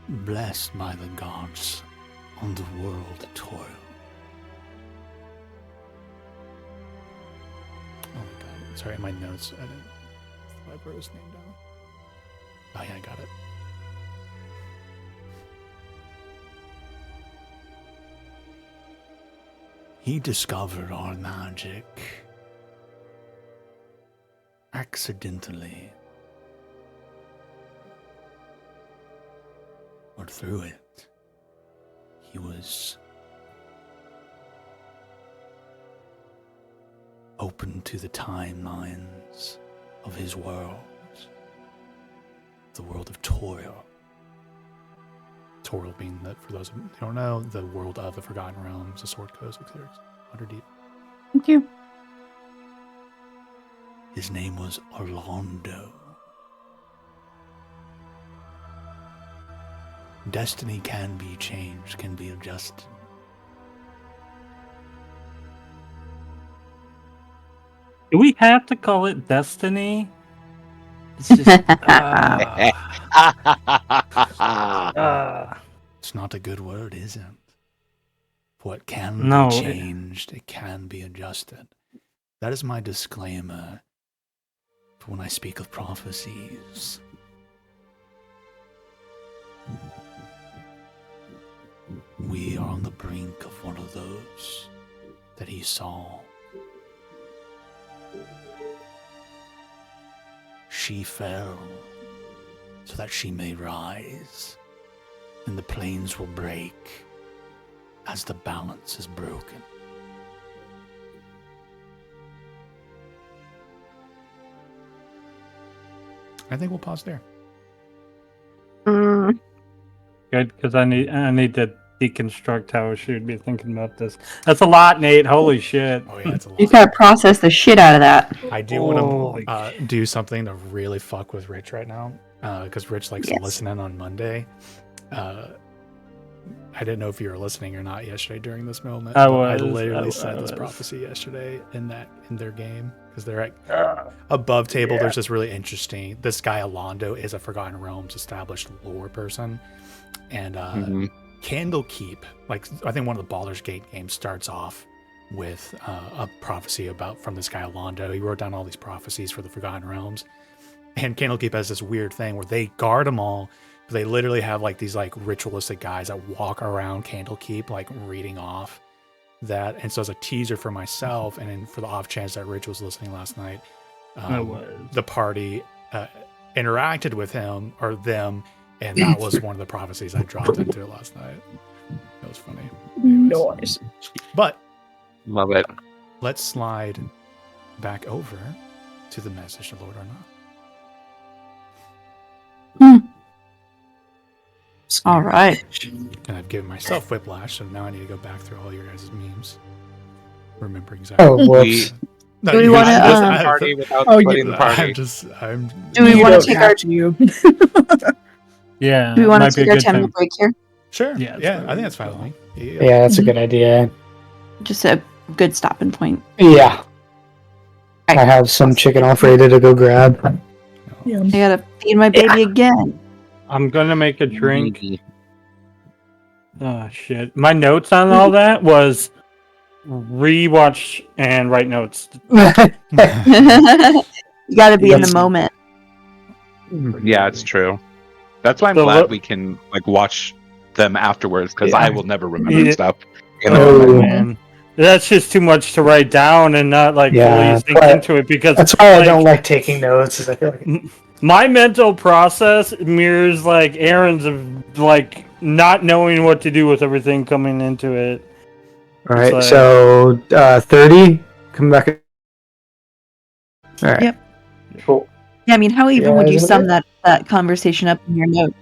Speaker 10: blessed by the gods on the world of toil.
Speaker 4: Oh my god. Sorry, in my notes, I didn't. I wrote his name down. Oh yeah, I got it.
Speaker 10: He discovered our magic accidentally, but through it, he was open to the timelines of his world, the world of toil.
Speaker 4: Toil being that, for those who don't know, the world of the Forgotten Realms, the Sword Coast, etc. Underdeep.
Speaker 1: Thank you.
Speaker 10: His name was Orlando. Destiny can be changed, can be adjusted.
Speaker 6: Do we have to call it destiny? It's just...
Speaker 10: It's not a good word, is it? What can
Speaker 6: No,
Speaker 10: be changed, it can be adjusted. That is my disclaimer for when I speak of prophecies. We are on the brink of one of those that he saw. She fell so that she may rise, and the plains will break as the balance is broken.
Speaker 4: I think we'll pause there.
Speaker 6: Good, because I need to deconstruct how she would be thinking about this. That's a lot, Nate. Holy shit.
Speaker 4: Oh yeah, it's a
Speaker 5: You
Speaker 4: lot.
Speaker 5: gotta process the shit out of that.
Speaker 4: I do want to do something to really fuck with Rich right now, because Rich likes to listen in on Monday. I didn't know if you were listening or not yesterday during this moment. I literally said this prophecy yesterday in their game, because they're at above table. There's this really interesting. This guy Alondo is a Forgotten Realms established lore person, and Candlekeep. Like, I think one of the Baldur's Gate games starts off with a prophecy from this guy Alondo. He wrote down all these prophecies for the Forgotten Realms, and Candlekeep has this weird thing where they guard them all. But they literally have like these like ritualistic guys that walk around Candlekeep, like reading off that. And so as a teaser for myself, and then for the off chance that Rich was listening last night, the party interacted with him or them, and that was one of the prophecies I dropped into it last night. That was funny.
Speaker 9: Noise.
Speaker 4: But
Speaker 3: love it.
Speaker 4: Let's slide back over to the message of Lord Arnott.
Speaker 5: All right.
Speaker 4: And I've given myself whiplash, so now I need to go back through all your guys' memes. Remember exactly.
Speaker 2: Oh, whoops.
Speaker 5: Do we want to
Speaker 3: party without splitting the party?
Speaker 5: Do we want to take our
Speaker 6: Yeah.
Speaker 5: Do we want to take our 10-minute break here?
Speaker 4: Sure. Yeah, I think that's fine with me.
Speaker 2: Yeah, that's a good idea.
Speaker 5: Just a good stopping point.
Speaker 2: Yeah. I have some chicken Alfredo to go grab.
Speaker 9: Yeah.
Speaker 5: I gotta feed my baby again.
Speaker 6: I'm gonna make a drink. Oh shit. My notes on all that was rewatch and write notes.
Speaker 5: You gotta be in the moment.
Speaker 3: Yeah, it's true. That's why I'm glad we can like watch them afterwards, because I will never remember stuff.
Speaker 6: Man. That's just too much to write down and not like fully think into it, because
Speaker 2: that's why I don't like taking notes. Is I feel like
Speaker 6: my mental process mirrors like Aaron's of like not knowing what to do with everything coming into it.
Speaker 2: All right, like, so 30, come back. All right.
Speaker 5: Yep.
Speaker 2: Cool.
Speaker 5: Yeah, I mean, how even would you sum that conversation up in your notes?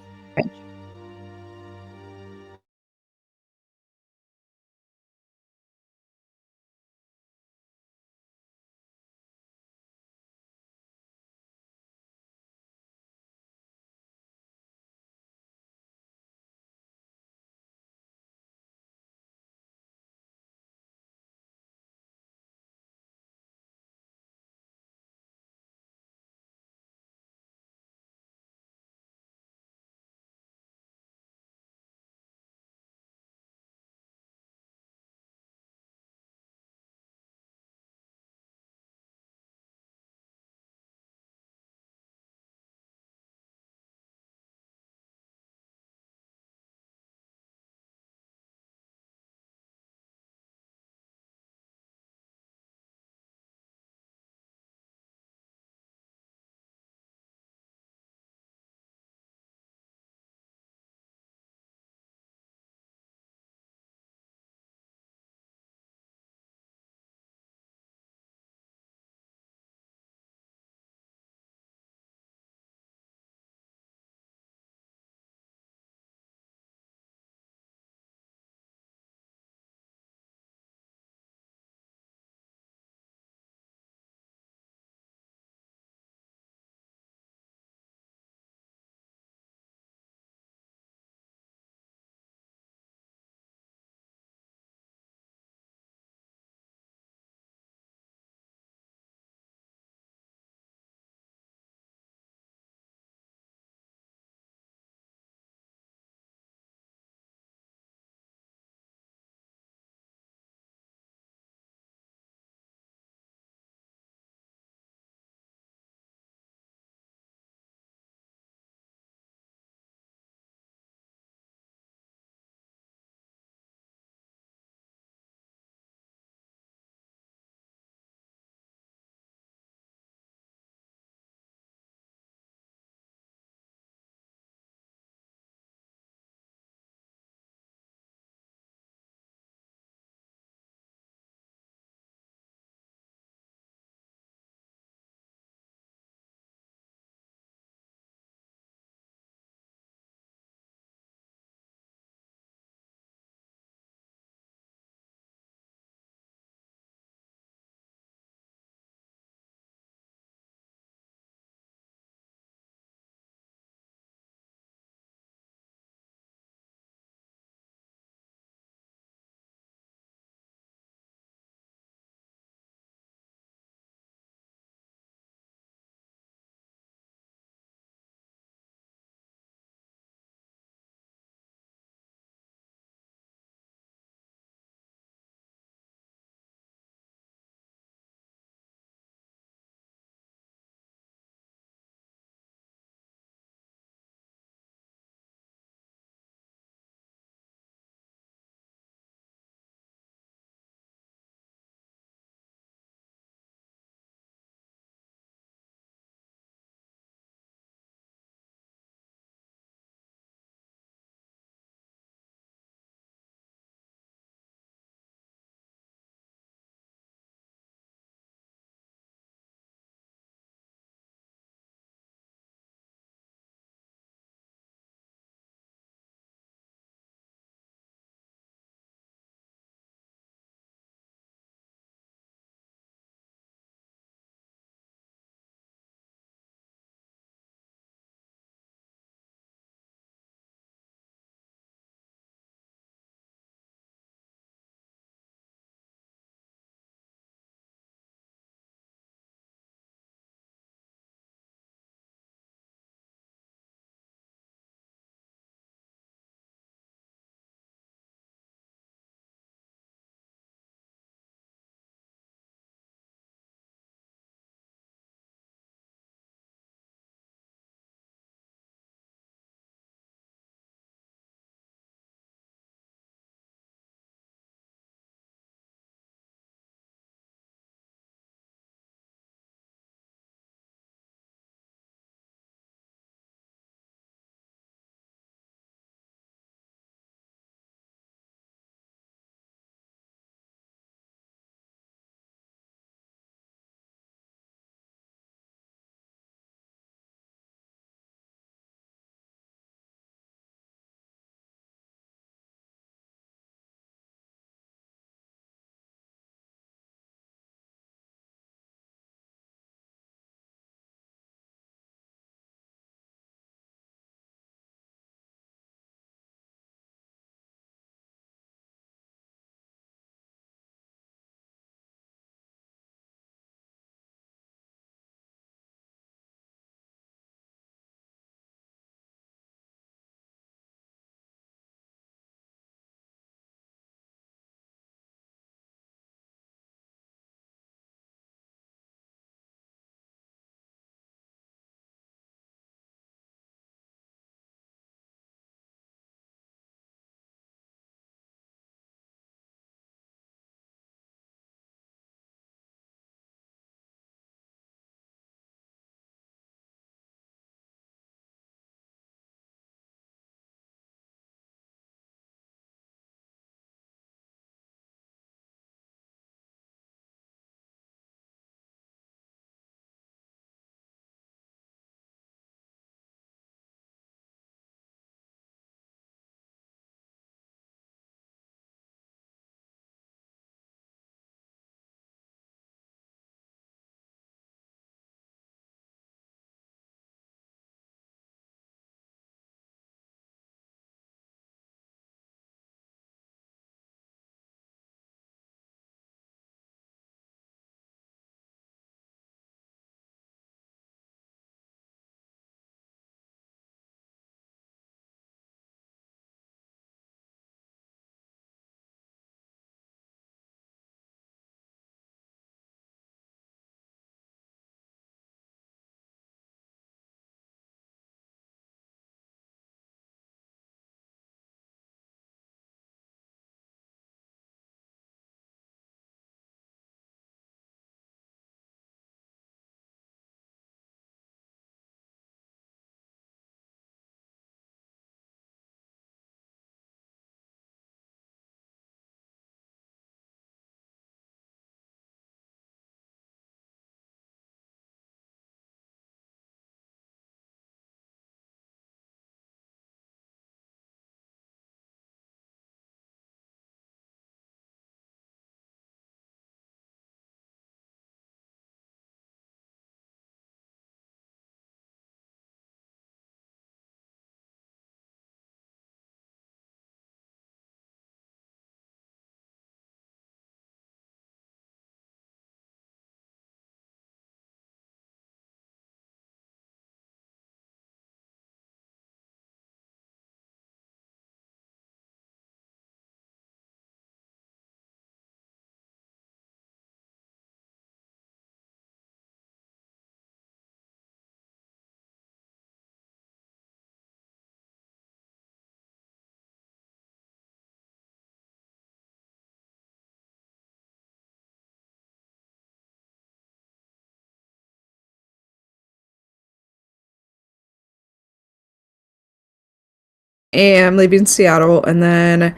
Speaker 8: and I'm leaving Seattle, and then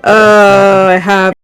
Speaker 8: I have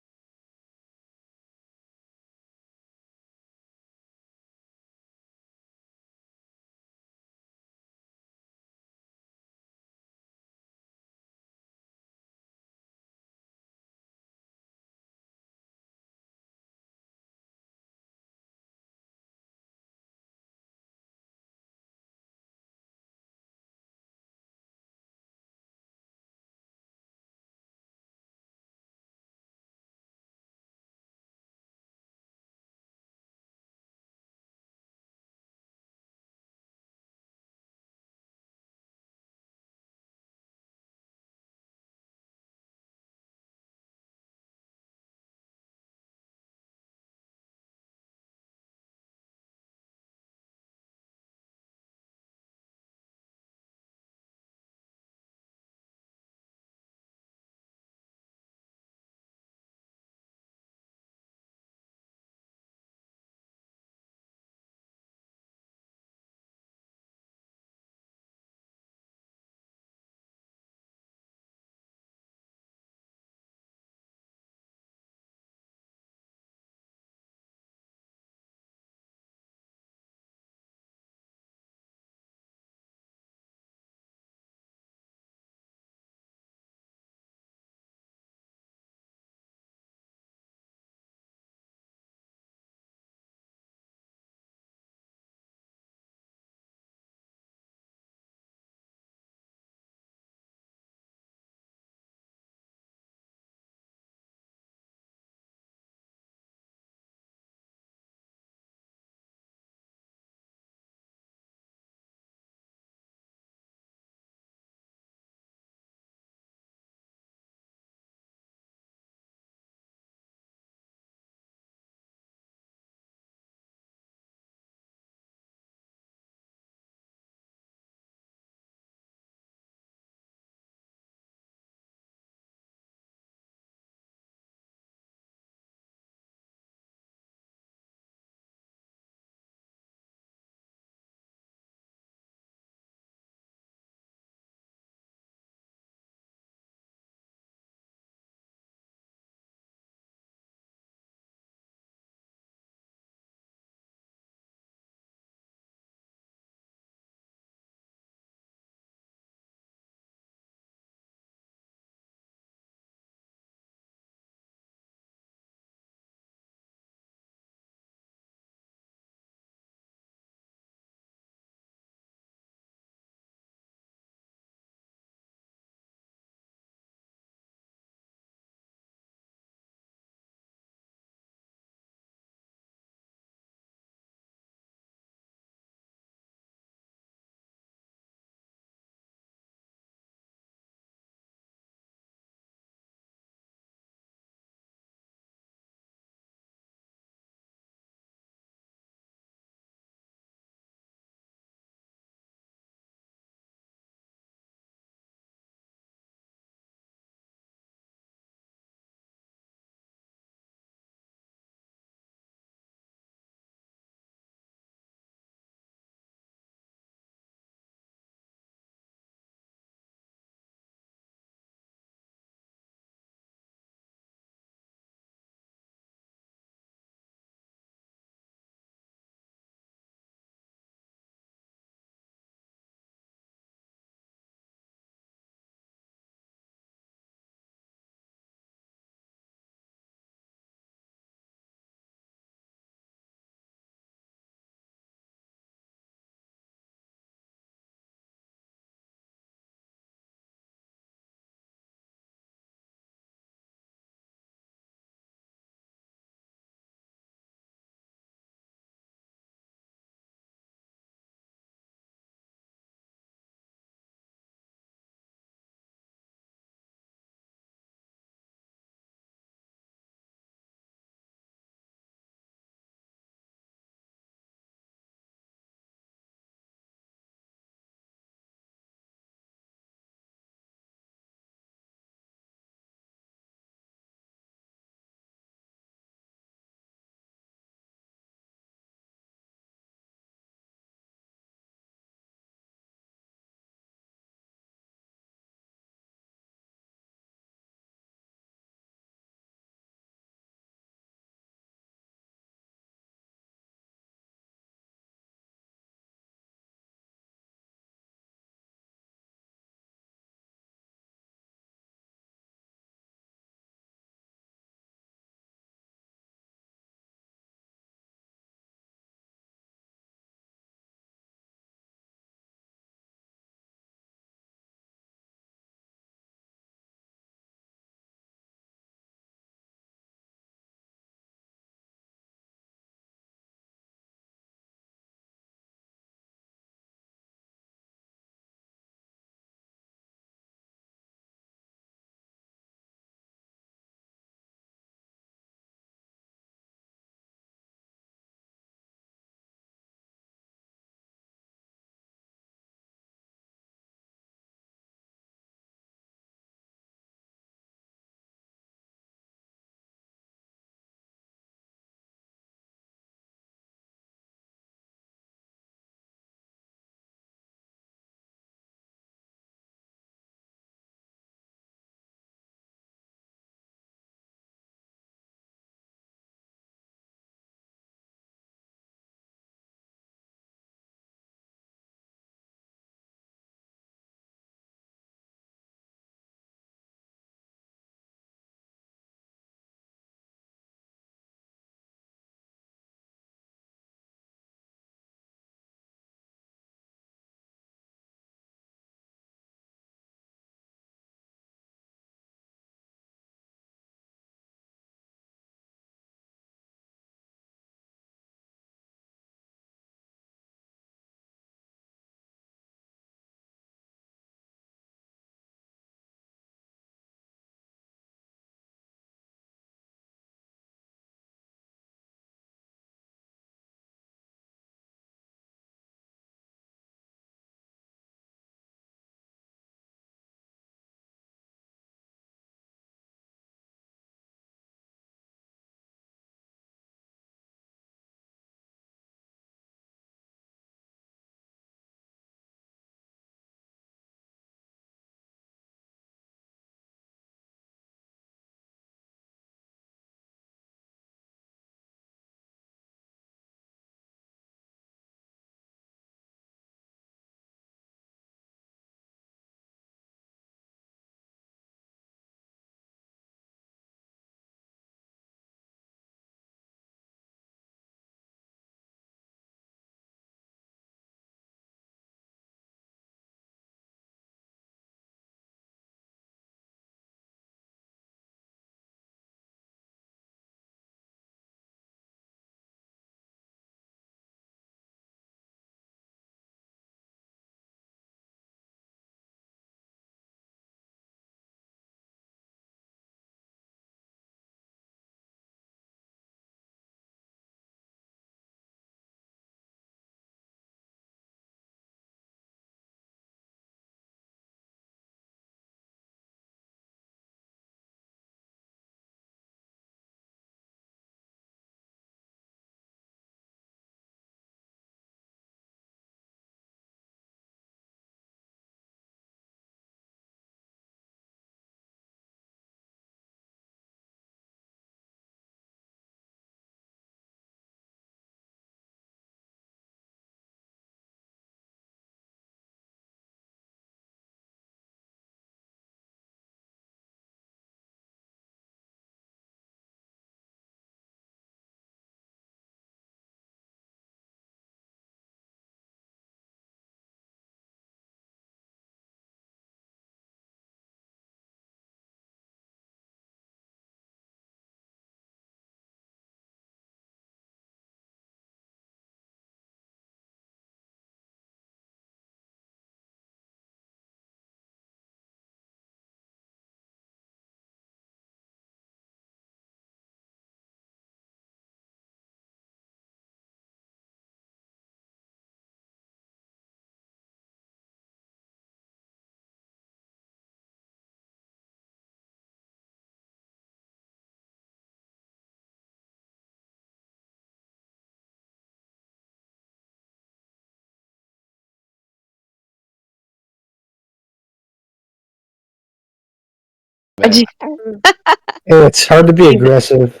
Speaker 2: It's hard to be aggressive.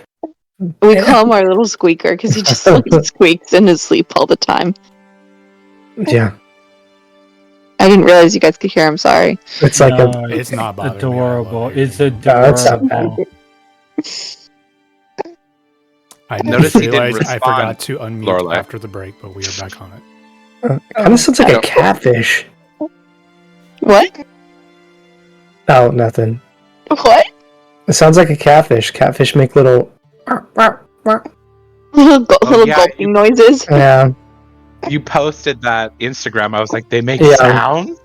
Speaker 5: We call him our little squeaker because he just like squeaks in his sleep all the time.
Speaker 2: Yeah.
Speaker 5: I didn't realize you guys could hear him. Sorry.
Speaker 2: It's like
Speaker 4: It's not bothering me.
Speaker 6: adorable. It's
Speaker 2: Oh, it's not bad.
Speaker 6: adorable.
Speaker 4: I
Speaker 3: Notice he didn't
Speaker 4: realized I
Speaker 3: respond,
Speaker 4: forgot to unmute
Speaker 3: Lorelai.
Speaker 4: after the break, but we are back on it.
Speaker 2: Kind of sounds like a catfish.
Speaker 5: What?
Speaker 2: Oh, nothing.
Speaker 5: What?
Speaker 2: It sounds like a catfish. Catfish make little.
Speaker 5: Little
Speaker 3: yeah,
Speaker 5: gulping noises.
Speaker 2: Yeah,
Speaker 3: You posted that Instagram. I was like, they make
Speaker 2: Yeah.
Speaker 3: sounds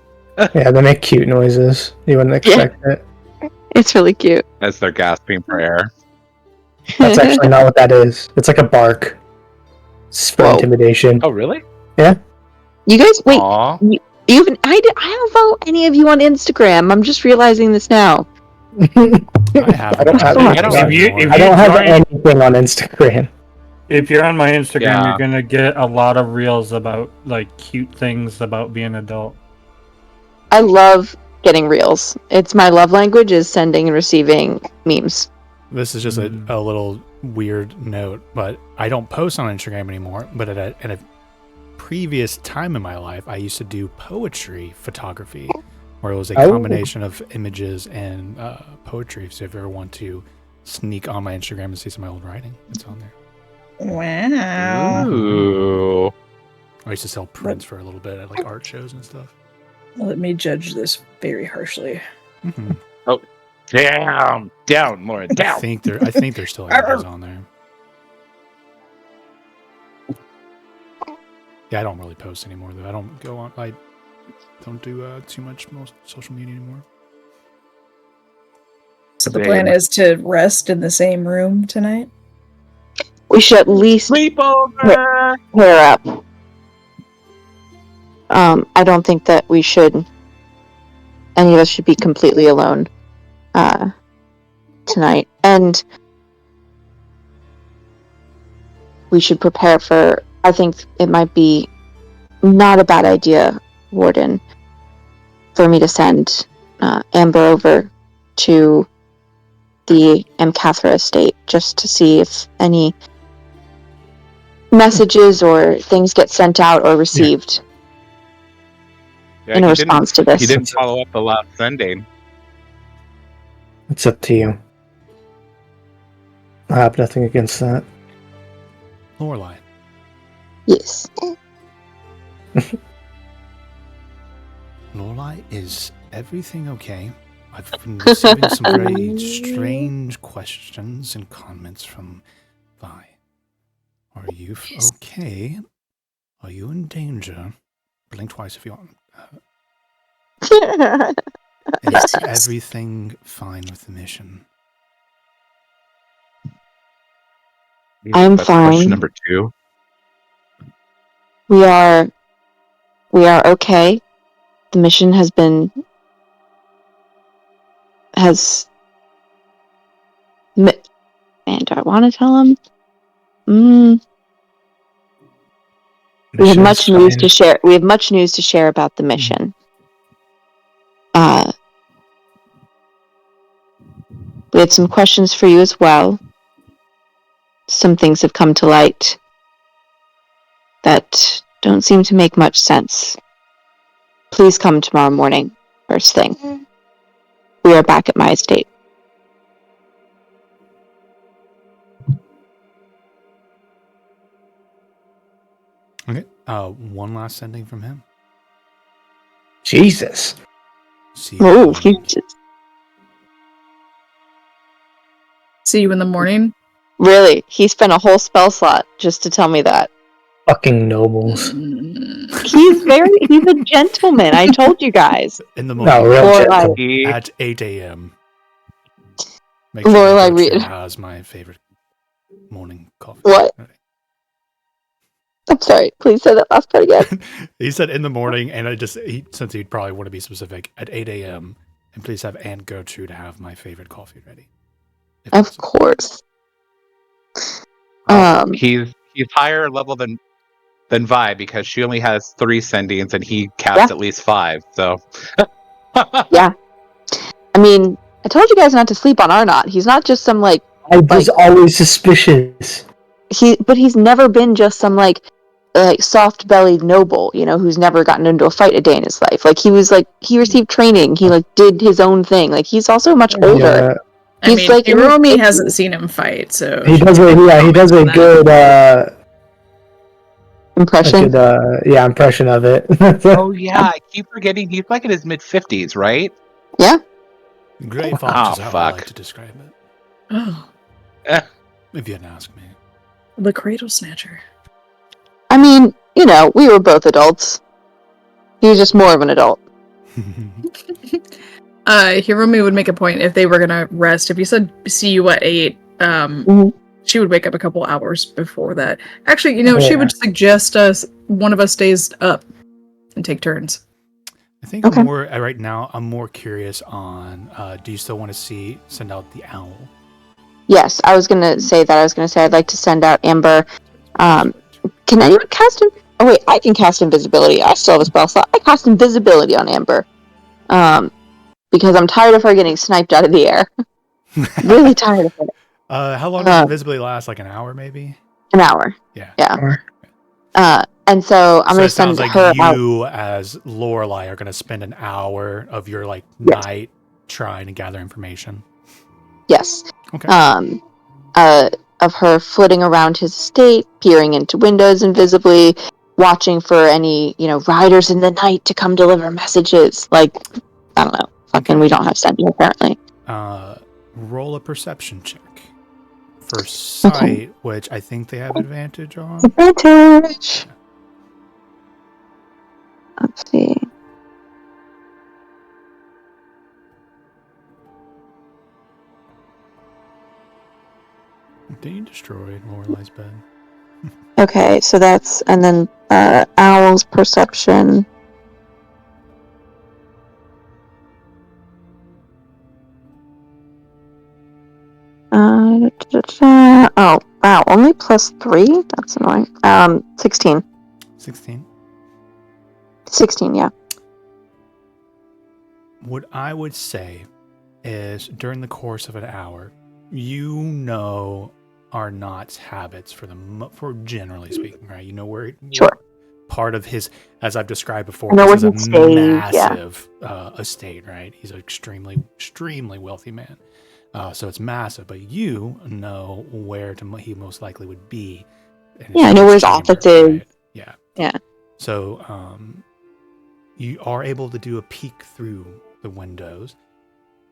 Speaker 2: yeah, they make cute noises. You wouldn't expect it.
Speaker 5: It's really cute.
Speaker 3: as they're gasping for air.
Speaker 2: That's actually not what that is. It's like a bark. It's for
Speaker 5: Whoa.
Speaker 2: intimidation.
Speaker 3: Oh, really?
Speaker 5: You guys, wait.
Speaker 3: Aw.
Speaker 5: I don't follow any of you on Instagram. I'm just realizing this now.
Speaker 4: I have.
Speaker 2: I don't have,
Speaker 3: I don't-
Speaker 2: I don't have anything on Instagram.
Speaker 6: If you're on my Instagram,
Speaker 3: Yeah.
Speaker 6: you're gonna get a lot of reels about like cute things about being an adult.
Speaker 5: I love getting reels. It's my love language is sending and receiving memes.
Speaker 4: This is just a little weird note, but I don't post on Instagram anymore. But at a previous time in my life, I used to do poetry photography, where it was a combination of images and poetry. So if you ever want to sneak on my Instagram and see some of my old writing, it's on there.
Speaker 8: Wow.
Speaker 3: Ooh.
Speaker 4: I used to sell prints for a little bit at like art shows and stuff.
Speaker 9: Let me judge this very harshly.
Speaker 4: Mm-hmm.
Speaker 3: Down, Lauren,
Speaker 4: I
Speaker 3: down.
Speaker 4: think there's still images on there. Yeah, I don't really post anymore though. I don't go on. I don't do too much social media anymore.
Speaker 9: So the plan is to rest in the same room tonight?
Speaker 5: We should at least
Speaker 3: Sleepover.
Speaker 5: pair up. I don't think that we should. Any of us should be completely alone tonight, and we should prepare for. I think it might be not a bad idea, Warden, for me to send Amber over to the Amcathra estate just to see if any messages or things get sent out or received in a response to this.
Speaker 3: He didn't follow up the last sending.
Speaker 2: It's up to you. I have nothing against that.
Speaker 4: Lorelai.
Speaker 5: Yes.
Speaker 4: Lorelai, is everything okay? I've been receiving some very strange questions and comments from Vi. Are you okay? Are you in danger? Blink twice if you want. Is everything fine with the mission?
Speaker 5: I'm
Speaker 3: That's
Speaker 5: fine.
Speaker 3: Question number 2.
Speaker 5: We are okay. The mission has man, do I want to tell him? We have much news to share. We have much news to share about the mission. We had some questions for you as well. Some things have come to light that don't seem to make much sense. Please come tomorrow morning, first thing. We are back at my estate.
Speaker 4: Okay. One last sending from him.
Speaker 2: Jesus.
Speaker 4: See
Speaker 5: Oh,
Speaker 9: See you in the morning?
Speaker 5: really? He spent a whole spell slot just to tell me that.
Speaker 2: Fucking nobles.
Speaker 5: He's a gentleman. I told you guys.
Speaker 4: in the morning.
Speaker 2: No, real
Speaker 5: Lorelai.
Speaker 2: gentle.
Speaker 4: At 8 a.m. Make sure
Speaker 5: Lorelai
Speaker 4: Berkshire
Speaker 5: Reed.
Speaker 4: has my favorite morning coffee.
Speaker 5: What? I'm sorry. Please say that last part again.
Speaker 4: He said in the morning, and since he'd probably want to be specific, at 8 a.m. And please have Aunt Gertrude have my favorite coffee ready.
Speaker 5: Of course.
Speaker 3: He's higher level than Vi because she only has 3 sendings and he caps at least 5. So
Speaker 5: Yeah. I mean, I told you guys not to sleep on Arnott. He's not just some like.
Speaker 2: I was always suspicious.
Speaker 5: But he's never been just some like soft-bellied noble, who's never gotten into a fight a day in his life. Like he received training. He like did his own thing. Like he's also much older.
Speaker 8: I mean,
Speaker 5: like
Speaker 8: Hiromi hasn't seen him fight, so
Speaker 2: he does a good
Speaker 5: impression.
Speaker 2: Impression of it.
Speaker 3: Oh yeah, I keep forgetting he's like in his mid-50s, right?
Speaker 5: Yeah.
Speaker 10: Grey Fox is how I like to describe it.
Speaker 8: Oh,
Speaker 10: If you hadn't asked me.
Speaker 8: the Cradle Snatcher.
Speaker 5: I mean, we were both adults. He was just more of an adult.
Speaker 8: Hiromi would make a point if they were gonna rest. If you said see you at 8, she would wake up a couple hours before that. Actually, she would suggest one of us stays up and take turns.
Speaker 4: I think I'm more right now. I'm more curious on. Do you still want to send out the owl?
Speaker 5: Yes, I was gonna say that. I was gonna say I'd like to send out Amber. Can anyone cast him? Oh wait, I can cast invisibility. I still have a spell slot. I cast invisibility on Amber. Because I'm tired of her getting sniped out of the air. Really tired of it.
Speaker 4: How long does invisibility last? Like an hour, maybe?
Speaker 5: An hour.
Speaker 4: Yeah.
Speaker 5: And so I'm going to send her out.
Speaker 4: You, as Lorelei, are going to spend an hour of your night trying to gather information.
Speaker 5: Yes.
Speaker 4: Okay.
Speaker 5: Of her flitting around his estate, peering into windows invisibly, watching for any, riders in the night to come deliver messages. Like, I don't know. Fucking, we don't have sentinel apparently.
Speaker 4: Roll a perception check for sight, which I think they have advantage on.
Speaker 5: Advantage. Let's see.
Speaker 4: Did you destroy Lorelei's bed?
Speaker 5: Okay, so that's and then Owl's perception. Oh wow, only +3? That's annoying. 16.
Speaker 4: 16?
Speaker 5: 16, yeah.
Speaker 4: What I would say is during the course of an hour, Arnott's habits for generally speaking, right? Where
Speaker 5: sure.
Speaker 4: Part of his, as I've described before,
Speaker 5: this
Speaker 4: is a massive estate, right? He's an extremely, extremely wealthy man. So it's massive, but you know where he most likely would be.
Speaker 5: Yeah, I know where his office is.
Speaker 4: Right? Yeah.
Speaker 5: Yeah.
Speaker 4: So you are able to do a peek through the windows.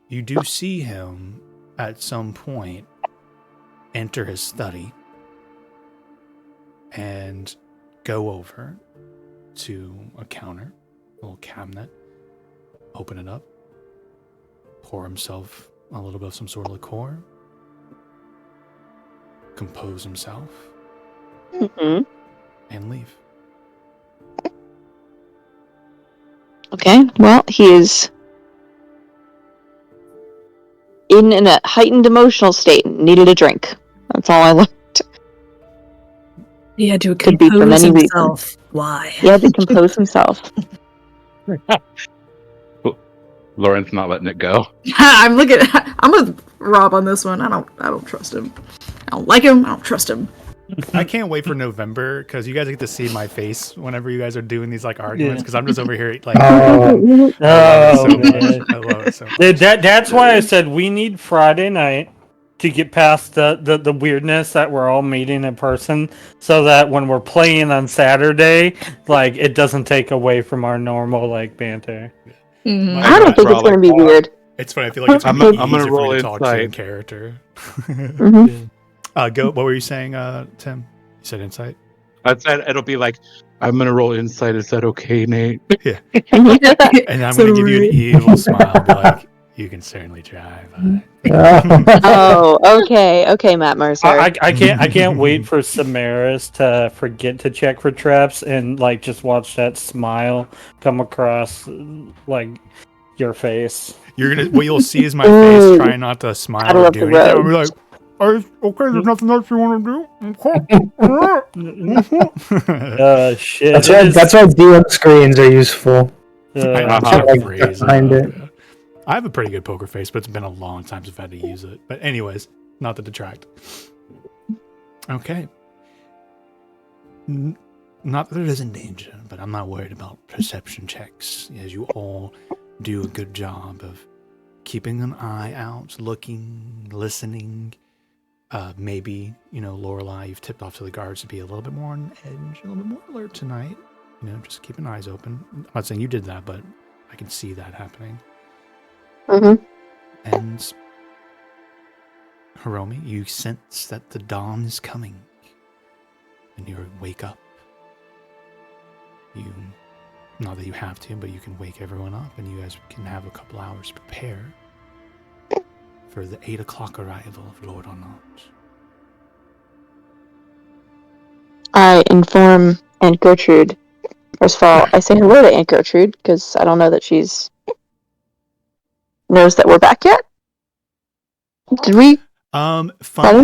Speaker 4: You do see him at some point enter his study and go over to a counter, a little cabinet, open it up, pour himself a little bit of some sort of liqueur, compose himself, and leave.
Speaker 5: Okay, well, he is in a heightened emotional state and needed a drink. That's all I learned.
Speaker 8: He had to
Speaker 5: Could be for
Speaker 8: compose
Speaker 5: many
Speaker 8: himself.
Speaker 5: reasons.
Speaker 8: Why?
Speaker 5: He had to compose himself.
Speaker 3: Lauren's not letting it go.
Speaker 8: I'm with Rob on this one. I don't trust him. I don't like him. I don't trust him.
Speaker 4: I can't wait for November because you guys get to see my face whenever you guys are doing these arguments because I'm just over here
Speaker 6: I love
Speaker 4: it so much.
Speaker 6: That's why I said we need Friday night to get past the weirdness that we're all meeting in person, so that when we're playing on Saturday, it doesn't take away from our normal banter.
Speaker 8: Mm-hmm.
Speaker 5: I don't think it's going to be weird.
Speaker 4: It's funny. I feel like it's
Speaker 3: I'm
Speaker 4: going
Speaker 3: gonna
Speaker 4: to
Speaker 3: roll
Speaker 4: to talk to
Speaker 3: inside.
Speaker 4: in character.
Speaker 5: Mm-hmm.
Speaker 4: Go. What were you saying, Tim? You said insight.
Speaker 3: I said it'll be like I'm gonna roll insight. Is that okay, Nate?
Speaker 4: Yeah. And I'm going to give you an evil smile. Be like, you can certainly try.
Speaker 5: Oh, okay, Matt Mercer.
Speaker 6: I can't wait for Samaris to forget to check for traps and just watch that smile come across your face.
Speaker 4: What you'll see is my face trying not to smile or do anything. I'll be like, okay, there's nothing else you want to do?
Speaker 6: Shit.
Speaker 2: That's why DM screens are useful.
Speaker 4: I'm
Speaker 2: behind it.
Speaker 4: I have a pretty good poker face, but it's been a long time since I've had to use it. But anyways, not to detract. Okay. Not that there isn't danger, but I'm not worried about perception checks, as you all do a good job of keeping an eye out, looking, listening. Maybe, Lorelai, you've tipped off to the guards to be a little bit more on edge, a little bit more alert tonight. Just keeping eyes open. I'm not saying you did that, but I can see that happening.
Speaker 5: Mm-hmm.
Speaker 4: And Hiromi, you sense that the dawn is coming. And you wake up. Not that you have to, but you can wake everyone up and you guys can have a couple hours to prepare for the 8 o'clock arrival of Lord Arnott.
Speaker 5: I inform Aunt Gertrude. First of all, I say hello to Aunt Gertrude because I don't know that she's knows that we're back yet. Did we?
Speaker 4: Fun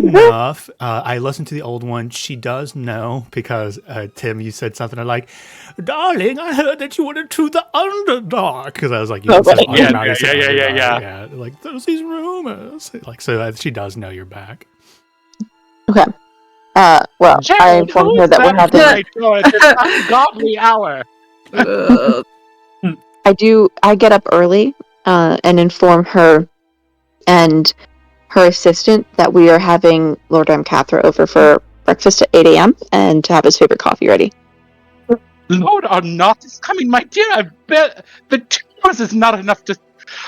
Speaker 4: enough, I listened to the old one. She does know because Tim, you said something like, "Darling, I heard that you went to the Underdark." Because I was like, yeah. Like there's these rumors. Like so, she does know you're back.
Speaker 5: Okay. Well, I informed her that we're having.
Speaker 3: It's an ungodly hour.
Speaker 5: I get up early and inform her and her assistant that we are having Lord Cathra over for breakfast at 8 a.m. and to have his favorite coffee ready.
Speaker 3: Lord Arnott is coming, my dear. I bet the 2 hours is not enough to.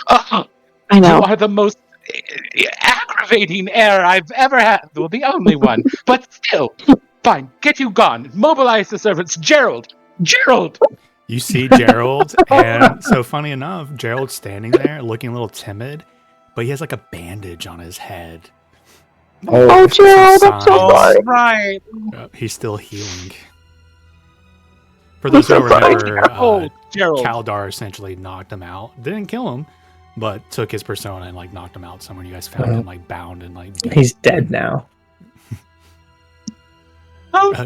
Speaker 5: I know.
Speaker 3: You are the most aggravating heir I've ever had. Well, the only one. But still, fine. Get you gone. Mobilize the servants. Gerald!
Speaker 4: You see Gerald, and so funny enough, Gerald's standing there looking a little timid, but he has like a bandage on his head.
Speaker 5: Oh, Gerald, I'm so sorry.
Speaker 3: Right.
Speaker 4: He's still healing. For those who don't remember,
Speaker 3: Gerald.
Speaker 4: Kaldar essentially knocked him out. Didn't kill him, but took his persona and like knocked him out somewhere. You guys found him like bound and like
Speaker 2: he's dead now.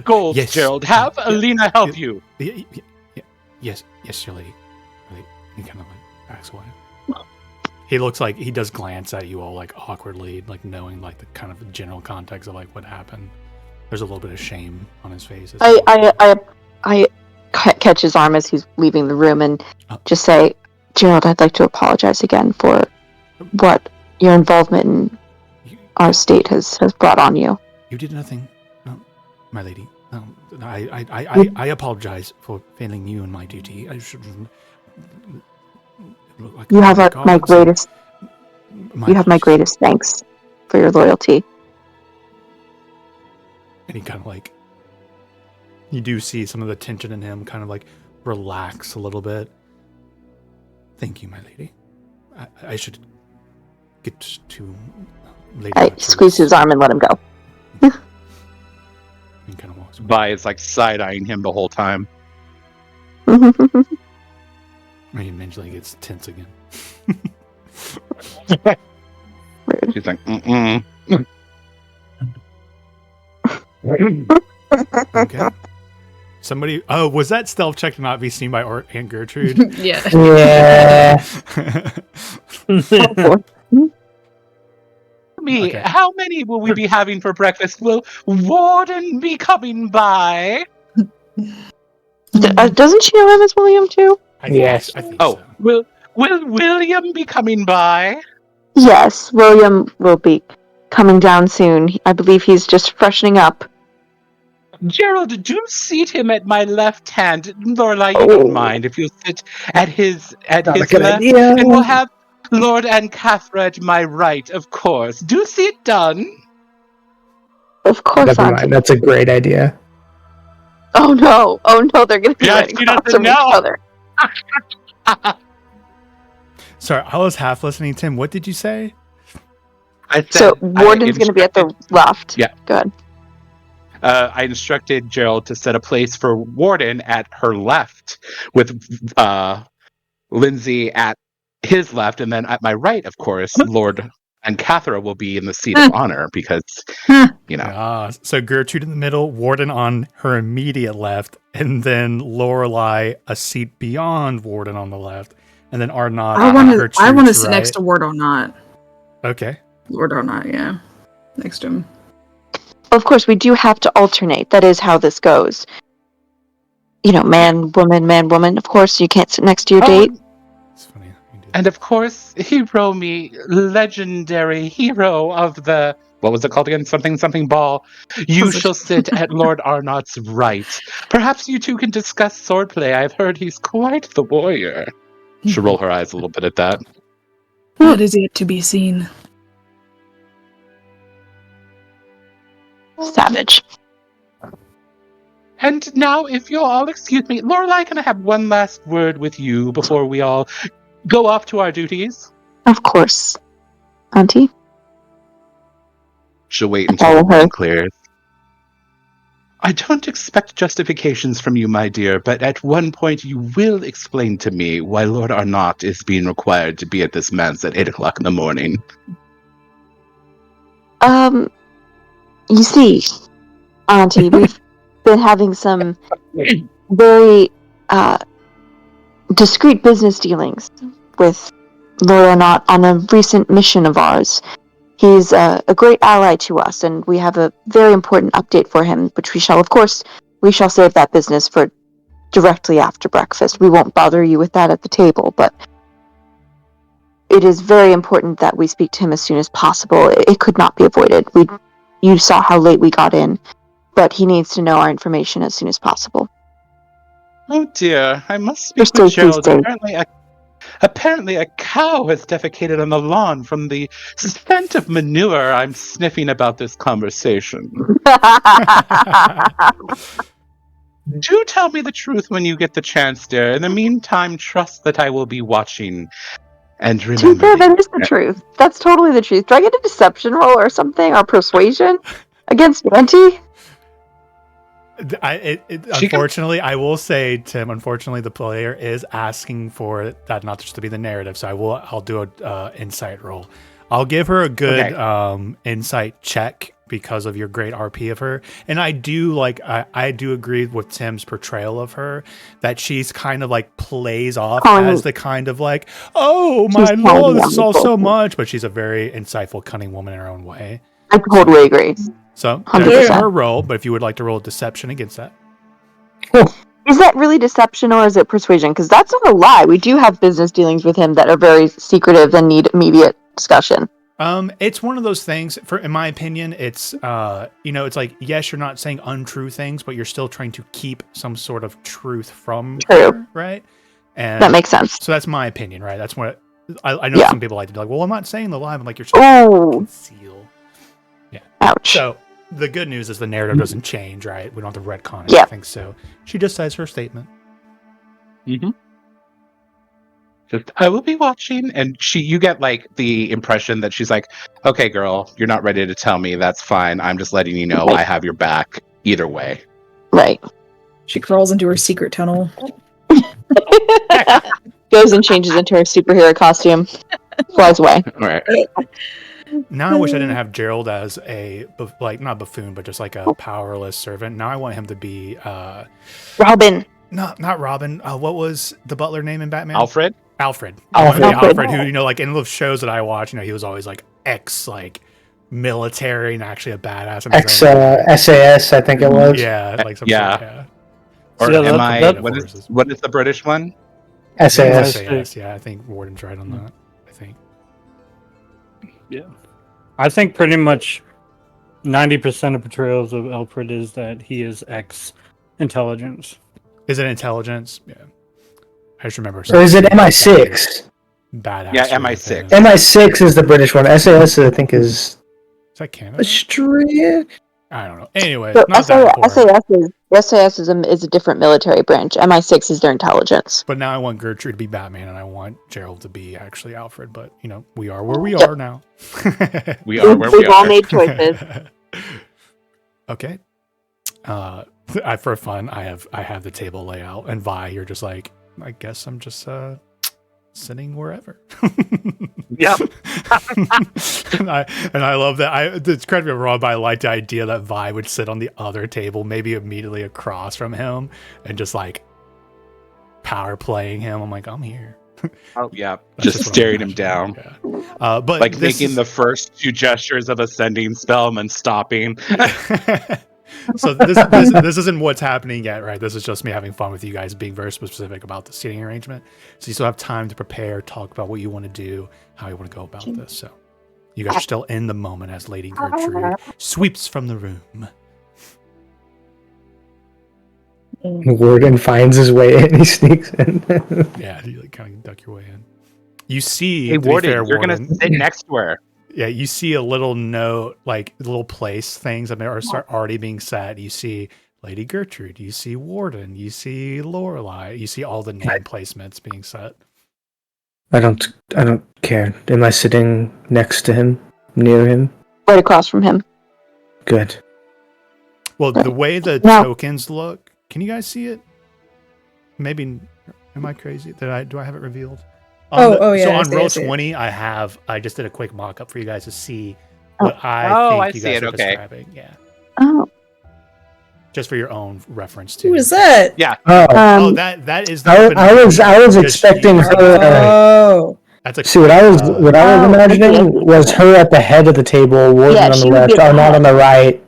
Speaker 3: Gold,
Speaker 4: yes.
Speaker 3: Gerald. Have Alina help you.
Speaker 4: Yes, your lady. He kind of like backs away. He looks like he does glance at you all like awkwardly, like knowing like the kind of general context of like what happened. There's a little bit of shame on his face.
Speaker 5: I catch his arm as he's leaving the room and just say, Gerald, I'd like to apologize again for what your involvement in our state has brought on you.
Speaker 4: You did nothing, my lady. I apologize for failing you in my duty. I should. Like
Speaker 5: you have my greatest. You have my greatest thanks for your loyalty.
Speaker 4: And he kind of like. You do see some of the tension in him kind of like relax a little bit. Thank you, my lady. I should get to Lady.
Speaker 5: I squeeze his arm and let him go.
Speaker 4: He kind of walks
Speaker 3: by. It's like side-eyeing him the whole time.
Speaker 4: He eventually gets tense again.
Speaker 3: She's like, mm-mm.
Speaker 4: Okay. Somebody. Oh, was that stealth check to not be seen by Aunt Gertrude?
Speaker 8: Yeah.
Speaker 3: Me, okay. How many will we be having for breakfast? Will Warden be coming by?
Speaker 5: Doesn't she know him as William too?
Speaker 2: Yes.
Speaker 4: I think
Speaker 3: so.
Speaker 4: So.
Speaker 3: Will William be coming by?
Speaker 5: Yes, William will be coming down soon. I believe he's just freshening up.
Speaker 3: Gerald, do seat him at my left hand. Lorelai, you don't mind if you sit at his left.
Speaker 2: Idea.
Speaker 3: And we'll have Lord and Cathra at my right, of course. Do sit down.
Speaker 5: Of course,
Speaker 2: Never mind. That's a great idea.
Speaker 5: Oh no, they're going to be running across from each other.
Speaker 4: Sorry, I was half listening, Tim. What did you say?
Speaker 3: I said,
Speaker 5: so Warden's going to be at the left.
Speaker 3: Yeah.
Speaker 5: Good.
Speaker 3: I instructed Gerald to set a place for Warden at her left, with Lindsay at his left, and then at my right, of course, Lord and Cathra will be in the seat of honor because,
Speaker 4: So Gertrude in the middle, Warden on her immediate left, and then Lorelai a seat beyond Warden on the left, And then Arnott.
Speaker 8: I want
Speaker 4: her
Speaker 8: to. I want to
Speaker 4: troops,
Speaker 8: sit next to Ward Arnott.
Speaker 4: Okay.
Speaker 8: Ward Arnott, yeah, next to him.
Speaker 5: Of course, we do have to alternate. That is how this goes. You know, man, woman. Of course, you can't sit next to your date.
Speaker 4: It's funny.
Speaker 3: And of course, Hiromi, legendary hero of the, what was it called again? Something ball. You shall sit at Lord Arnott's right. Perhaps you two can discuss swordplay. I've heard he's quite the warrior. She'll roll her eyes a little bit at that.
Speaker 9: That is yet to be seen.
Speaker 5: Savage.
Speaker 3: And now, if you'll all excuse me, Lorelai, can I have one last word with you before we all go off to our duties?
Speaker 5: Of course. Auntie?
Speaker 3: She'll wait until the wind clears. I don't expect justifications from you, my dear, but at one point you will explain to me why Lord Arnott is being required to be at this manse at 8 o'clock in the morning.
Speaker 5: You see, Auntie, we've been having some very discreet business dealings with Lord Arnott on a recent mission of ours. He's a great ally to us, and we have a very important update for him, which we shall save that business for directly after breakfast. We won't bother you with that at the table, but it is very important that we speak to him as soon as possible. It could not be avoided. You saw how late we got in, but he needs to know our information as soon as possible.
Speaker 3: Oh dear, I must speak with Gerald. Apparently a cow has defecated on the lawn from the scent of manure I'm sniffing about this conversation. Do tell me the truth when you get the chance, dear. In the meantime, trust that I will be watching and remembering.
Speaker 5: That is the truth. That's totally the truth. Do I get a deception roll or something, or persuasion against Auntie?
Speaker 4: Unfortunately, I will say, Tim, unfortunately, the player is asking for that not just to be the narrative, so I'll do a insight roll. I'll give her a good insight check because of your great RP of her. And I do I do agree with Tim's portrayal of her, that she's kind of like plays off as the kind of like, oh my lord, this is all so much, but she's a very insightful, cunning woman in her own way.
Speaker 5: I totally agree.
Speaker 4: So there's her roll, but if you would like to roll deception against that.
Speaker 5: Is that really deception or is it persuasion? Because that's not a lie. We do have business dealings with him that are very secretive and need immediate discussion.
Speaker 4: It's one of those things, in my opinion, it's, it's like, yes, you're not saying untrue things, but you're still trying to keep some sort of truth from her, right? And
Speaker 5: that makes sense.
Speaker 4: So that's my opinion, right? That's what I know some people like to be like, well, I'm not saying the lie. I'm like, you're trying to conceal. Yeah.
Speaker 5: Ouch.
Speaker 4: So the good news is the narrative doesn't change, right? We don't have to retcon anything. So she just says her statement.
Speaker 3: Mm-hmm. Just, I will be watching, and you get like the impression that she's like, okay, girl, you're not ready to tell me. That's fine. I'm just letting you know I have your back either way.
Speaker 5: Right.
Speaker 8: She crawls into her secret tunnel.
Speaker 5: Goes and changes into her superhero costume. Flies away.
Speaker 3: All right.
Speaker 4: Now I wish I didn't have Gerald as a, like, not buffoon, but just like a powerless servant. Now I want him to be
Speaker 5: Robin.
Speaker 4: Not Robin. What was the butler name in Batman?
Speaker 3: Alfred,
Speaker 4: who, like in the shows that I watch, he was always like military and actually a badass.
Speaker 2: SAS, I think it was.
Speaker 4: Yeah, like some
Speaker 3: Or what is the British one?
Speaker 2: SAS.
Speaker 4: Yeah, I think Warden's right on that. I think.
Speaker 6: Yeah. I think pretty much 90% of portrayals of Alfred is that he is ex-intelligence.
Speaker 4: Is it intelligence? Yeah. I just remember.
Speaker 2: Or is it MI6?
Speaker 4: Badass.
Speaker 3: Yeah, MI6.
Speaker 2: MI6 is the British one. SAS, I think, is
Speaker 4: that Canada?
Speaker 2: Australia?
Speaker 4: I don't know. Anyway,
Speaker 5: so
Speaker 4: not that important.
Speaker 5: SAS is a different military branch. MI6 is their intelligence.
Speaker 4: But now I want Gertrude to be Batman, and I want Gerald to be actually Alfred. But we are where we are now.
Speaker 3: We've
Speaker 5: all made choices.
Speaker 4: Okay. For fun, I have the table layout, and Vi, you're just like, I guess I'm just sitting wherever.
Speaker 11: Yep.
Speaker 4: and I love that. It's correct me if I'm wrong, but I like the idea that Vi would sit on the other table, maybe immediately across from him, and just like power playing him. I'm like, I'm here.
Speaker 3: Oh yeah,
Speaker 4: That's
Speaker 3: just
Speaker 4: what I'm
Speaker 3: staring him down.
Speaker 4: imagining, yeah. But
Speaker 3: Like
Speaker 4: this
Speaker 3: making
Speaker 4: is-
Speaker 3: the first 2 gestures of ascending spell and then stopping.
Speaker 4: So this isn't what's happening yet, right? This is just me having fun with you guys, being very specific about the seating arrangement. So you still have time to prepare, talk about what you want to do, how you want to go about this. So you guys are still in the moment as Lady Gertrude sweeps from the room.
Speaker 2: Warden finds his way in. He sneaks in.
Speaker 4: Yeah, you like kind of duck your way in. You see,
Speaker 3: Hey,
Speaker 4: to be
Speaker 3: Warden,
Speaker 4: fair,
Speaker 3: you're
Speaker 4: Warden,
Speaker 3: gonna sit next to her.
Speaker 4: yeah, you see a little note, like little place things that are already being set. You see Lady Gertrude, you see Warden, you see Lorelai, you see all the name placements being set.
Speaker 2: I don't care. Am I sitting next to him? Near him?
Speaker 5: Right across from him.
Speaker 2: Good.
Speaker 4: Well, the way the
Speaker 5: No.
Speaker 4: tokens look, can you guys see it? Maybe, am I crazy? Do I have it revealed?
Speaker 8: Yeah.
Speaker 4: So
Speaker 8: I
Speaker 4: on
Speaker 8: see,
Speaker 4: roll
Speaker 8: I see it.
Speaker 4: 20, I just did a quick mock-up for you guys to see what I
Speaker 3: I
Speaker 4: think you
Speaker 3: see
Speaker 4: guys
Speaker 3: it,
Speaker 4: are
Speaker 3: okay.
Speaker 4: describing. Yeah,
Speaker 5: Oh.
Speaker 4: just for your own reference too.
Speaker 8: Who is that?
Speaker 3: Yeah.
Speaker 4: Oh, that is. The
Speaker 2: I was
Speaker 4: because
Speaker 2: expecting
Speaker 4: she-
Speaker 2: her.
Speaker 8: Oh.
Speaker 4: That's a
Speaker 2: See what I was imagining was her at the head of the table, Warden
Speaker 5: Yeah,
Speaker 2: on the
Speaker 5: she would
Speaker 2: left,
Speaker 5: be at the
Speaker 2: not
Speaker 5: head.
Speaker 2: on the right,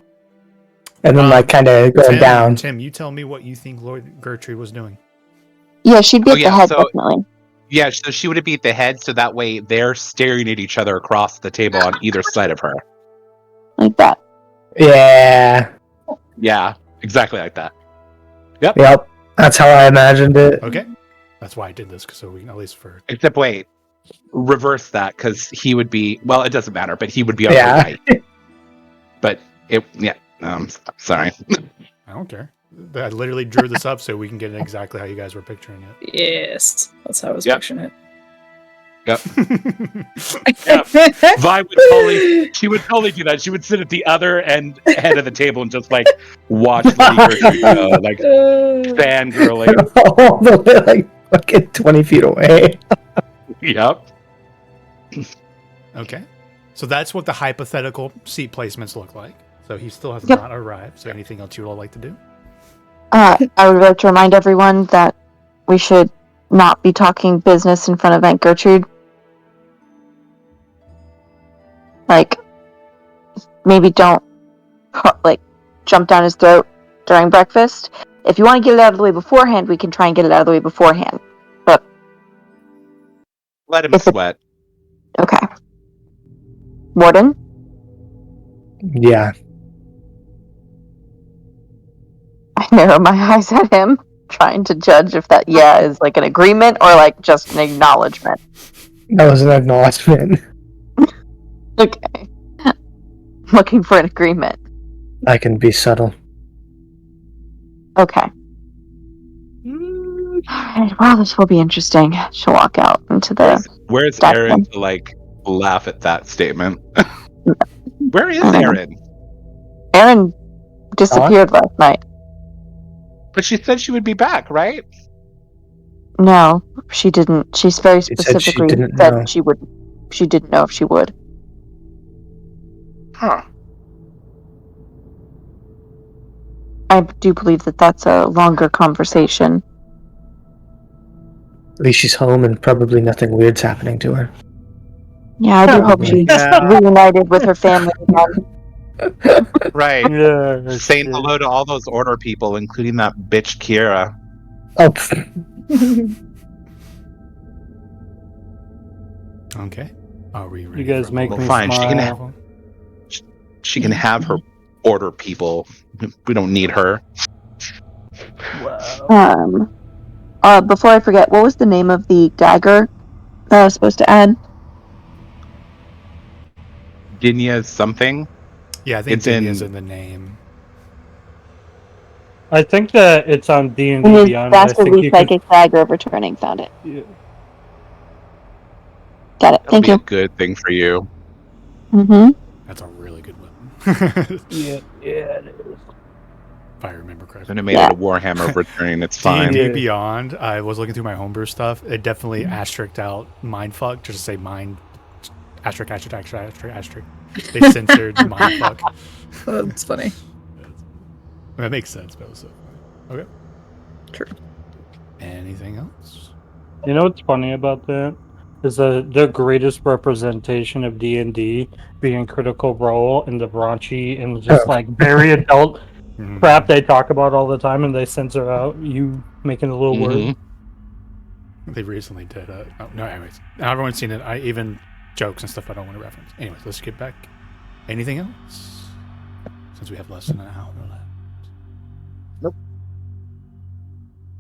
Speaker 2: and then like kind of going down.
Speaker 4: Tim, you tell me what you think Lord Gertrude was doing.
Speaker 5: Yeah, she'd be
Speaker 3: Oh,
Speaker 5: at
Speaker 3: yeah,
Speaker 5: the head,
Speaker 3: so-
Speaker 5: definitely.
Speaker 3: Yeah, so she would be at the head, so that way they're staring at each other across the table on either side of her.
Speaker 5: Like that.
Speaker 2: Yeah.
Speaker 3: Yeah, exactly like that.
Speaker 2: Yep. That's how I imagined it.
Speaker 4: Okay, that's why I did this, so we can at least for.
Speaker 3: Except wait, reverse that, because he would be, well, it doesn't matter, but he would be on
Speaker 2: Yeah.
Speaker 3: the right. But sorry.
Speaker 4: I don't care. I literally drew this up so we can get it exactly how you guys were picturing it.
Speaker 8: Yes. That's how I was
Speaker 3: Yep.
Speaker 8: picturing it.
Speaker 3: Yep. Vi would she would totally do that. She would sit at the other head of the table and just like watch Lady Gertrude go, like fangirling.
Speaker 2: All the way like fucking 20 feet away.
Speaker 3: Yep.
Speaker 4: Okay, so that's what the hypothetical seat placements look like. So he still has
Speaker 5: Yep.
Speaker 4: not arrived. So anything else you would all like to do?
Speaker 5: I would like to remind everyone that we should not be talking business in front of Aunt Gertrude. Like, maybe don't like jump down his throat during breakfast. If you want to get it out of the way beforehand, we can try and get it out of the way beforehand. But
Speaker 3: Let him
Speaker 5: If it-
Speaker 3: sweat.
Speaker 5: okay, Warden.
Speaker 2: Yeah.
Speaker 5: I narrow my eyes at him, trying to judge if that is like an agreement or like just an acknowledgement.
Speaker 2: That was an acknowledgement.
Speaker 5: Okay. Looking for an agreement.
Speaker 2: I can be subtle.
Speaker 5: Okay. Alright, well, this will be interesting. She'll walk out into the...
Speaker 3: Where's
Speaker 5: That's
Speaker 3: Aaron
Speaker 5: fine.
Speaker 3: to like laugh at that statement? Where is
Speaker 5: I don't know.
Speaker 3: Aaron?
Speaker 5: Erin disappeared last night.
Speaker 3: But she said she would be back, right?
Speaker 5: No, she didn't. She's very
Speaker 2: She said she
Speaker 5: specifically
Speaker 2: didn't
Speaker 5: said
Speaker 2: know.
Speaker 5: she would. She didn't know if she would.
Speaker 3: Huh.
Speaker 5: I do believe that that's a longer conversation.
Speaker 2: At least she's home and probably nothing weird's happening to her.
Speaker 5: Yeah, I do hope she's reunited with her family again.
Speaker 3: Right.
Speaker 6: Yeah.
Speaker 3: Saying hello to all those order people, including that bitch Kira.
Speaker 2: Oh, pfft.
Speaker 4: Okay. Are we ready?
Speaker 6: You guys
Speaker 4: for
Speaker 6: make
Speaker 3: Well,
Speaker 6: me
Speaker 3: fine, she can
Speaker 6: smile.
Speaker 3: She can have her order people. We don't need her.
Speaker 5: Before I forget, what was the name of the dagger that I was supposed to add?
Speaker 3: Dinya something.
Speaker 4: Yeah, I think
Speaker 3: It's
Speaker 4: it's
Speaker 3: in-
Speaker 4: in the name.
Speaker 6: I think that it's on D&D
Speaker 5: And his
Speaker 6: Beyond. I think
Speaker 5: dastardly
Speaker 6: you can.
Speaker 5: psychic dagger of returning. Found it.
Speaker 6: Yeah.
Speaker 5: Got it.
Speaker 3: That'll
Speaker 5: Thank
Speaker 3: be a
Speaker 5: you.
Speaker 3: good thing for you.
Speaker 5: Mm-hmm.
Speaker 4: That's a really good weapon.
Speaker 6: Yeah, it is.
Speaker 4: If I remember correctly.
Speaker 3: When I made
Speaker 5: Yeah.
Speaker 3: it a Warhammer of returning, it's fine.
Speaker 4: D&D
Speaker 6: Yeah.
Speaker 4: Beyond, I was looking through my homebrew stuff. It definitely asterisked out mindfuck, just to say mind asterisk. They censored mindfuck.
Speaker 8: Oh, that's funny.
Speaker 4: That makes sense, but it was so funny. Okay.
Speaker 8: True.
Speaker 4: Anything else?
Speaker 6: You know what's funny about that? Is the greatest representation of D&D being Critical Role and the raunchy and just like very adult crap they talk about all the time and they censor out you making a little word.
Speaker 4: They recently did anyways. Everyone's seen it. I even jokes and stuff I don't want to reference. Anyways, let's get back. Anything else? Since we have less than an hour left.
Speaker 3: Nope.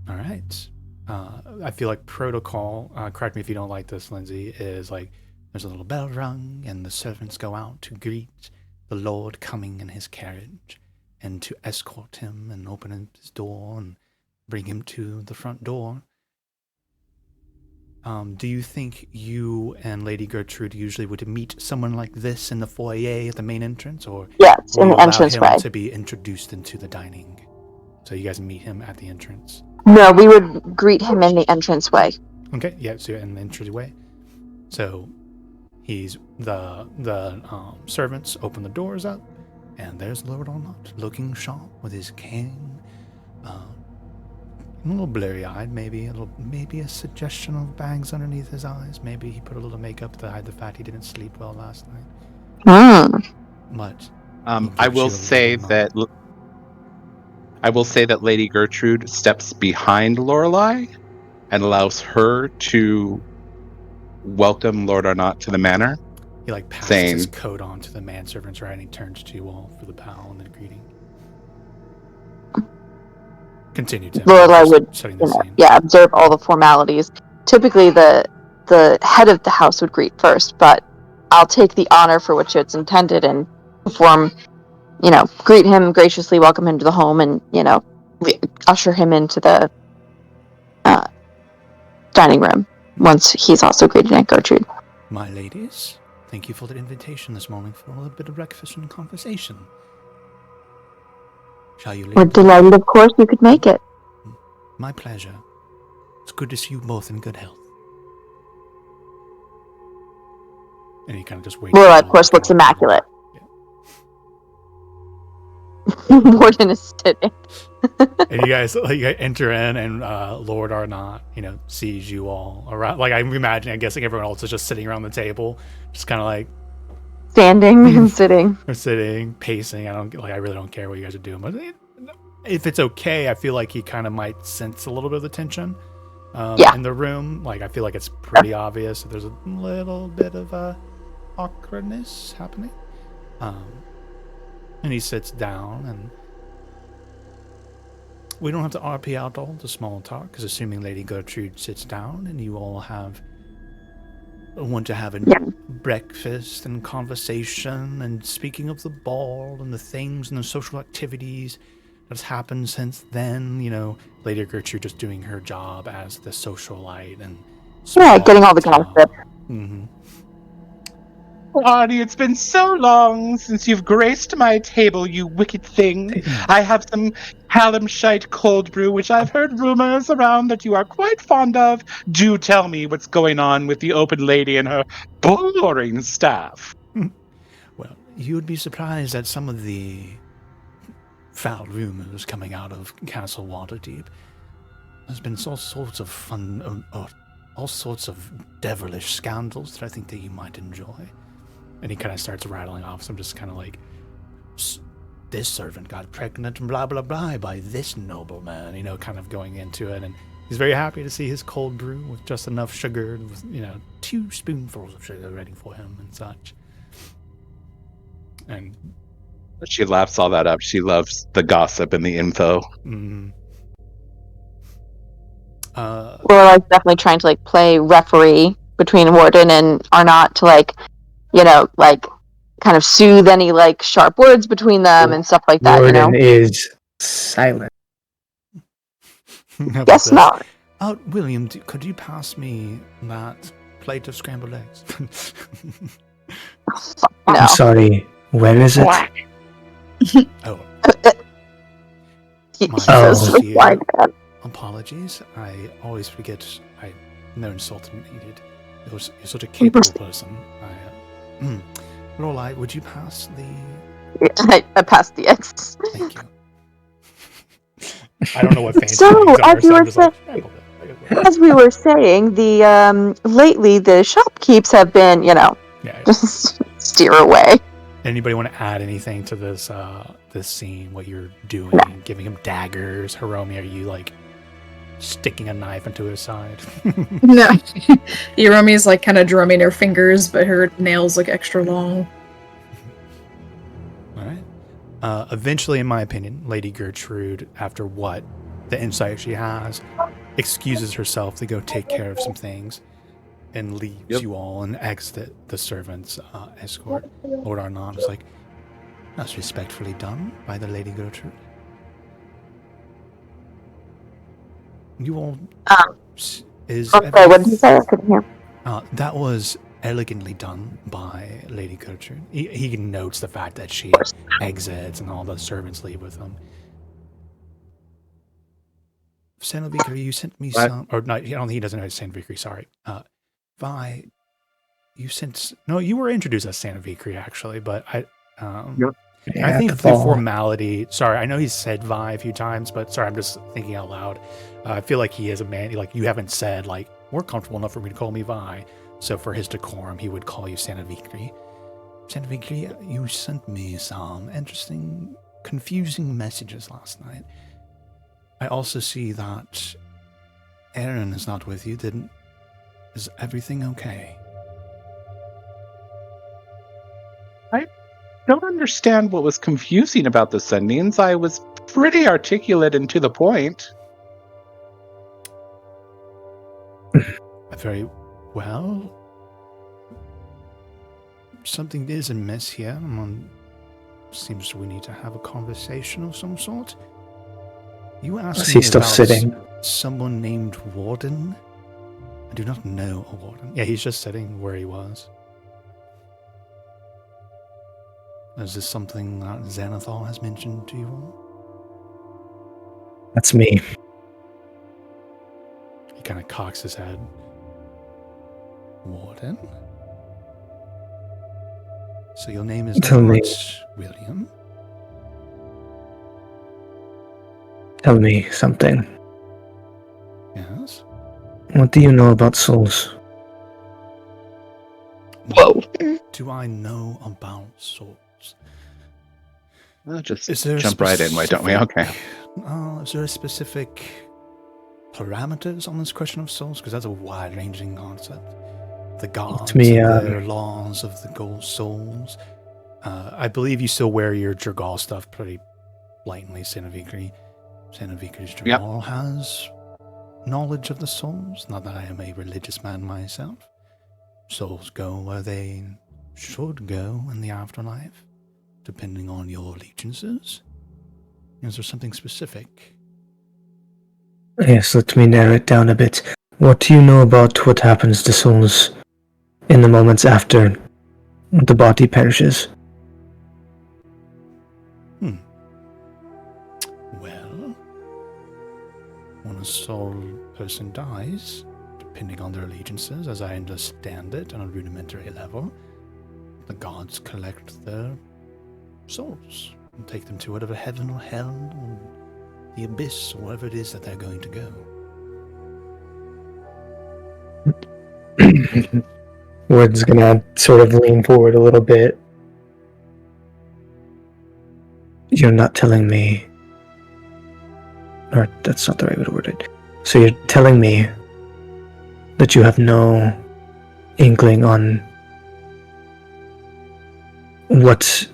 Speaker 4: All right. I feel like protocol, correct me if you don't like this, Lindsay, is like there's a little bell rung and the servants go out to greet the Lord coming in his carriage and to escort him and open his door and bring him to the front door. Do you think you and Lady Gertrude usually would meet someone like this in the foyer at the main entrance, or
Speaker 5: yes,
Speaker 4: will
Speaker 5: in
Speaker 4: you
Speaker 5: the
Speaker 4: allow
Speaker 5: entranceway
Speaker 4: him to be introduced into the dining? So you guys meet him at the entrance.
Speaker 5: No, we would greet him in the entranceway.
Speaker 4: Okay, yeah, so in the entranceway. So he's the servants open the doors up, and there's Lord Arnott looking sharp with his cane. A little blurry-eyed, maybe a suggestion of bags underneath his eyes. Maybe he put a little makeup to hide the fact he didn't sleep well last night. But
Speaker 3: I will say that Lady Gertrude steps behind Lorelei and allows her to welcome Lord Arnott to the manor.
Speaker 4: He passes his coat on to the manservants, right? And he turns to you all for the bow and the greeting. Continue, Tim.
Speaker 5: Lorelai would observe all the formalities. Typically, the head of the house would greet first, but I'll take the honor for which it's intended and perform, greet him, graciously welcome him to the home, and, usher him into the dining room once he's also greeted Aunt Gertrude.
Speaker 10: My ladies, thank you for the invitation this morning for a little bit of breakfast and conversation. Shall you leave?
Speaker 5: We're delighted, of course, you could make it.
Speaker 10: My pleasure. It's good to see you both in good health.
Speaker 4: And he kind of just waits.
Speaker 5: Laura, of course, looks immaculate. Yeah. Warden is sitting.
Speaker 4: And you guys enter in, and Lord Arnott, sees you all around. I'm imagining, I guess, everyone else is just sitting around the table, just kind of
Speaker 5: standing and sitting.
Speaker 4: Or sitting, pacing. I really don't care what you guys are doing, but if it's okay, I feel like he kind of might sense a little bit of the tension in the room. I feel like it's pretty obvious that there's a little bit of awkwardness happening. And he sits down, and we don't have to RP out all the small talk, because assuming Lady Gertrude sits down and you all want to have a breakfast and conversation, and speaking of the ball and the things and the social activities that's happened since then, Lady Gertrude just doing her job as the socialite and
Speaker 5: getting all the gossip.
Speaker 3: Mm-hmm. Arnie, it's been so long since you've graced my table, you wicked thing. I have some Hallamshite cold brew, which I've heard rumors around that you are quite fond of. Do tell me what's going on with the open lady and her boring staff.
Speaker 10: Well, you would be surprised at some of the foul rumors coming out of Castle Waterdeep. There's been all sorts of fun, all sorts of devilish scandals that I think that you might enjoy. And he kind of starts rattling off some just kind of this servant got pregnant and blah, blah, blah by this nobleman, kind of going into it. And he's very happy to see his cold brew with just enough sugar, with, 2 spoonfuls of sugar ready for him and such. And
Speaker 3: she laughs all that up. She loves the gossip and the info.
Speaker 4: Mm-hmm.
Speaker 5: Well, I was definitely trying to play referee between Warden and Arnott to kind of soothe any sharp words between them and stuff like that.
Speaker 2: Warden is silent.
Speaker 5: Guess not.
Speaker 10: William, could you pass me that plate of scrambled eggs?
Speaker 5: No.
Speaker 2: I'm sorry. When is it?
Speaker 10: Oh. Apologies. I always forget. No insult needed. You're such a capable person. Lorelai, would you pass the...
Speaker 5: I passed the eggs.
Speaker 10: Thank you.
Speaker 4: I don't know what fancy
Speaker 5: so,
Speaker 4: things are,
Speaker 5: as you were saying... as we were saying, the lately the shopkeeps have been, just steer away.
Speaker 4: Anybody want to add anything to this this scene? What you're doing? No. Giving him daggers? Hiromi, are you like sticking a knife into his side?
Speaker 8: No. Hiromi's like kind of drumming her fingers, but her nails look extra long.
Speaker 4: All right. Eventually, in my opinion, Lady Gertrude, after what the insight she has, excuses herself to go take care of some things and leaves you all and exit the servants' escort. Lord Arnon is like, that's respectfully done by the Lady Gertrude. You all is
Speaker 5: okay, what did you say? I couldn't hear.
Speaker 4: That was elegantly done by Lady Gertrude. He notes the fact that she exits and all the servants leave with them. Sanovikri, you sent me some, or no, I don't think he doesn't know it's Sanovikri, sorry. Vi, you sent, no, you were introduced as Sanovikri actually, but I think the formality, sorry, I know he's said Vi a few times, but sorry, I'm just thinking out loud. I feel like he is a man, like you haven't said, like, we're comfortable enough for me to call me Vi, so for his decorum, he would call you Sanovikri. Sanovikri, you sent me some interesting, confusing messages last night. I also see that Aaron is not with you. Is everything okay?
Speaker 3: I don't understand what was confusing about the sendings. I was pretty articulate and to the point.
Speaker 4: Very well. Something is amiss here. Seems we need to have a conversation of some sort. You asked me
Speaker 2: still
Speaker 4: about
Speaker 2: sitting?
Speaker 4: Someone named Warden. I do not know a warden. Yeah, he's just sitting where he was. Is this something that Xanathar has mentioned to you all?
Speaker 2: That's me.
Speaker 4: He kind of cocks his head. Warden? So your name is not William?
Speaker 2: Tell me something.
Speaker 4: Yes?
Speaker 2: What do you know about souls?
Speaker 3: Whoa.
Speaker 4: Do I know about souls?
Speaker 3: Just jump right in, why don't we? Okay.
Speaker 4: Is there a specific parameters on this question of souls? Because that's a wide-ranging concept. The gods and their laws of the gold souls. I believe you still wear your Jergal stuff pretty blatantly, Sanovikri. Sanovikri's Jergal has knowledge of the souls. Not that I am a religious man myself. Souls go where they should go in the afterlife, depending on your allegiances. Is there something specific?
Speaker 2: Yes, let me narrow it down a bit. What do you know about what happens to souls in the moments after the body perishes?
Speaker 4: Well, when a soul person dies, depending on their allegiances, as I understand it on a rudimentary level, the gods collect their souls and take them to whatever heaven or hell or the abyss or wherever it is that they're going to go.
Speaker 2: Wood's gonna sort of lean forward a little bit. You're not telling me, or that's not the right way to word it. So you're telling me that you have no inkling on what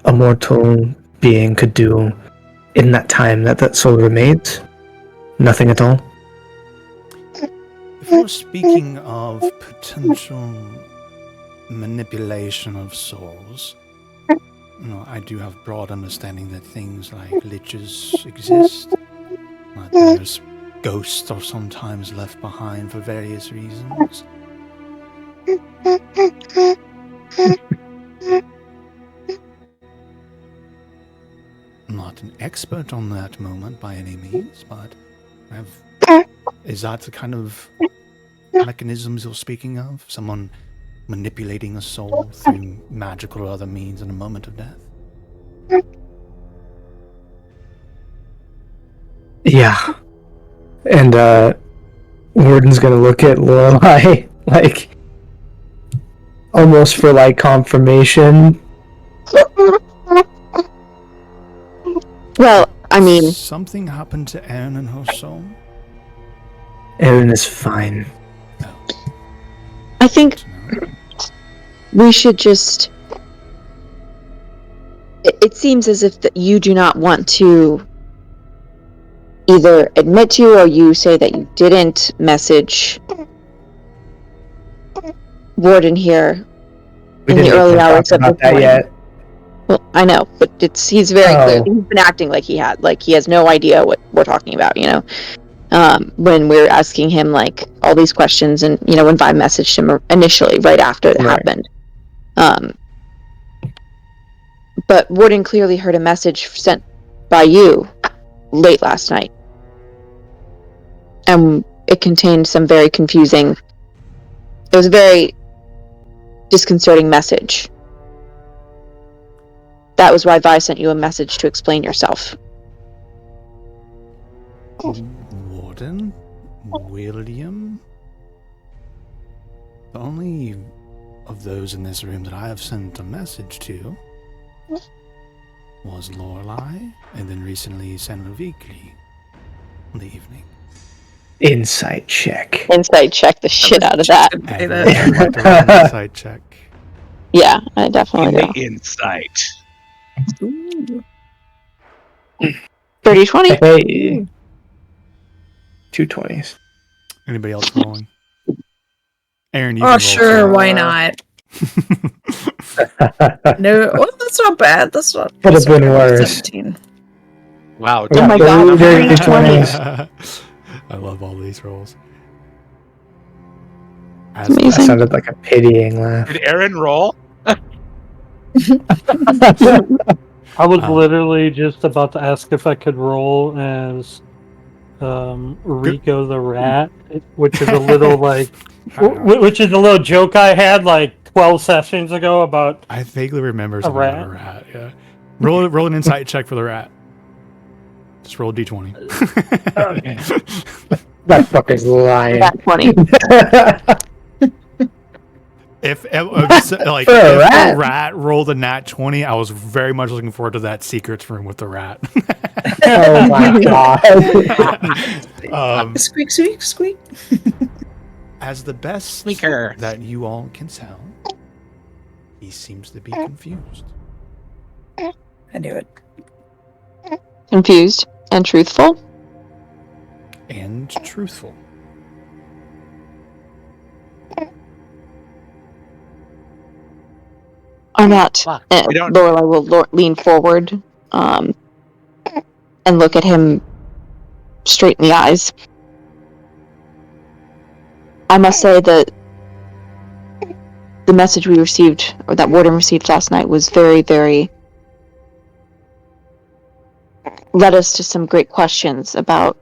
Speaker 2: a mortal being could do in that time that soul remains? Nothing at all?
Speaker 4: If we're speaking of potential manipulation of souls, I do have broad understanding that things like liches exist. That there's ghosts are sometimes left behind for various reasons. I'm not an expert on that moment by any means, but is that the kind of mechanisms you're speaking of? Someone manipulating a soul through magical or other means in a moment of death?
Speaker 2: Yeah. And Warden's gonna look at Lorelai, like, almost for, like, confirmation.
Speaker 5: Well, I mean,
Speaker 10: something happened to Anne and her soul.
Speaker 2: Erin is fine.
Speaker 5: I think we should just... It seems as if that you do not want to either admit to, or you say that you didn't message Warden here in the early hours of this morning. Yet. Well, I know, but he's very clear. He's been acting like he has no idea what we're talking about, you know? When we're asking him, like, all these questions, and, you know, when Vi messaged him initially, right after it happened. But Warden clearly heard a message sent by you late last night. And it contained some very confusing... It was a very disconcerting message. That was why Vi sent you a message to explain yourself.
Speaker 10: Warden? William? The only of those in this room that I have sent a message to was Lorelai, and then recently Sanrovicli in the evening.
Speaker 2: Insight check.
Speaker 5: Insight check the shit out of that.
Speaker 10: Insight check.
Speaker 5: Yeah, I definitely do.
Speaker 3: Insight.
Speaker 5: 30-20.
Speaker 2: Hey. 2 20s.
Speaker 10: Anybody else rolling? Aaron, you
Speaker 8: Oh, sure, why not? No, well, that's not bad. That's not.
Speaker 2: Could have been worse.
Speaker 8: 17.
Speaker 3: Wow.
Speaker 5: Oh my god,
Speaker 2: dirty
Speaker 5: 20s.
Speaker 10: I love all these rolls.
Speaker 2: That sounded like a pitying laugh.
Speaker 3: Did Aaron roll?
Speaker 6: I was literally just about to ask if I could roll as Rico the rat, which is a little like, which is a little joke I had like 12 sessions ago about.
Speaker 10: I vaguely remember something about a rat. Yeah, roll an insight check for the rat. Just roll a d20.
Speaker 2: Okay. That fucker's lying.
Speaker 5: That's funny.
Speaker 10: If a rat rolled a nat 20, I was very much looking forward to that secrets room with the rat.
Speaker 2: Oh my god.
Speaker 8: Squeak, squeak, squeak.
Speaker 10: As the best
Speaker 3: Squeaker
Speaker 10: that you all can tell, he seems to be confused.
Speaker 8: I knew it.
Speaker 5: Confused and truthful.
Speaker 10: And truthful.
Speaker 5: Or not. Lorelai will lean forward and look at him straight in the eyes. I must say that the message we received, or that Warden received last night, was very, very... led us to some great questions about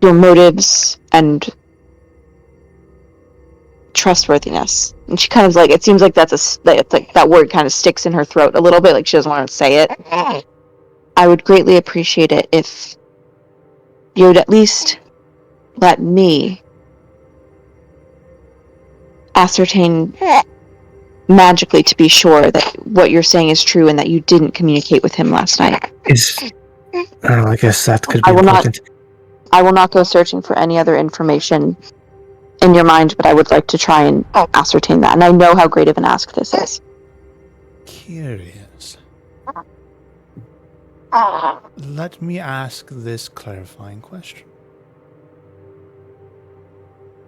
Speaker 5: your motives and trustworthiness. And she kind of like, it seems like it's like that word kind of sticks in her throat a little bit, like she doesn't want to say it. I would greatly appreciate it if you would at least let me ascertain magically to be sure that what you're saying is true and that you didn't communicate with him last night.
Speaker 2: I guess that could be important.
Speaker 5: I will not go searching for any other information in your mind, but I would like to try and ascertain that. And I know how great of an ask this is.
Speaker 10: Curious. Let me ask this clarifying question.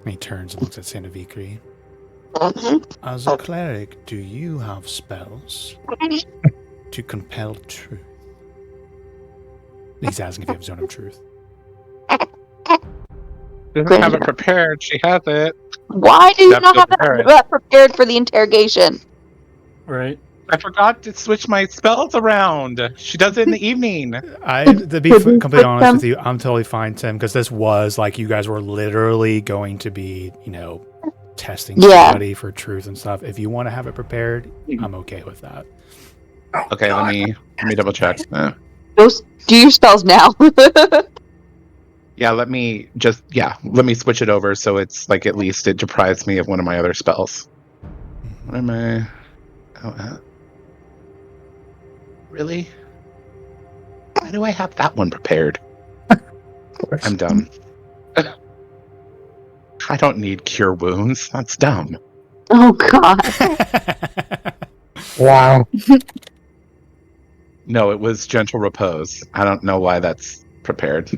Speaker 10: He turns and looks at Sanrovicli. As a cleric, do you have spells to compel truth? He's asking if you have Zone of Truth.
Speaker 3: Doesn't have it prepared. She has it.
Speaker 5: Why do you not have that prepared for the interrogation?
Speaker 6: Right.
Speaker 3: I forgot to switch my spells around. She does it in the evening.
Speaker 10: To be completely honest with you, I'm totally fine, Tim, because this was like you guys were literally going to be, testing somebody for truth and stuff. If you want to have it prepared, I'm okay with that.
Speaker 3: Okay, let me double check.
Speaker 5: Do your spells now.
Speaker 3: Yeah, let me switch it over so it's like at least it deprives me of one of my other spells. What am I? Really? Why do I have that one prepared? I'm dumb. I don't need cure wounds. That's dumb.
Speaker 5: Oh God.
Speaker 2: Wow.
Speaker 3: No, it was gentle repose. I don't know why that's prepared.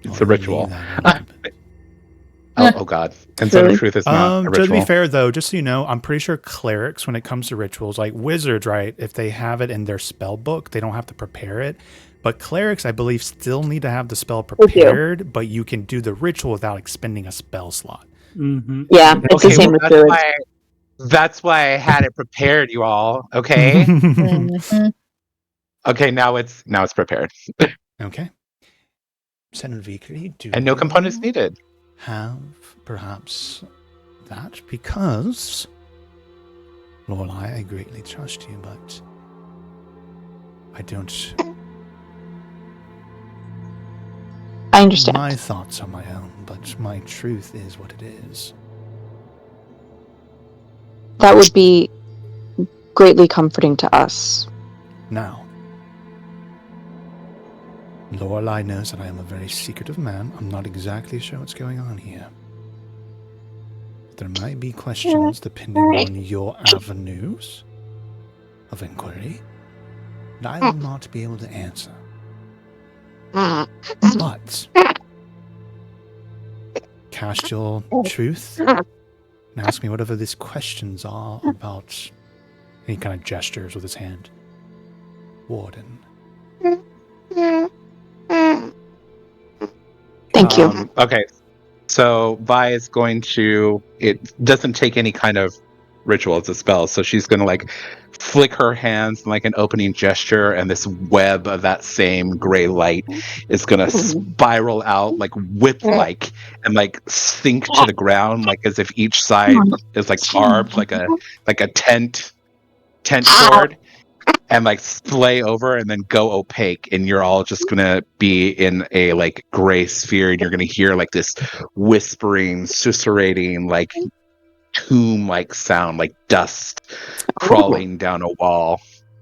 Speaker 3: It's a ritual. Oh God. And so the truth is not a ritual.
Speaker 4: To be fair, though, just so you know, I'm pretty sure clerics, when it comes to rituals, like wizards, right? If they have it in their spell book, they don't have to prepare it. But clerics, I believe, still need to have the spell prepared, but you can do the ritual without expending a spell slot.
Speaker 6: Mm-hmm.
Speaker 5: Yeah, it's the same with druids.
Speaker 3: That's why I had it prepared, you all. Okay. Okay, now it's prepared.
Speaker 10: Okay. Senvikri,
Speaker 3: and no components needed.
Speaker 10: Have perhaps that because Lorelai, I greatly trust you, but I don't.
Speaker 5: I understand.
Speaker 10: My thoughts are my own, but my truth is what it is.
Speaker 5: That would be greatly comforting to us.
Speaker 10: Now, Lorelai knows that I am a very secretive man. I'm not exactly sure what's going on here. There might be questions depending on your avenues of inquiry that I will not be able to answer. But cast your truth and ask me whatever these questions are about. And he kind of gestures with his hand. Warden.
Speaker 5: Thank you.
Speaker 3: Okay. So Vi is going to, it doesn't take any kind of ritual, it's a spell. So she's going to like flick her hands in like an opening gesture, and this web of that same gray light is going to spiral out like whip-like and like sink to the ground, like as if each side is like carved like a tent cord, and like splay over and then go opaque, and you're all just gonna be in a like gray sphere, and you're gonna hear like this whispering, susurrating, like tomb-like sound, like dust crawling down a wall.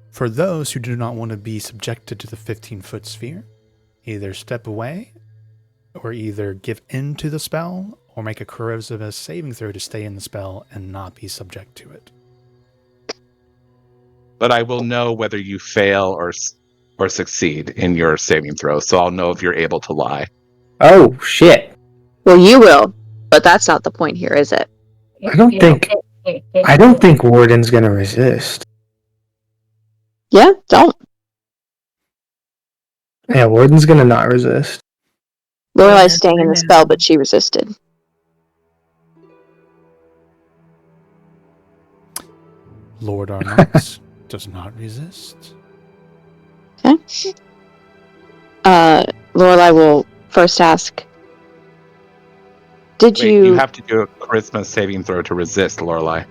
Speaker 10: For those who do not want to be subjected to the 15-foot sphere, either step away or either give in to the spell or make a charisma saving throw to stay in the spell and not be subject to it.
Speaker 3: But I will know whether you fail or succeed in your saving throw, so I'll know if you're able to lie.
Speaker 2: Oh shit!
Speaker 5: Well, you will, but that's not the point here, is it?
Speaker 2: I don't think Warden's gonna resist.
Speaker 5: Yeah, don't.
Speaker 2: Yeah, Warden's gonna not resist.
Speaker 5: Lorelai's staying in the spell, but she resisted.
Speaker 10: Lord Arnox does not resist.
Speaker 5: Okay. Lorelai will first ask,
Speaker 3: You have to do a charisma saving throw to resist, Lorelai.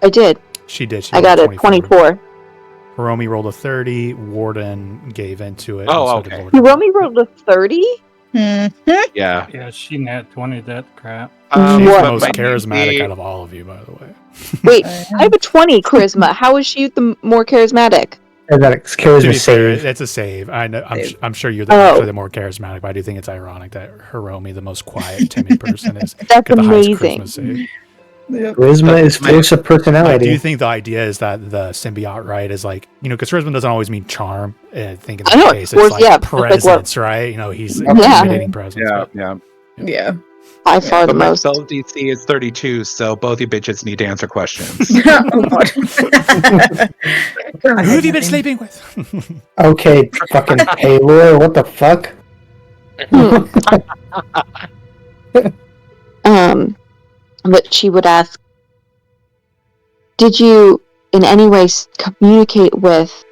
Speaker 5: I did.
Speaker 10: She did.
Speaker 5: I got a 24.
Speaker 4: Hiromi rolled a 30. Warden gave into it.
Speaker 3: Oh,
Speaker 4: and so
Speaker 3: okay.
Speaker 4: did
Speaker 5: Hiromi rolled a 30?
Speaker 3: Yeah.
Speaker 6: Yeah, she nat 20 that crap.
Speaker 4: She's
Speaker 5: What?
Speaker 4: the most charismatic out of all of you, by the way.
Speaker 5: Wait, I have a 20 charisma. How is she the more charismatic?
Speaker 2: That's
Speaker 4: To
Speaker 2: charisma
Speaker 4: be fair,
Speaker 2: save.
Speaker 4: it's a save. I know. I'm sure you're actually the more charismatic, but I do think it's ironic that Hiromi, the most quiet, timid person, is
Speaker 5: That's
Speaker 4: got the highest
Speaker 5: amazing.
Speaker 4: charisma save.
Speaker 2: Charisma is force of
Speaker 4: I
Speaker 2: personality.
Speaker 4: do think the idea is that the symbiote, right, is like, because charisma doesn't always mean charm. I think in
Speaker 5: I know,
Speaker 4: this
Speaker 5: of
Speaker 4: case,
Speaker 5: course,
Speaker 4: it's like
Speaker 5: yeah,
Speaker 4: presence, right? He's
Speaker 5: Yeah.
Speaker 4: intimidating presence.
Speaker 3: Yeah.
Speaker 8: Yeah.
Speaker 5: By far the
Speaker 3: But my
Speaker 5: most.
Speaker 3: spell DC is 32, so both you bitches need to answer questions.
Speaker 8: Oh god.
Speaker 4: Who have you been sleeping with?
Speaker 2: Okay, fucking Paylor, what the fuck?
Speaker 5: But she would ask, did you in any way communicate with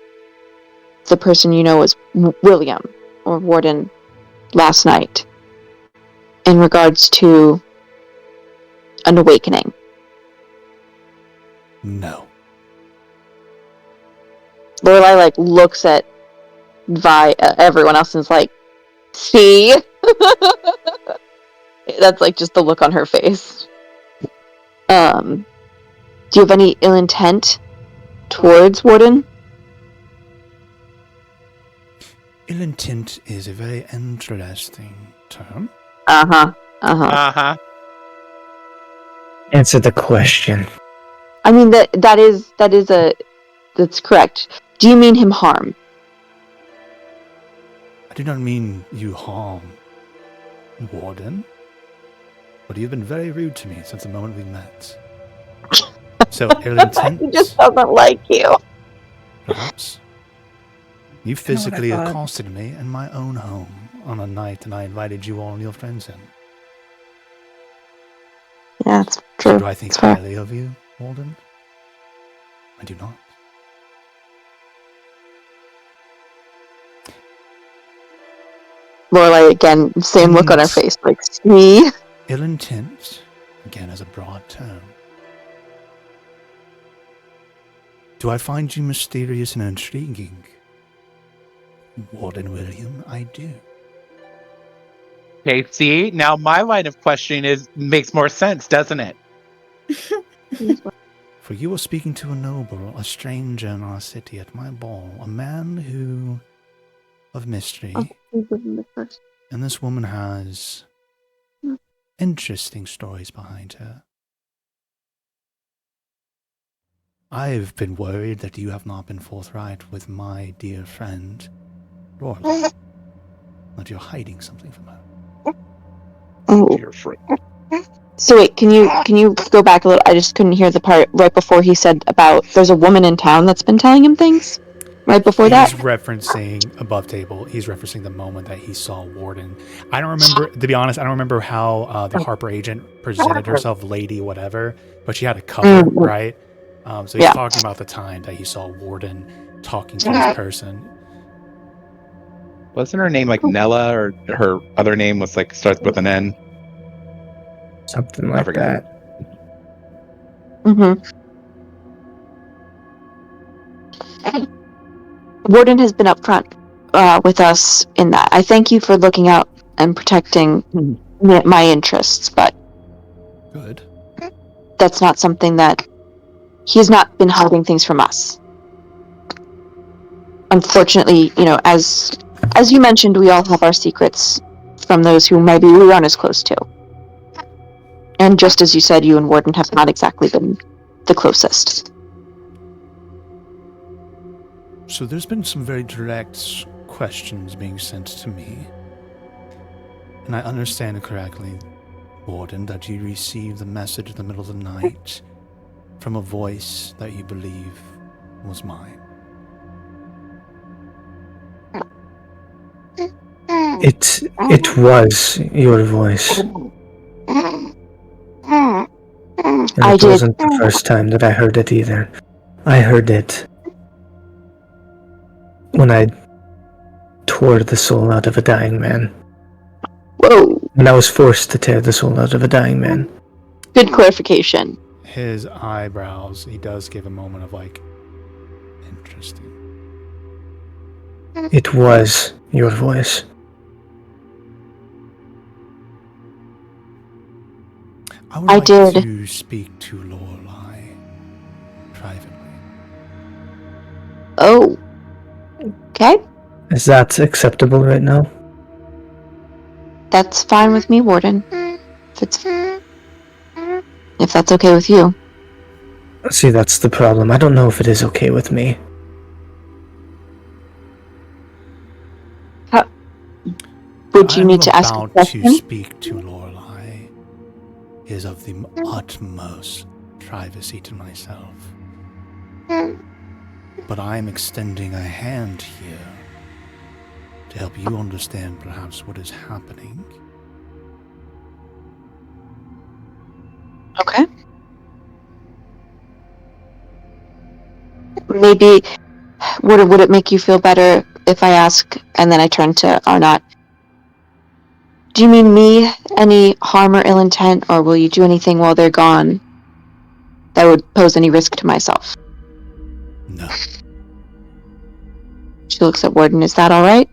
Speaker 5: the person you know as William or Warden last night in regards to an awakening?
Speaker 10: No.
Speaker 5: Lorelai looks at everyone else and is like, see? That's like just the look on her face. Do you have any ill intent towards Warden?
Speaker 10: Ill intent is a very interesting term.
Speaker 3: Uh-huh.
Speaker 2: Answer the question.
Speaker 5: I mean that's correct. Do you mean him harm?
Speaker 10: I do not mean you harm, Warden, but you've been very rude to me since the moment we met. So, ill intent.
Speaker 5: He just doesn't like you.
Speaker 10: Perhaps. You physically accosted me in my own home on a night, and I invited you all and your friends in.
Speaker 5: Yeah, that's true.
Speaker 10: So do I think highly of you, Walden? I do not.
Speaker 5: Moirai again, same look on her face, like, me.
Speaker 10: Ill intent, again, is a broad term. Do I find you mysterious and intriguing? Warden William, I do.
Speaker 3: Okay, see, now my line of questioning makes more sense, doesn't it?
Speaker 10: For you are speaking to a noble, a stranger in our city at my ball, a man who of mystery. And this woman has interesting stories behind her. I've been worried that you have not been forthright with my dear friend, Lorelai. That you're hiding something from her.
Speaker 5: Oh.
Speaker 3: Dear friend.
Speaker 5: So wait, can you go back a little? I just couldn't hear the part right before he said about there's a woman in town that's been telling him things. Right before that,
Speaker 4: he's referencing above table. He's referencing the moment that he saw Warden. I don't remember, to be honest. I don't remember how the Harper agent presented herself, lady whatever, but she had a cover, right? So he's talking about the time that he saw Warden talking to this person.
Speaker 3: Wasn't her name like Nella, or her other name was like starts with an N?
Speaker 2: Something like that.
Speaker 5: Warden has been upfront with us in that. I thank you for looking out and protecting my interests, but
Speaker 10: good.
Speaker 5: That's not something that he's not been hiding things from us. Unfortunately, as you mentioned, we all have our secrets from those who maybe we aren't as close to. And just as you said, you and Warden have not exactly been the closest.
Speaker 10: So there's been some very direct questions being sent to me. And I understand correctly, Warden, that you received the message in the middle of the night from a voice that you believe was mine.
Speaker 2: It was your voice. And it wasn't the first time that I heard it either. I heard it when I tore the soul out of a dying man.
Speaker 5: Whoa.
Speaker 2: When I was forced to tear the soul out of a dying man.
Speaker 5: Good clarification.
Speaker 4: His eyebrows, he does give a moment of like, interesting.
Speaker 2: It was your voice.
Speaker 10: I would like to speak to Lorelai privately.
Speaker 5: Oh. Okay.
Speaker 2: Is that acceptable right now?
Speaker 5: That's fine with me, Warden. If that's okay with you.
Speaker 2: See, that's the problem. I don't know if it is okay with me.
Speaker 5: Would you need to ask a question?
Speaker 10: To speak to Lorelai is of the utmost privacy to myself. But I am extending a hand here to help you understand perhaps what is happening.
Speaker 5: Okay. Maybe, would it make you feel better if I ask, and then I turn to Arnott? Do you mean me, any harm or ill intent, or will you do anything while they're gone that would pose any risk to myself?
Speaker 10: No.
Speaker 5: She looks at Warden. Is that all right?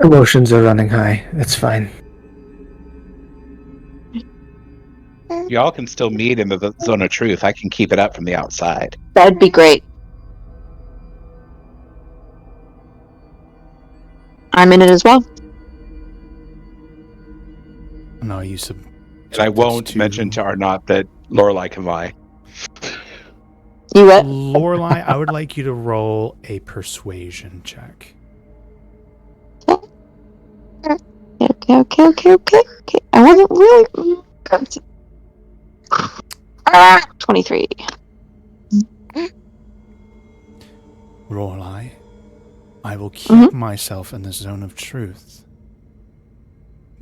Speaker 2: Emotions are running high. It's fine.
Speaker 3: Y'all can still meet in the zone of truth. I can keep it up from the outside.
Speaker 5: That'd be great. I'm in it as well.
Speaker 10: No, you
Speaker 3: And I won't mention to Arnott that Lorelai can lie.
Speaker 5: You what?
Speaker 10: Lorelai, I would like you to roll a persuasion check.
Speaker 5: Okay. I wasn't really. 23.
Speaker 10: Lorelai, I will keep myself in the zone of truth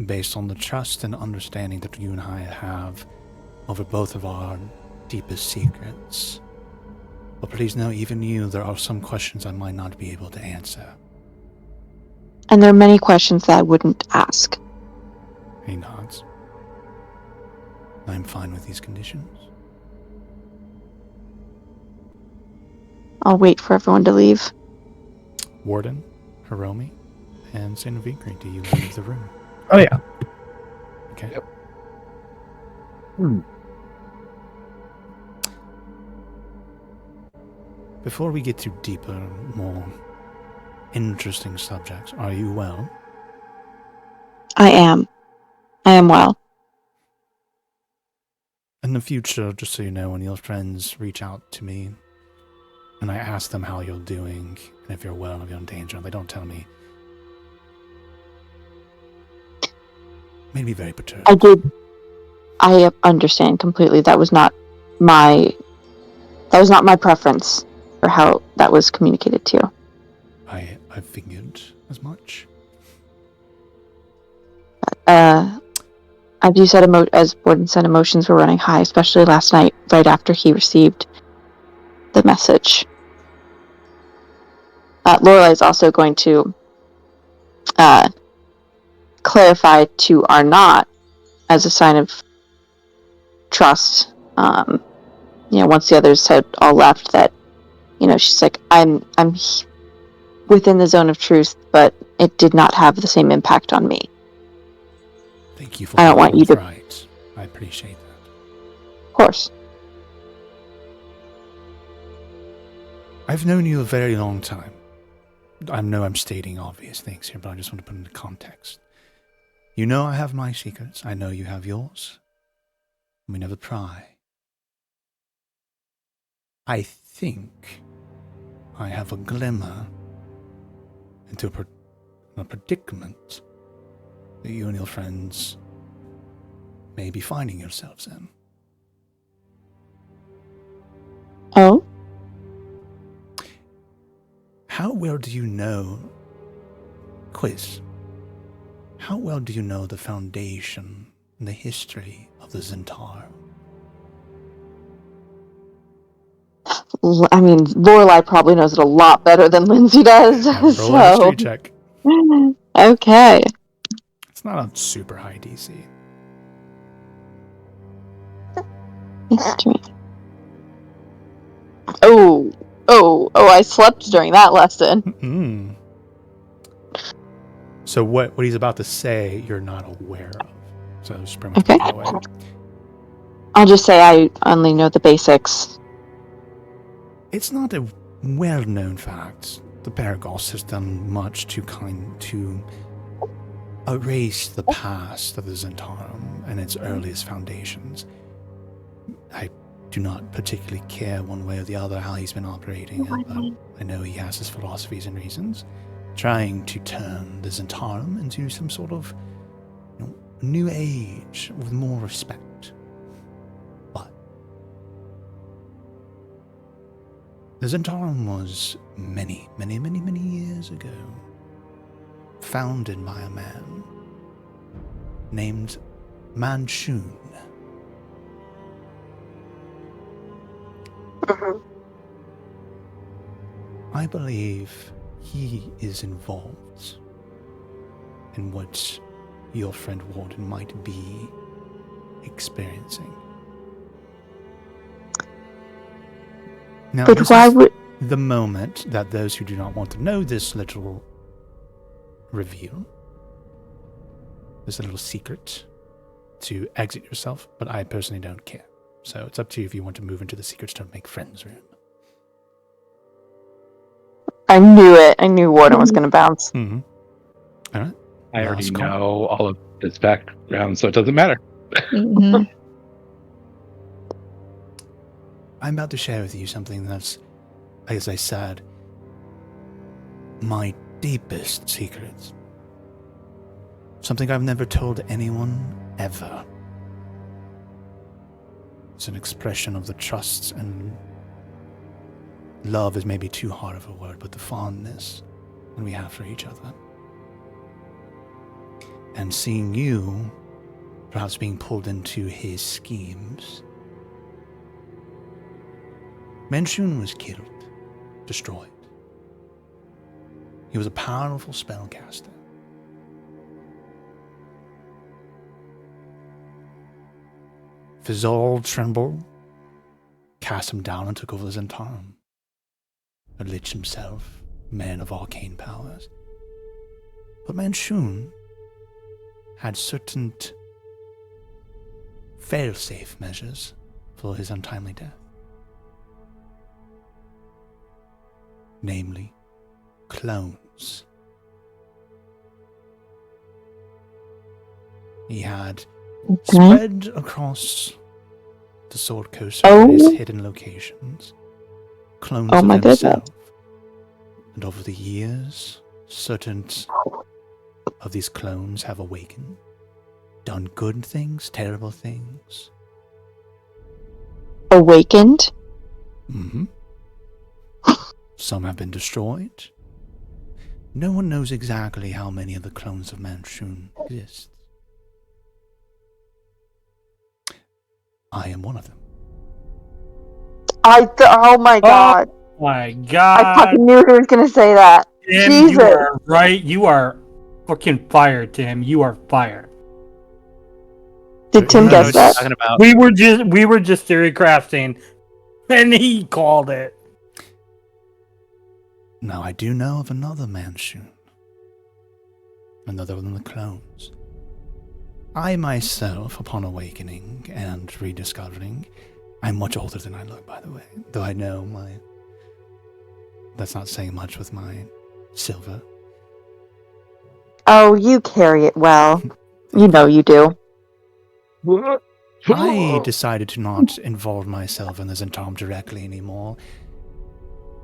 Speaker 10: based on the trust and understanding that you and I have over both of our deepest secrets. But please know, even you, there are some questions I might not be able to answer.
Speaker 5: And there are many questions that I wouldn't ask.
Speaker 10: He nods. I'm fine with these conditions.
Speaker 5: I'll wait for everyone to leave.
Speaker 10: Warden, Hiromi, and Saint Vigri, do you leave the room?
Speaker 2: Oh yeah.
Speaker 10: Okay.
Speaker 3: Yep.
Speaker 10: Before we get to deeper, more interesting subjects, are you well?
Speaker 5: I am well.
Speaker 10: In the future, just so you know, when your friends reach out to me and I ask them how you're doing and if you're well, if you're in danger, they don't tell me. Made me very perturbed.
Speaker 5: I understand completely. That was not my preference for how that was communicated to you.
Speaker 10: I figured as much.
Speaker 5: As you said, as Borden said, emotions were running high, especially last night, right after he received the message. Lorelai is also going to clarify to Arnott as a sign of trust. Once the others had all left, that she's like, I'm within the zone of truth, but it did not have the same impact on me.
Speaker 10: Thank you for
Speaker 5: I don't want you to.
Speaker 10: Right. I appreciate that.
Speaker 5: Of course.
Speaker 10: I've known you a very long time. I know I'm stating obvious things here, but I just want to put into context. You know I have my secrets. I know you have yours. We never pry. I think I have a glimmer into a predicament that you and your friends may be finding yourselves in.
Speaker 5: Oh?
Speaker 10: How well do you know, quiz, how well do you know the foundation and the history of the Zentarum?
Speaker 5: I mean, Lorelai probably knows it a lot better than Lindsay does.
Speaker 10: Yeah, roll a history check.
Speaker 5: Okay.
Speaker 10: It's not a super high DC.
Speaker 5: History. Oh, I slept during that lesson.
Speaker 10: Mm-hmm. So what he's about to say, you're not aware of. So just pretty much
Speaker 5: Okay.
Speaker 10: away.
Speaker 5: I'll just say I only know the basics.
Speaker 10: It's not a well-known fact. The Paragos has done much to erase the past of the Zentarum and its earliest foundations. I do not particularly care one way or the other how he's been operating it, but I know he has his philosophies and reasons, trying to turn the Zentarum into some sort of new age with more respect. But the Zentarum was many, many, many, many years ago founded by a man named Manchun. I believe he is involved in what your friend Warden might be experiencing. Now,
Speaker 5: But why would
Speaker 10: the moment that those who do not want to know this literal reveal there's a little secret to exit yourself, but I personally don't care. So it's up to you if you want to move into the secrets to make friends room.
Speaker 5: I knew it. I knew Warden was going to bounce.
Speaker 10: Mm-hmm. All right.
Speaker 11: I already know all of his background, so it doesn't matter.
Speaker 8: Mm-hmm.
Speaker 10: I'm about to share with you something that's, as I said, my deepest secrets. Something I've never told anyone ever. It's an expression of the trust and love is maybe too hard of a word, but the fondness that we have for each other. And seeing you perhaps being pulled into his schemes. Manchun was killed, destroyed. He was a powerful spellcaster. Fizol trembled, cast him down and took over Zentarum. A lich himself, man of arcane powers. But Manchun had certain fail-safe measures for his untimely death. Namely, clones. He had spread across the Sword Coast various hidden locations, clones of himself. And over the years, certain of these clones have awakened, done good things, terrible things.
Speaker 5: Awakened?
Speaker 10: Mm-hmm. Some have been destroyed. No one knows exactly how many of the clones of Manchun exist. I am one of them.
Speaker 5: Oh my god.
Speaker 6: Oh my god.
Speaker 5: I fucking knew he was gonna say that.
Speaker 6: Tim,
Speaker 5: Jesus.
Speaker 6: you are right. You are fucking fired, Tim. You are fired.
Speaker 5: Did Tim guess that?
Speaker 6: We were just theory crafting, and he called it.
Speaker 10: Now I do know of another Manchun. Another one of the clones. I myself, upon awakening and rediscovering, I'm much older than I look, by the way. Though I know that's not saying much with my silver.
Speaker 5: Oh, you carry it well. You know you do.
Speaker 10: I decided to not involve myself in the Zentarum directly anymore.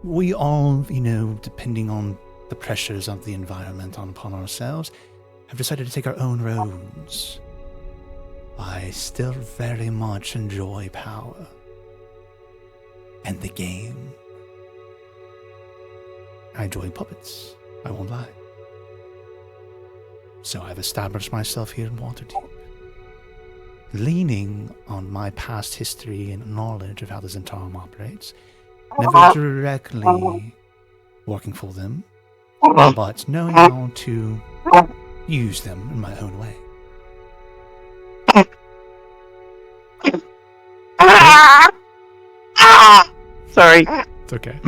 Speaker 10: We all, depending on the pressures of the environment upon ourselves, have decided to take our own roads. I still very much enjoy power. And the game. I enjoy puppets, I won't lie. So I've established myself here in Waterdeep. Leaning on my past history and knowledge of how the Zentarum operates. Never directly working for them, but knowing how to use them in my own way.
Speaker 5: Sorry.
Speaker 10: It's okay.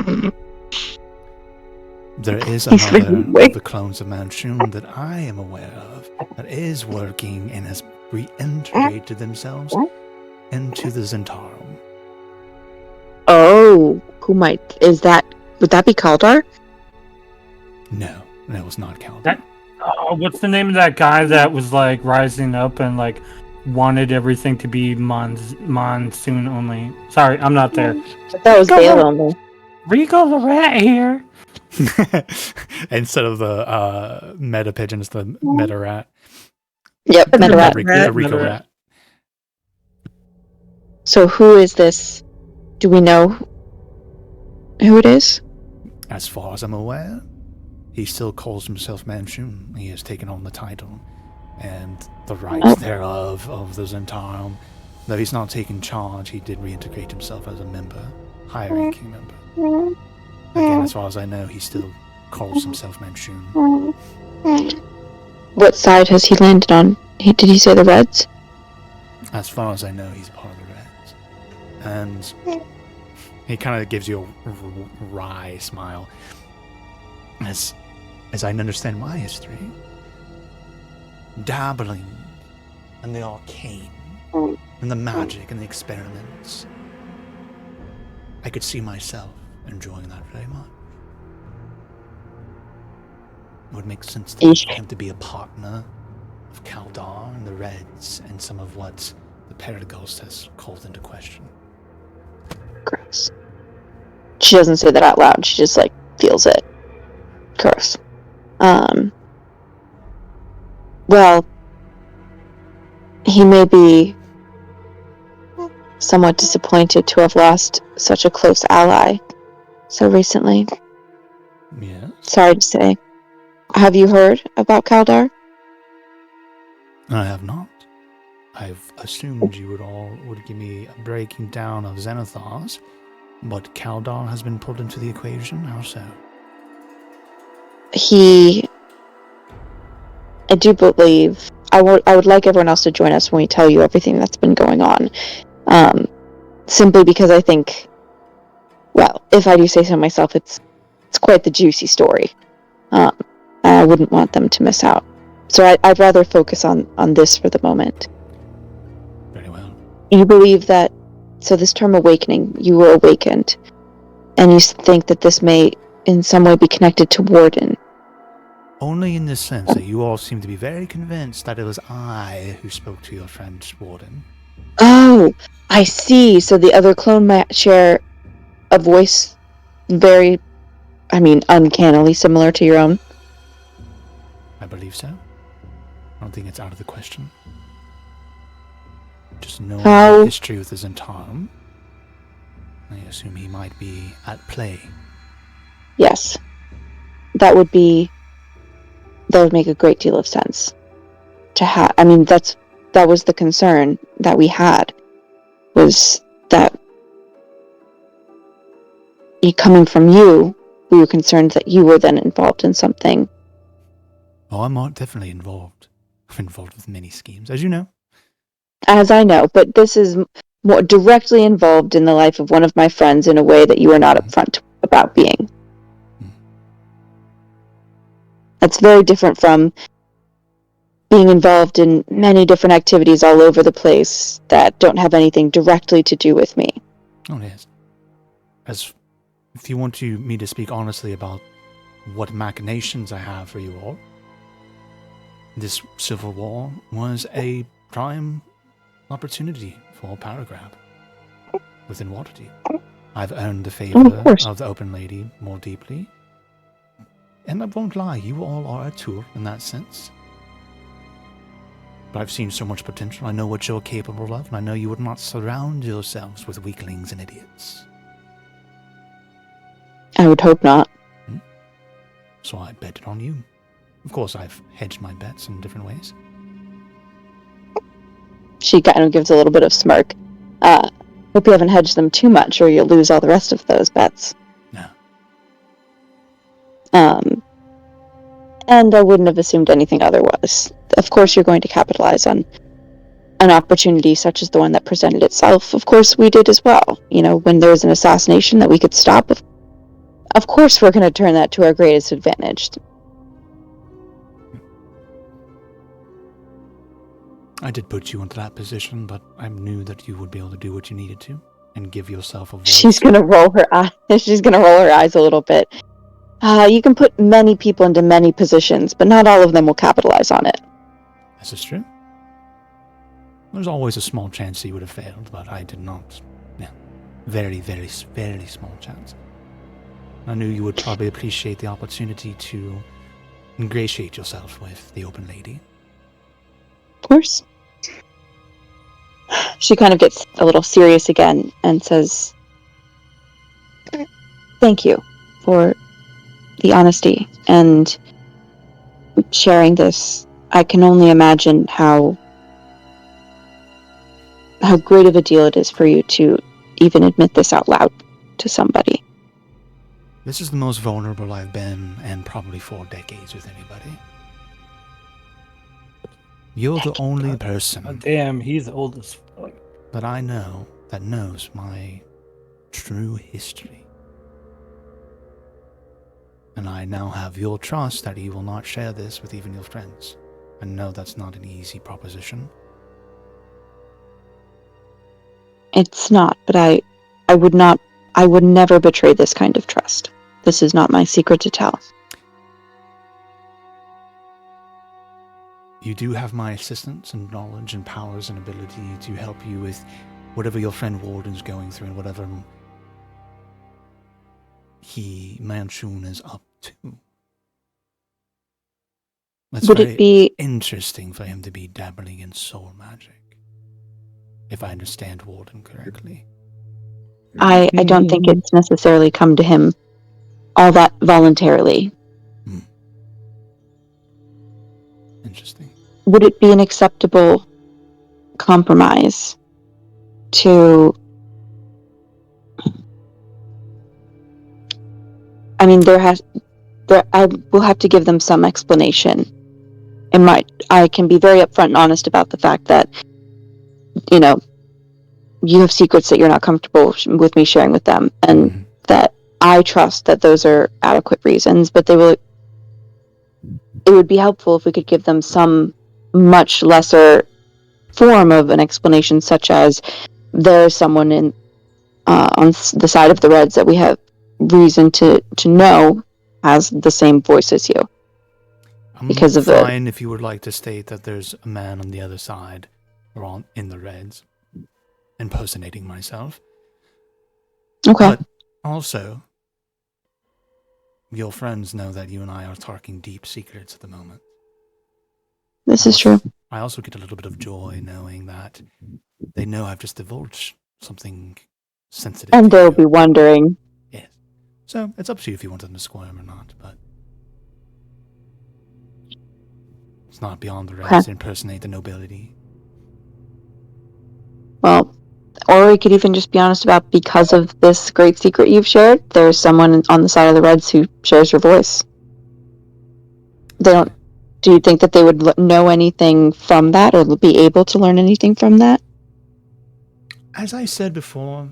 Speaker 10: There is another of the clones of Manchun that I am aware of that is working and has reintegrated themselves into the Zentarum.
Speaker 5: Oh, would that be Kaldar?
Speaker 10: No, that was not Kaldar.
Speaker 6: What's the name of that guy that was like rising up and like wanted everything to be monsoon only? Sorry, I'm not there.
Speaker 5: That was Dale only.
Speaker 6: Rico the rat here.
Speaker 10: Instead of the meta pigeon, it's the meta rat.
Speaker 5: Yep, meta rat.
Speaker 10: The Rico rat.
Speaker 5: So who is this? Do we know who it is?
Speaker 10: As far as I'm aware, he still calls himself Manchun. He has taken on the title and the rights thereof of the Zentarum. Though he's not taking charge, he did reintegrate himself as a member, high-ranking member. Again, as far as I know, he still calls himself Manchun.
Speaker 5: What side has he landed on? Did he say the Reds?
Speaker 10: As far as I know, he's a part of the Reds. And he kind of gives you a wry smile. As I understand my history, dabbling in the arcane, and the magic and the experiments. I could see myself enjoying that very much. It would make sense to me for him to be a partner of Kaldar and the Reds and some of what the Paraghost has called into question.
Speaker 5: Gross. She doesn't say that out loud. She just, like, feels it. Gross. Well, he may be somewhat disappointed to have lost such a close ally so recently.
Speaker 10: Yes?
Speaker 5: Sorry to say. Have you heard about Kaldar?
Speaker 10: I have not. I've assumed you would give me a breaking down of Xenothar's, but Kaldar has been pulled into the equation. How so?
Speaker 5: I do believe, I would like everyone else to join us when we tell you everything that's been going on. Simply because I think, well, if I do say so myself, it's quite the juicy story. I wouldn't want them to miss out. So I'd rather focus on this for the moment.
Speaker 10: Very well.
Speaker 5: You believe that, so this term awakening, you were awakened, and you think that this may in some way be connected to Warden.
Speaker 10: Only in the sense that you all seem to be very convinced that it was I who spoke to your friend Warden.
Speaker 5: Oh, I see. So the other clone might share a voice very, uncannily similar to your own.
Speaker 10: I believe so. I don't think it's out of the question. Just knowing the history with his Zentarum, I assume he might be at play.
Speaker 5: Yes. That would make a great deal of sense. That was the concern that we had, was that coming from you, we were concerned that you were then involved in something.
Speaker 10: Oh, I'm definitely involved. I'm involved with many schemes, as you know.
Speaker 5: As I know, but this is more directly involved in the life of one of my friends in a way that you are not upfront about being. That's very different from being involved in many different activities all over the place that don't have anything directly to do with me.
Speaker 10: Oh, yes. As if you want me to speak honestly about what machinations I have for you all, this civil war was a prime opportunity for Paragraph within Waterdeep. I've earned the favor of the Open Lady more deeply. And I won't lie, you all are a tool in that sense. But I've seen so much potential. I know what you're capable of, and I know you would not surround yourselves with weaklings and idiots.
Speaker 5: I would hope not.
Speaker 10: So I bet it on you. Of course, I've hedged my bets in different ways.
Speaker 5: She kind of gives a little bit of smirk. Hope you haven't hedged them too much, or you'll lose all the rest of those bets.
Speaker 10: No.
Speaker 5: And I wouldn't have assumed anything otherwise. Of course you're going to capitalize on an opportunity such as the one that presented itself. Of course we did as well. When there was an assassination that we could stop, of course we're going to turn that to our greatest advantage.
Speaker 10: I did put you into that position, but I knew that you would be able to do what you needed to and give yourself a voice.
Speaker 5: She's going to roll her eyes. She's going to roll her eyes a little bit. You can put many people into many positions, but not all of them will capitalize on it.
Speaker 10: This is true. There's always a small chance that you would have failed, but I did not. Yeah. Very, very, very small chance. I knew you would probably appreciate the opportunity to ingratiate yourself with the Open Lady.
Speaker 5: Of course. She kind of gets a little serious again and says, "Thank you for the honesty and sharing this. I can only imagine how great of a deal it is for you to even admit this out loud to somebody."
Speaker 10: This is the most vulnerable I've been in probably 4 decades with anybody. You're the only person
Speaker 6: Damn, he's old as fuck.
Speaker 10: that I know that knows my true history. And I now have your trust that you will not share this with even your friends. I know that's not an easy proposition.
Speaker 5: It's not, but I would never betray this kind of trust. This is not my secret to tell.
Speaker 10: You do have my assistance and knowledge and powers and ability to help you with whatever your friend Warden's going through and whatever Manchun is up to. It's
Speaker 5: Would
Speaker 10: very
Speaker 5: it be
Speaker 10: interesting for him to be dabbling in soul magic, if I understand Warden correctly.
Speaker 5: I don't think it's necessarily come to him all that voluntarily.
Speaker 10: Interesting.
Speaker 5: Would it be an acceptable compromise to... I mean, I will have to give them some explanation. I can be very upfront and honest about the fact that, you know, you have secrets that you're not comfortable with me sharing with them, and that I trust that those are adequate reasons, but it would be helpful if we could give them some much lesser form of an explanation, such as there's someone on the side of the Reds that we have reason to know has the same voice as you.
Speaker 10: I'm
Speaker 5: because of
Speaker 10: fine if you would like to state that there's a man on the other side, or in the Reds, impersonating myself.
Speaker 5: Okay.
Speaker 10: But also, your friends know that you and I are talking deep secrets at the moment.
Speaker 5: This is true.
Speaker 10: I also get a little bit of joy knowing that they know I've just divulged something sensitive.
Speaker 5: And they'll be wondering.
Speaker 10: Yes. So it's up to you if you want them to squirm or not, but it's not beyond the Reds to impersonate the nobility.
Speaker 5: Well, or we could even just be honest about, because of this great secret you've shared, there's someone on the side of the Reds who shares your voice. Do you think that they would know anything from that, or be able to learn anything from that?
Speaker 10: As I said before,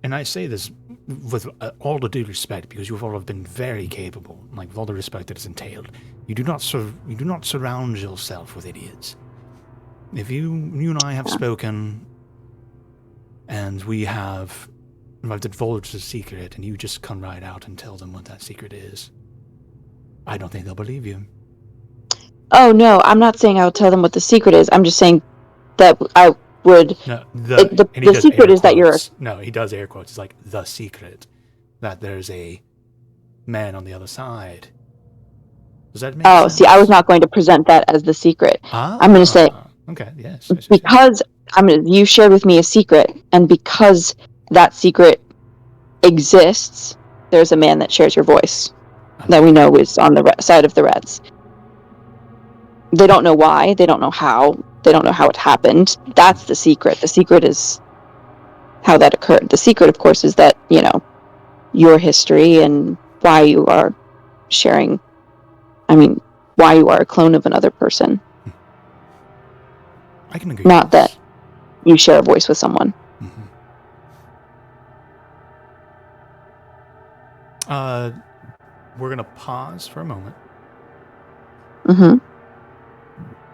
Speaker 10: and I say this with all the due respect, because you've all been very capable, like with all the respect that is entailed, you do not surround yourself with idiots. If you and I have spoken, and I've divulged a secret, and you just come right out and tell them what that secret is, I don't think they'll believe you.
Speaker 5: Oh, no, I'm not saying I'll tell them what the secret is. I'm just saying that I would...
Speaker 10: No,
Speaker 5: the secret is that you're...
Speaker 10: No, he does air quotes. It's like, the secret. That there's a man on the other side. Does that make sense?
Speaker 5: See, I was not going to present that as the secret. I'm going to say...
Speaker 10: Okay, yes.
Speaker 5: Because you shared with me a secret, and because that secret exists, there's a man that shares your voice that we know is on the side of the Reds. They don't know why, they don't know how, they don't know how it happened. That's the secret. The secret is how that occurred. The secret, of course, is that, you know, your history and why you are sharing, why you are a clone of another person.
Speaker 10: I can agree.
Speaker 5: Not that you share a voice with someone.
Speaker 10: We're going to pause for a moment.
Speaker 5: Mm-hmm.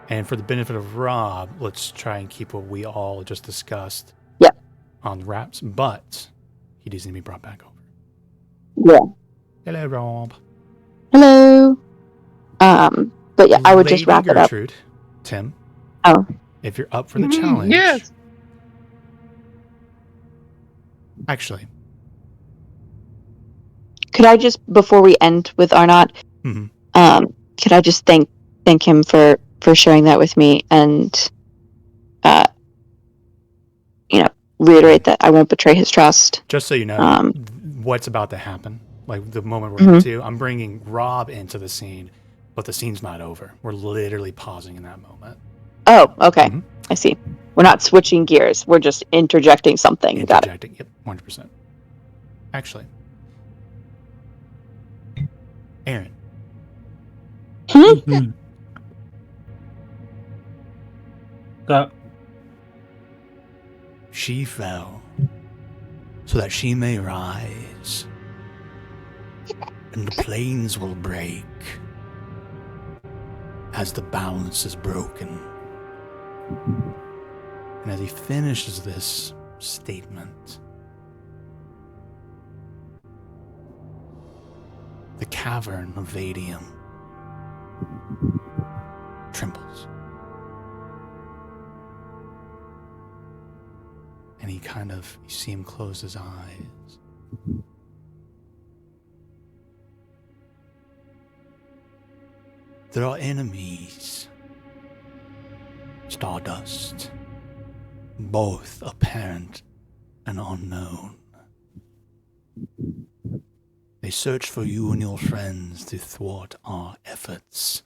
Speaker 10: And for the benefit of Rob, let's try and keep what we all just discussed on wraps, but he does need to be brought back over.
Speaker 5: Yeah.
Speaker 10: Hello, Rob.
Speaker 5: Hello. But yeah, I would just wrap
Speaker 10: Gertrude,
Speaker 5: it up.
Speaker 10: Tim.
Speaker 5: Oh.
Speaker 10: If you're up for the challenge.
Speaker 3: Yes.
Speaker 10: Actually.
Speaker 5: Could I just, before we end with Arnott, could I just thank him for sharing that with me, and reiterate that I won't betray his trust.
Speaker 10: Just so you know, what's about to happen, like the moment we're into, I'm bringing Rob into the scene, but the scene's not over. We're literally pausing in that moment.
Speaker 5: Oh, okay. I see. We're not switching gears. We're just interjecting something.
Speaker 10: Interjecting, yep, 100%. Actually, Aaron. She fell so that she may rise, and the plains will break, as the balance is broken. And as he finishes this statement, the cavern of Vadium trembles. And you see him close his eyes. There are enemies, Stardust, both apparent and unknown. They search for you and your friends to thwart our efforts.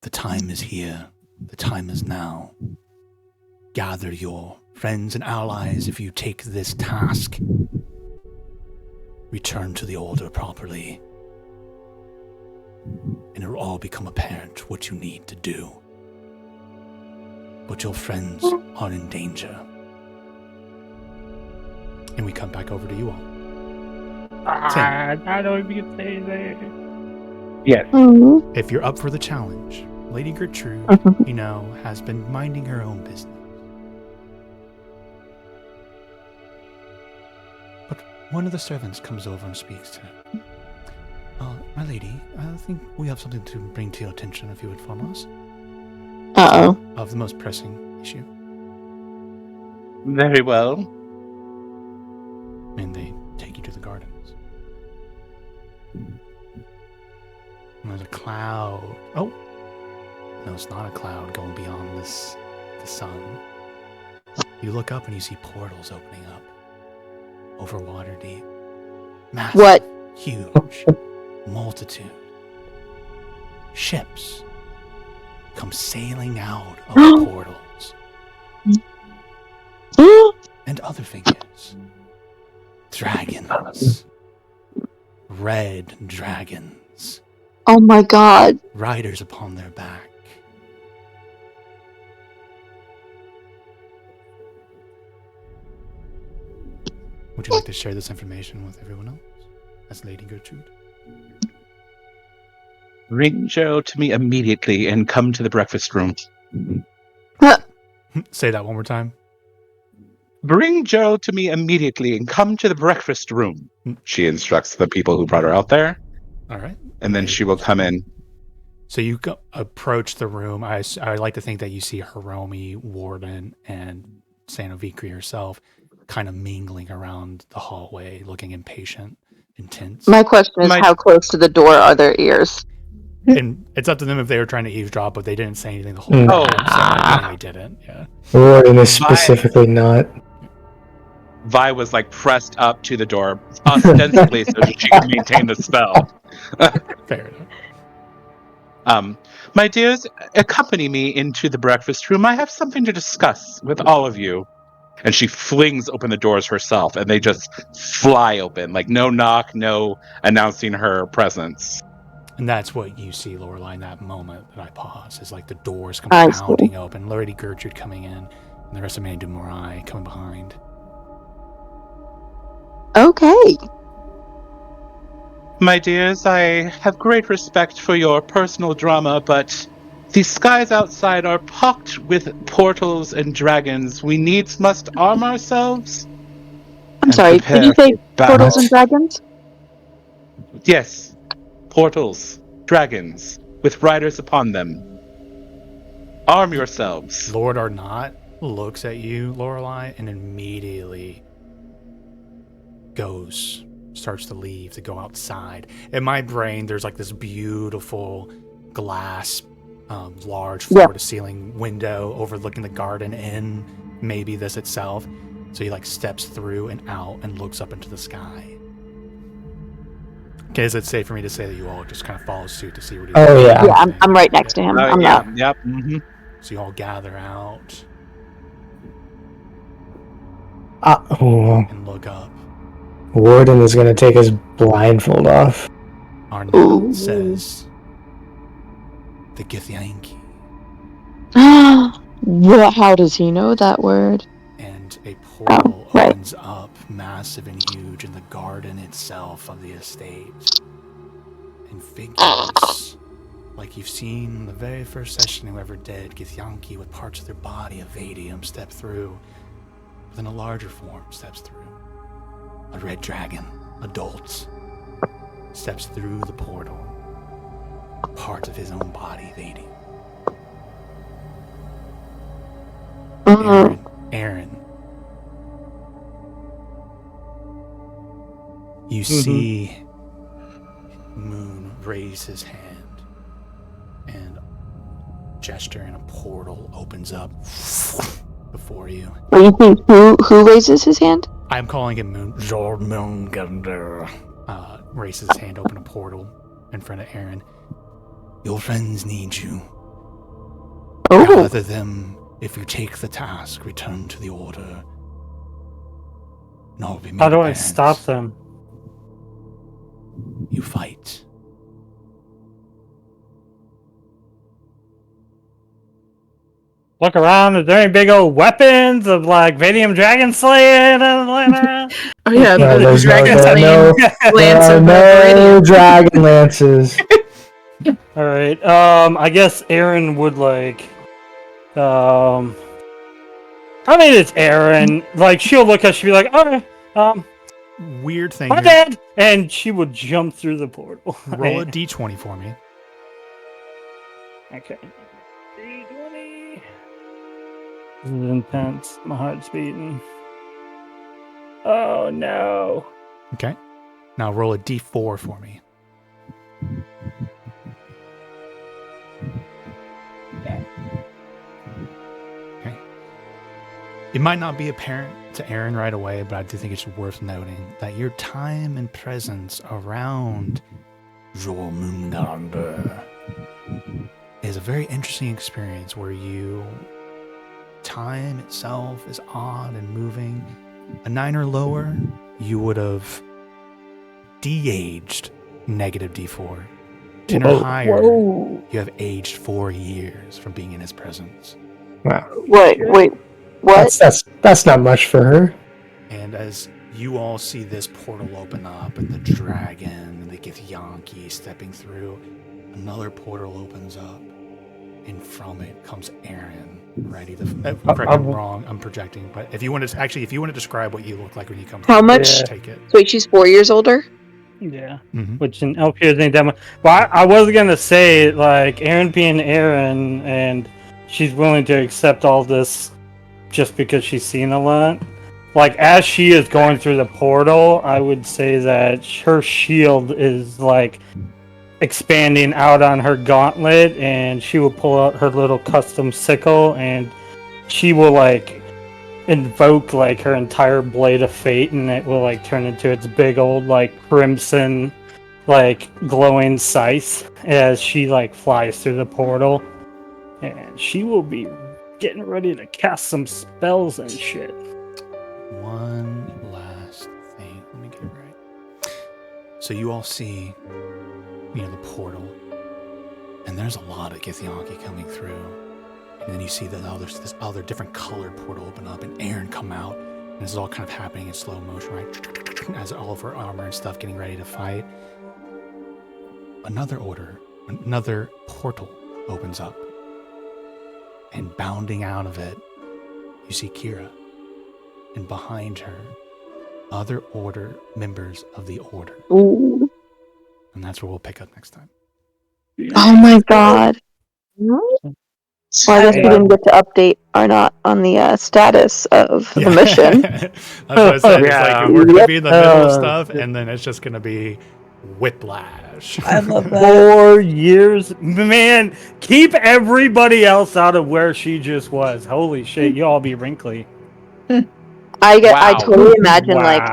Speaker 10: The time is here. The time is now. Gather your friends and allies if you take this task. Return to the Order properly. And it will all become apparent what you need to do. But your friends are in danger. And we come back over to you all.
Speaker 6: I don't even say that.
Speaker 11: Yes.
Speaker 10: If you're up for the challenge, Lady Gertrude, has been minding her own business. But one of the servants comes over and speaks to her. My lady, I think we have something to bring to your attention if you would follow us.
Speaker 5: Uh-oh.
Speaker 10: Of the most pressing issue.
Speaker 3: Very well.
Speaker 10: And they take you to the gardens. And there's a cloud. Oh! No, it's not a cloud going beyond the sun. You look up and you see portals opening up. Over Waterdeep. Massive.
Speaker 5: What?
Speaker 10: Huge. Multitude. Ships come sailing out of the portals. And other figures. Dragons. Red dragons.
Speaker 5: Oh my god.
Speaker 10: Riders upon their back. Would you like to share this information with everyone else? As Lady Gertrude.
Speaker 3: Bring Joe to me immediately and come to the breakfast room.
Speaker 10: Say that one more time.
Speaker 3: Bring Joe to me immediately and come to the breakfast room. She instructs the people who brought her out there.
Speaker 10: All right.
Speaker 3: And then she will come in.
Speaker 10: So you approach the room. I like to think that you see Hiromi, Warden, and Sanovikri herself kind of mingling around the hallway, looking impatient, intense.
Speaker 5: My question is, how close to the door are their ears?
Speaker 10: And it's up to them if they were trying to eavesdrop, but they didn't say anything the whole time. So they didn't. Yeah.
Speaker 2: Warden is specifically not.
Speaker 3: Vi was pressed up to the door, ostensibly so that she could maintain the spell.
Speaker 10: Fair enough.
Speaker 3: My dears, accompany me into the breakfast room. I have something to discuss with all of you. And she flings open the doors herself, and they just fly open. No knock, no announcing her presence.
Speaker 10: And that's what you see, Lorelai, in that moment that I pause. Is the doors come pounding open, Lady Gertrude coming in, and the rest of Manny Moirai coming behind.
Speaker 5: Okay.
Speaker 3: My dears, I have great respect for your personal drama, but the skies outside are pocked with portals and dragons. We needs must arm ourselves.
Speaker 5: I'm sorry, did you say portals and dragons?
Speaker 3: Yes. Portals, dragons, with riders upon them. Arm yourselves.
Speaker 10: Lord Arnott looks at you, Lorelai, and immediately starts to leave to go outside. In my brain, there's this beautiful glass, large floor-to-ceiling window overlooking the garden and maybe this itself. So he steps through and out and looks up into the sky. Okay, is it safe for me to say that you all just kind of follow suit to see what he's doing?
Speaker 2: Oh, yeah.
Speaker 5: Yeah, I'm right next to him. I'm not.
Speaker 3: Yep. Mm-hmm.
Speaker 10: So you all gather out and look up.
Speaker 2: Warden is going to take his blindfold off.
Speaker 10: Arnott says, the Githyanki.
Speaker 5: Well, how does he know that word?
Speaker 10: And a portal opens up, massive and huge, in the garden itself of the estate. configures like you've seen the very first session whoever did Githyanki with parts of their body of Vadium step through, but then a larger form steps through. A red dragon, adult, steps through the portal, a part of his own body, Vadium. Aaron. You see Moon raise his hand and gesture, and a portal opens up before you.
Speaker 5: Who raises his hand?
Speaker 10: I'm calling him Moon. Jormungandr raises his hand, open a portal in front of Aaron. Your friends need you. Gather them. If you take the task, return to the Order. No,
Speaker 6: how do I stop them?
Speaker 10: You fight.
Speaker 6: Look around. Is there any big old weapons of like Vadium dragon slaying?
Speaker 8: Oh yeah,
Speaker 2: No,
Speaker 8: the
Speaker 2: there's
Speaker 8: dragon
Speaker 2: no
Speaker 8: lance of
Speaker 2: no dragon lances.
Speaker 6: All right. I guess Aaron would like. I mean, it's Aaron. Like, she'll look at. She'll be like, "All right,
Speaker 10: weird thing.
Speaker 6: my dad," and she would jump through the portal.
Speaker 10: Roll a d20 for me.
Speaker 6: Okay. D20. This is intense. My heart's beating. Oh no.
Speaker 10: Okay. Now roll a d4 for me. Okay. It might not be apparent to Aaron right away, but I do think it's worth noting that your time and presence around Jormungandr is a very interesting experience where time itself is odd and moving. A 9 or lower, you would have de-aged negative d4. 10 or higher, you have aged 4 years from being in his presence.
Speaker 2: Wow.
Speaker 5: Wait, what?
Speaker 2: That's not much for her.
Speaker 10: And as you all see this portal open up and the dragon and the Githyanki stepping through, another portal opens up. And from it comes Aaron, ready to. Correct me if I'm wrong. I'm projecting, but if you want to describe what you look like when you come,
Speaker 5: how much?
Speaker 10: Take it.
Speaker 5: Wait, she's 4 years older.
Speaker 6: Yeah, which in LPS ain't that much. Well, I was gonna say like Aaron being Aaron, and she's willing to accept all this just because she's seen a lot. Like as she is going through the portal, I would say that her shield is like expanding out on her gauntlet, and she will pull out her little custom sickle, and she will like invoke like her entire blade of fate, and it will like turn into its big old like crimson like glowing scythe as she like flies through the portal, and she will be getting ready to cast some spells and shit.
Speaker 10: One last thing, let me get it right. So you all see the portal, and there's a lot of Githyanki coming through, and then you see that there's this other different colored portal open up, and Aaron come out, and this is all kind of happening in slow motion, right? As all of her armor and stuff getting ready to fight. Another portal opens up, and bounding out of it, you see Kira, and behind her, other Order members of the Order.
Speaker 5: Ooh.
Speaker 10: And that's where we'll pick up next time.
Speaker 5: Oh my god. Well, I guess we didn't get to update Arnott on the status of the mission.
Speaker 10: That's what I said. It's like we're going to be in the middle of stuff, and then it's just going to be whiplash.
Speaker 9: I love that.
Speaker 6: 4 years. Man, keep everybody else out of where she just was. Holy shit, you all be wrinkly.
Speaker 5: I totally imagine like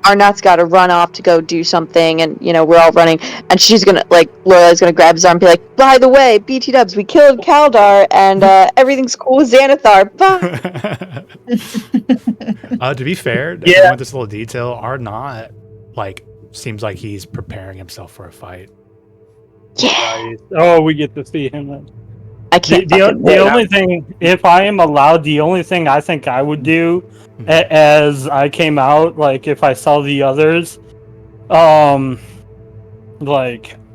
Speaker 5: Arnott's got to run off to go do something, and we're all running, and she's gonna Laura's gonna grab his arm and be like, "By the way, BT Dubs, we killed Kaldar, and everything's cool with Xanathar." Bye.
Speaker 10: To be fair, I want this little detail. Arnott seems like he's preparing himself for a fight.
Speaker 5: Yeah.
Speaker 6: Oh, we get to see him.
Speaker 5: I can't.
Speaker 6: The only thing, if I am allowed, the only thing I think I would do as I came out, like if I saw the others,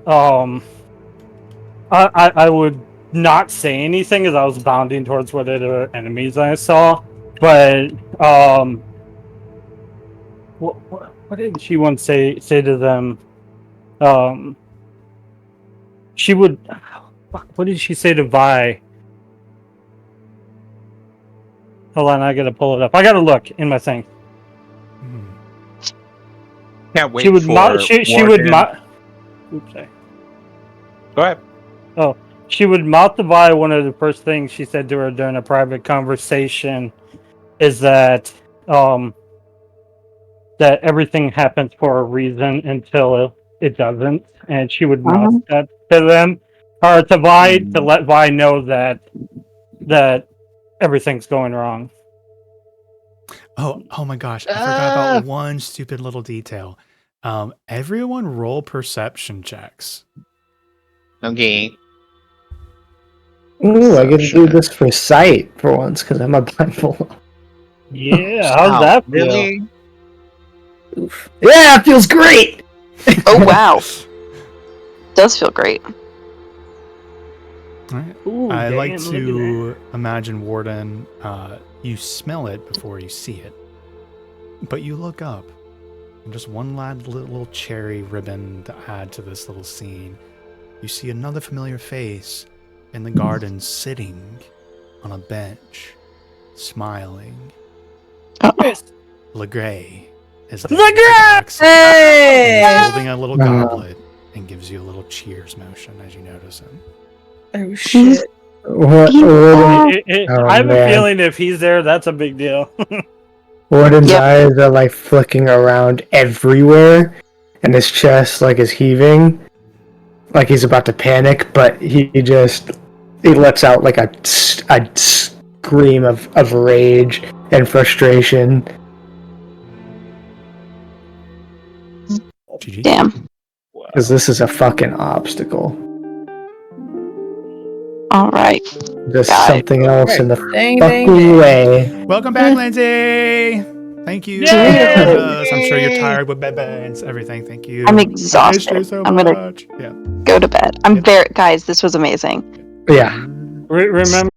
Speaker 6: I would not say anything as I was bounding towards whatever enemies I saw, but what did she once say to them? She would. What did she say to Vi? Hold on, I gotta pull it up. I gotta look in my thing.
Speaker 3: Can't wait
Speaker 6: She would
Speaker 3: for
Speaker 6: she would Oops, sorry.
Speaker 3: Go ahead.
Speaker 6: Oh, she would mouth to Vi. One of the first things she said to her during a private conversation is that that everything happens for a reason until it doesn't, and she would mouth that to them or to Vi to let Vi know that everything's going wrong.
Speaker 10: Oh my gosh! I forgot about one stupid little detail. Everyone roll perception checks.
Speaker 3: Okay.
Speaker 2: Ooh, I get to do this for sight for once because I'm a blindfold.
Speaker 6: Yeah, how's that feel?
Speaker 3: Really?
Speaker 2: Oof. Yeah, it feels great.
Speaker 5: Oh wow, does feel great.
Speaker 10: All right.
Speaker 6: Ooh,
Speaker 10: I
Speaker 6: damn,
Speaker 10: like
Speaker 6: look at
Speaker 10: to imagine Warden. You smell it before you see it, but you look up, and just one little cherry ribbon to add to this little scene. You see another familiar face in the garden, sitting on a bench, smiling. Legray is there.
Speaker 9: Hey!
Speaker 10: Holding a little goblet and gives you a little cheers motion as you notice him.
Speaker 9: Oh shit.
Speaker 6: I have a feeling if he's there, that's a big deal.
Speaker 2: Warden's eyes are like flicking around everywhere, and his chest like is heaving, like he's about to panic. But he lets out like a scream of rage and frustration.
Speaker 10: GG.
Speaker 5: Damn.
Speaker 2: Because this is a fucking obstacle.
Speaker 5: All right.
Speaker 2: There's something else in the
Speaker 9: Dang,
Speaker 2: fucking way.
Speaker 10: Welcome back, Lindsay. Thank you.
Speaker 5: Yay!
Speaker 10: I'm sure you're tired with beds, everything. Thank you.
Speaker 5: I'm
Speaker 10: I missed
Speaker 5: exhausted.
Speaker 10: you so
Speaker 5: I'm
Speaker 10: much.
Speaker 5: gonna go to bed. Guys, this was amazing.
Speaker 2: Yeah.
Speaker 6: Remember